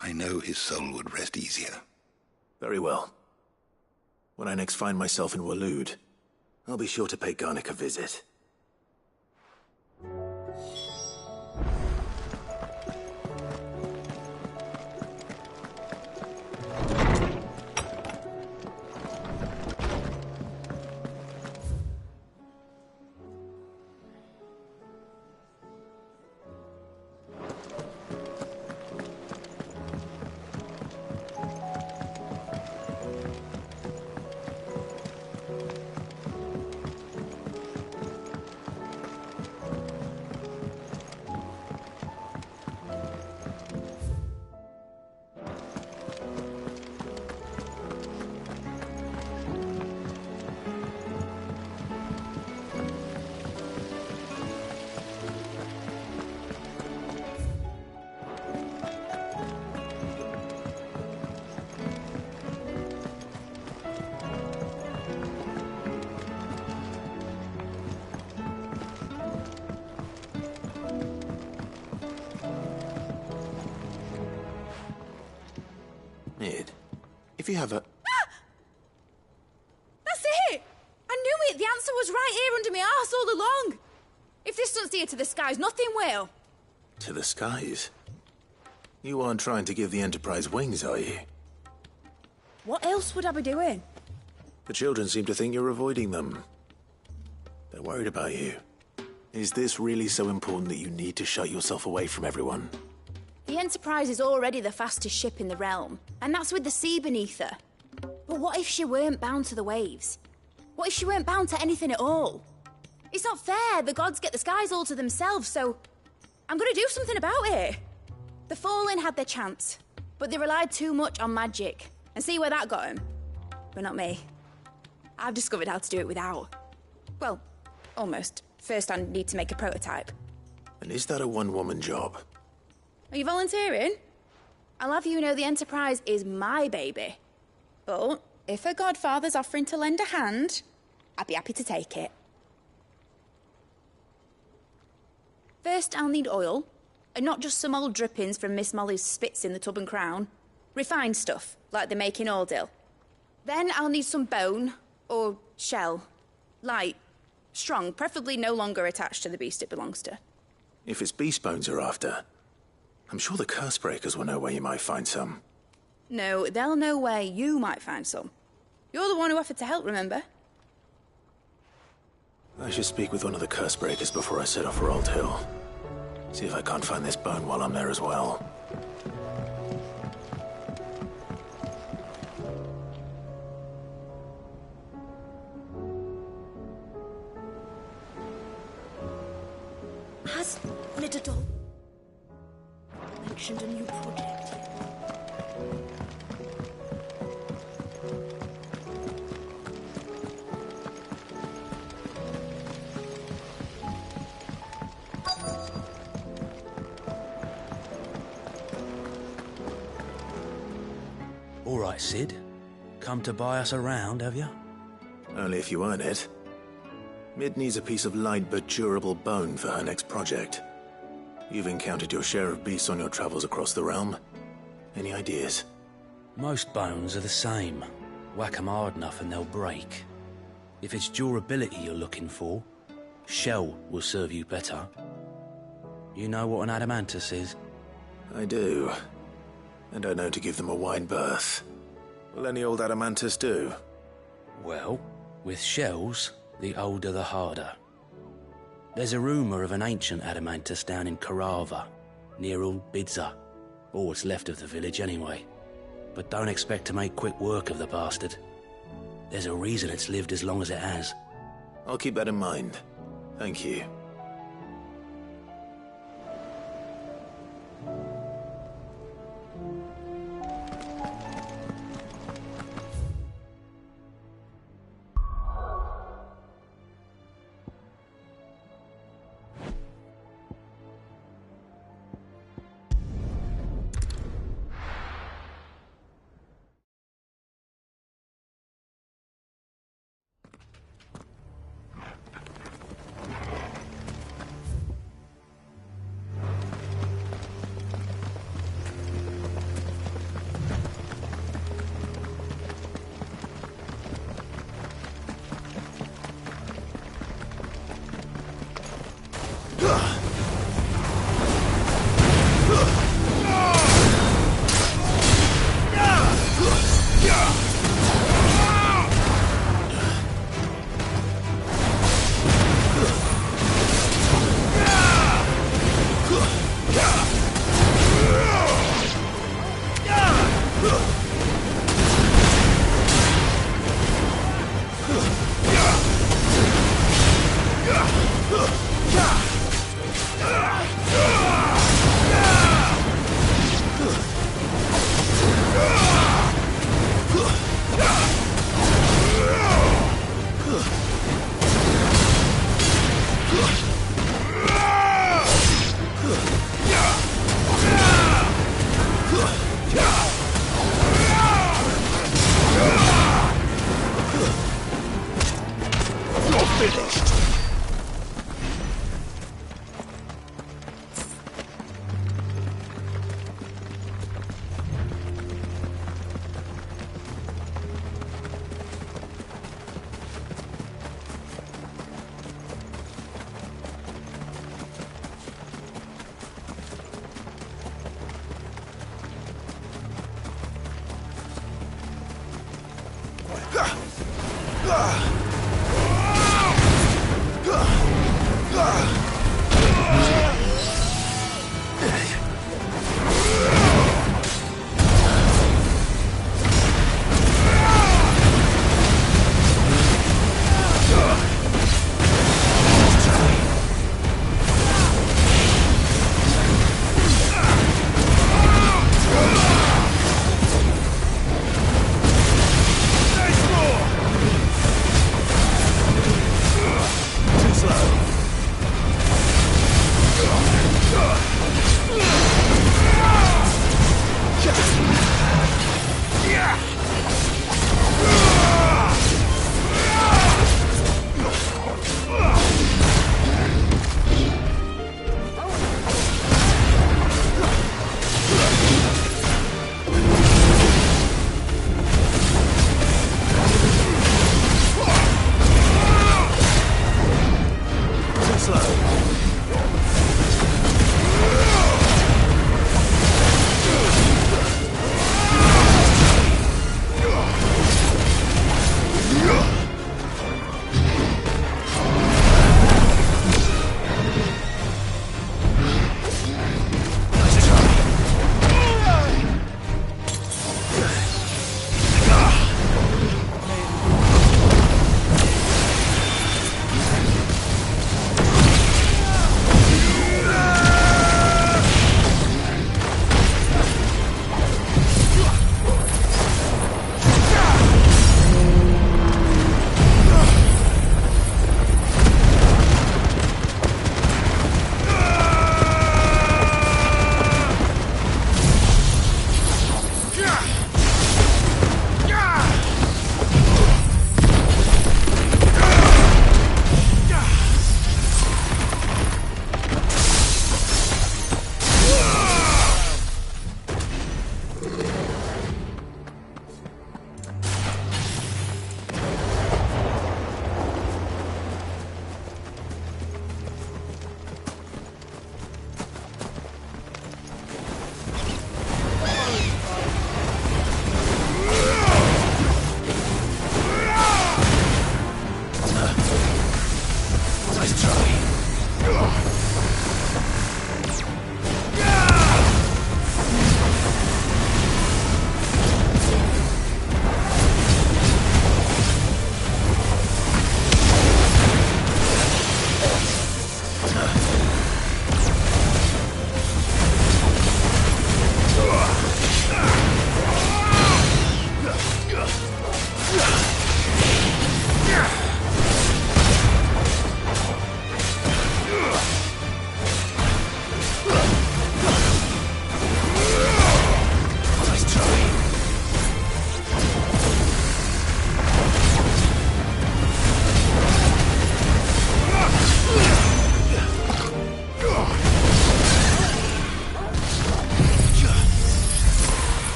I know his soul would rest easier. Very well. When I next find myself in Waloed, I'll be sure to pay Garnick a visit. If you have a... That's it! I knew it! The answer was right here under my arse all along! If this doesn't steer to the skies, nothing will! To the skies? You aren't trying to give the Enterprise wings, are you? What else would I be doing? The children seem to think you're avoiding them. They're worried about you. Is this really so important that you need to shut yourself away from everyone? The Enterprise is already the fastest ship in the realm, and that's with the sea beneath her. But what if she weren't bound to the waves? What if she weren't bound to anything at all? It's not fair. The gods get the skies all to themselves, so I'm gonna do something about it. The Fallen had their chance, but they relied too much on magic. And see where that got them? But not me. I've discovered how to do it without. Well, almost. First I need to make a prototype. And is that a one-woman job? Are you volunteering? I'll have you know the Enterprise is my baby. But if a godfather's offering to lend a hand, I'd be happy to take it. First, I'll need oil, and not just some old drippings from Miss Molly's spits in the Tub and Crown. Refined stuff, like they make in Ordil. Then I'll need some bone, or shell. Light, strong, preferably no longer attached to the beast it belongs to. If it's beast bones you're after, I'm sure the Cursebreakers will know where you might find some. No, they'll know where you might find some. You're the one who offered to help, remember? I should speak with one of the Cursebreakers before I set off for Old Hill. See if I can't find this bone while I'm there as well. Has Midadol mentioned a new project? All right, Sid. Come to buy us around, have you? Only if you earn it. Mid needs a piece of light but durable bone for her next project. You've encountered your share of beasts on your travels across the realm. Any ideas? Most bones are the same. Whack 'em hard enough and they'll break. If it's durability you're looking for, shell will serve you better. You know what an adamantus is? I do. And I know to give them a wide berth. Will any old adamantus do? Well, with shells, the older the harder. There's a rumour of an ancient adamantus down in Karava, near Old Bidza, or what's left of the village anyway. But don't expect to make quick work of the bastard. There's a reason it's lived as long as it has. I'll keep that in mind. Thank you.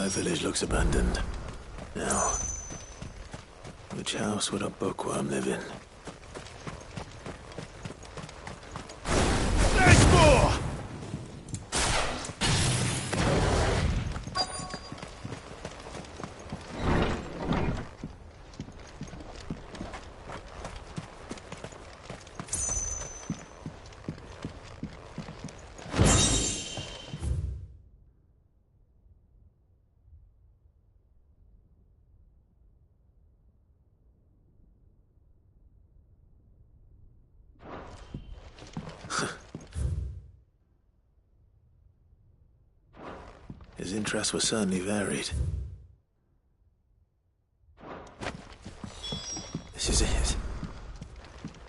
entire village looks abandoned. Now, which house would a bookworm live in? There's more! His interests were certainly varied. This is it.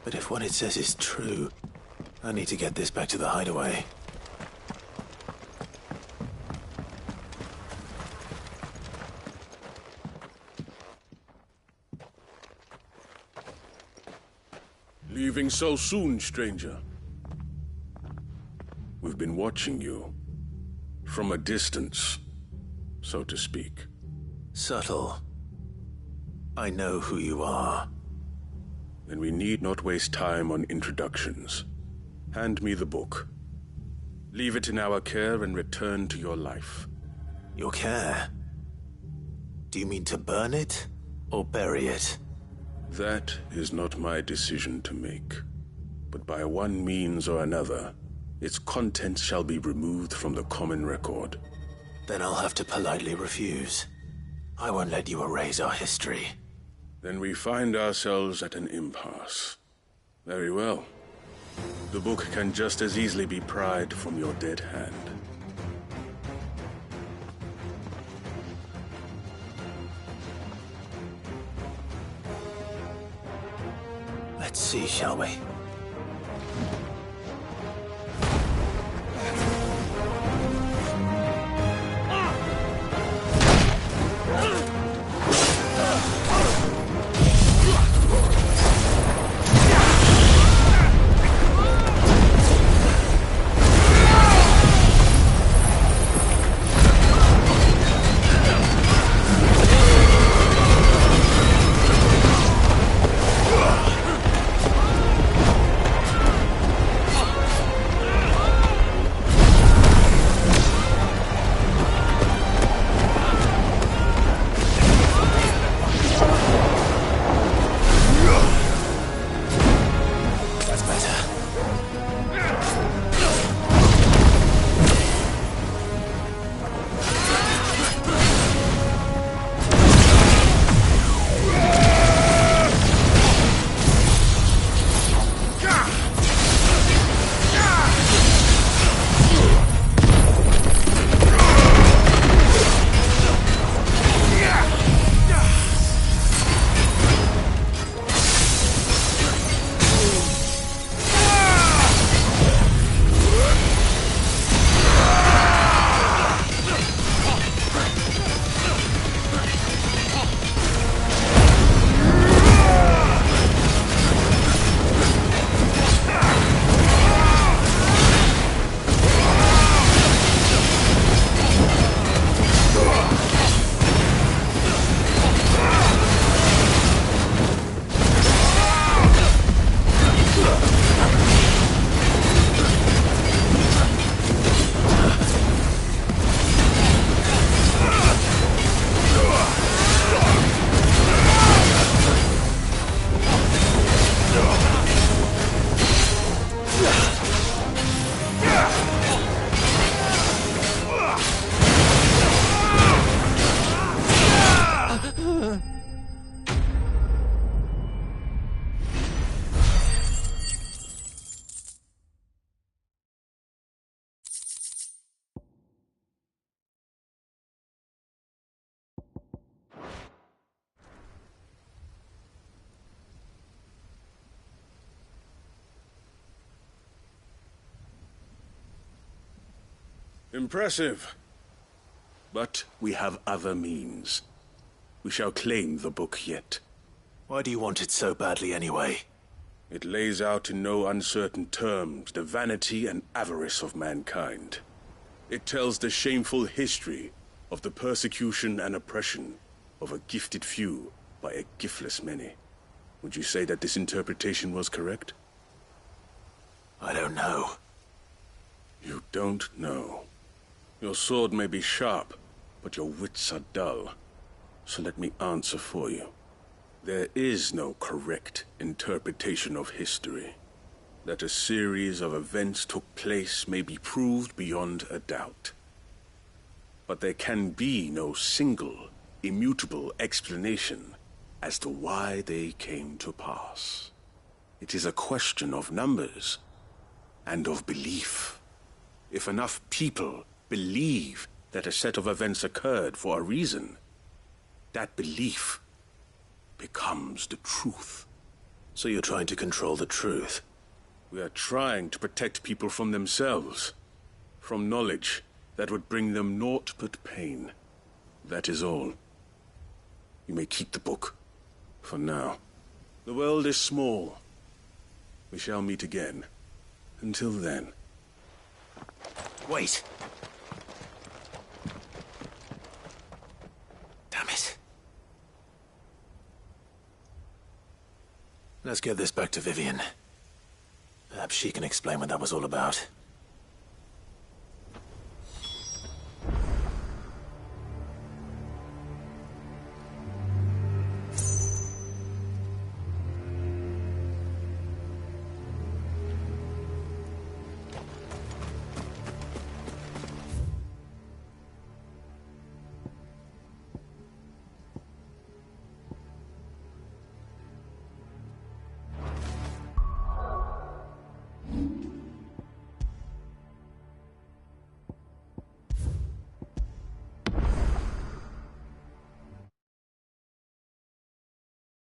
But if what it says is true, I need to get this back to the hideaway. Leaving so soon, stranger? We've been watching you. From a distance, so to speak. Subtle. I know who you are. Then we need not waste time on introductions. Hand me the book. Leave it in our care and return to your life. Your care? Do you mean to burn it, or bury it? That is not my decision to make. But by one means or another, its contents shall be removed from the common record. Then I'll have to politely refuse. I won't let you erase our history. Then we find ourselves at an impasse. Very well. The book can just as easily be pried from your dead hand. Let's see, shall we? Impressive. But we have other means. We shall claim the book yet. Why do you want it so badly anyway? It lays out in no uncertain terms the vanity and avarice of mankind. It tells the shameful history of the persecution and oppression of a gifted few by a giftless many. Would you say that this interpretation was correct? I don't know. You don't know. Your sword may be sharp, but your wits are dull. So let me answer for you. There is no correct interpretation of history. That a series of events took place may be proved beyond a doubt. But there can be no single, immutable explanation as to why they came to pass. It is a question of numbers and of belief. If enough people believe that a set of events occurred for a reason, that belief becomes the truth. So you're trying to control the truth? We are trying to protect people from themselves, from knowledge that would bring them naught but pain. That is all. You may keep the book, for now. The world is small. We shall meet again. Until then. Wait! Damn it. Let's get this back to Vivian. Perhaps she can explain what that was all about.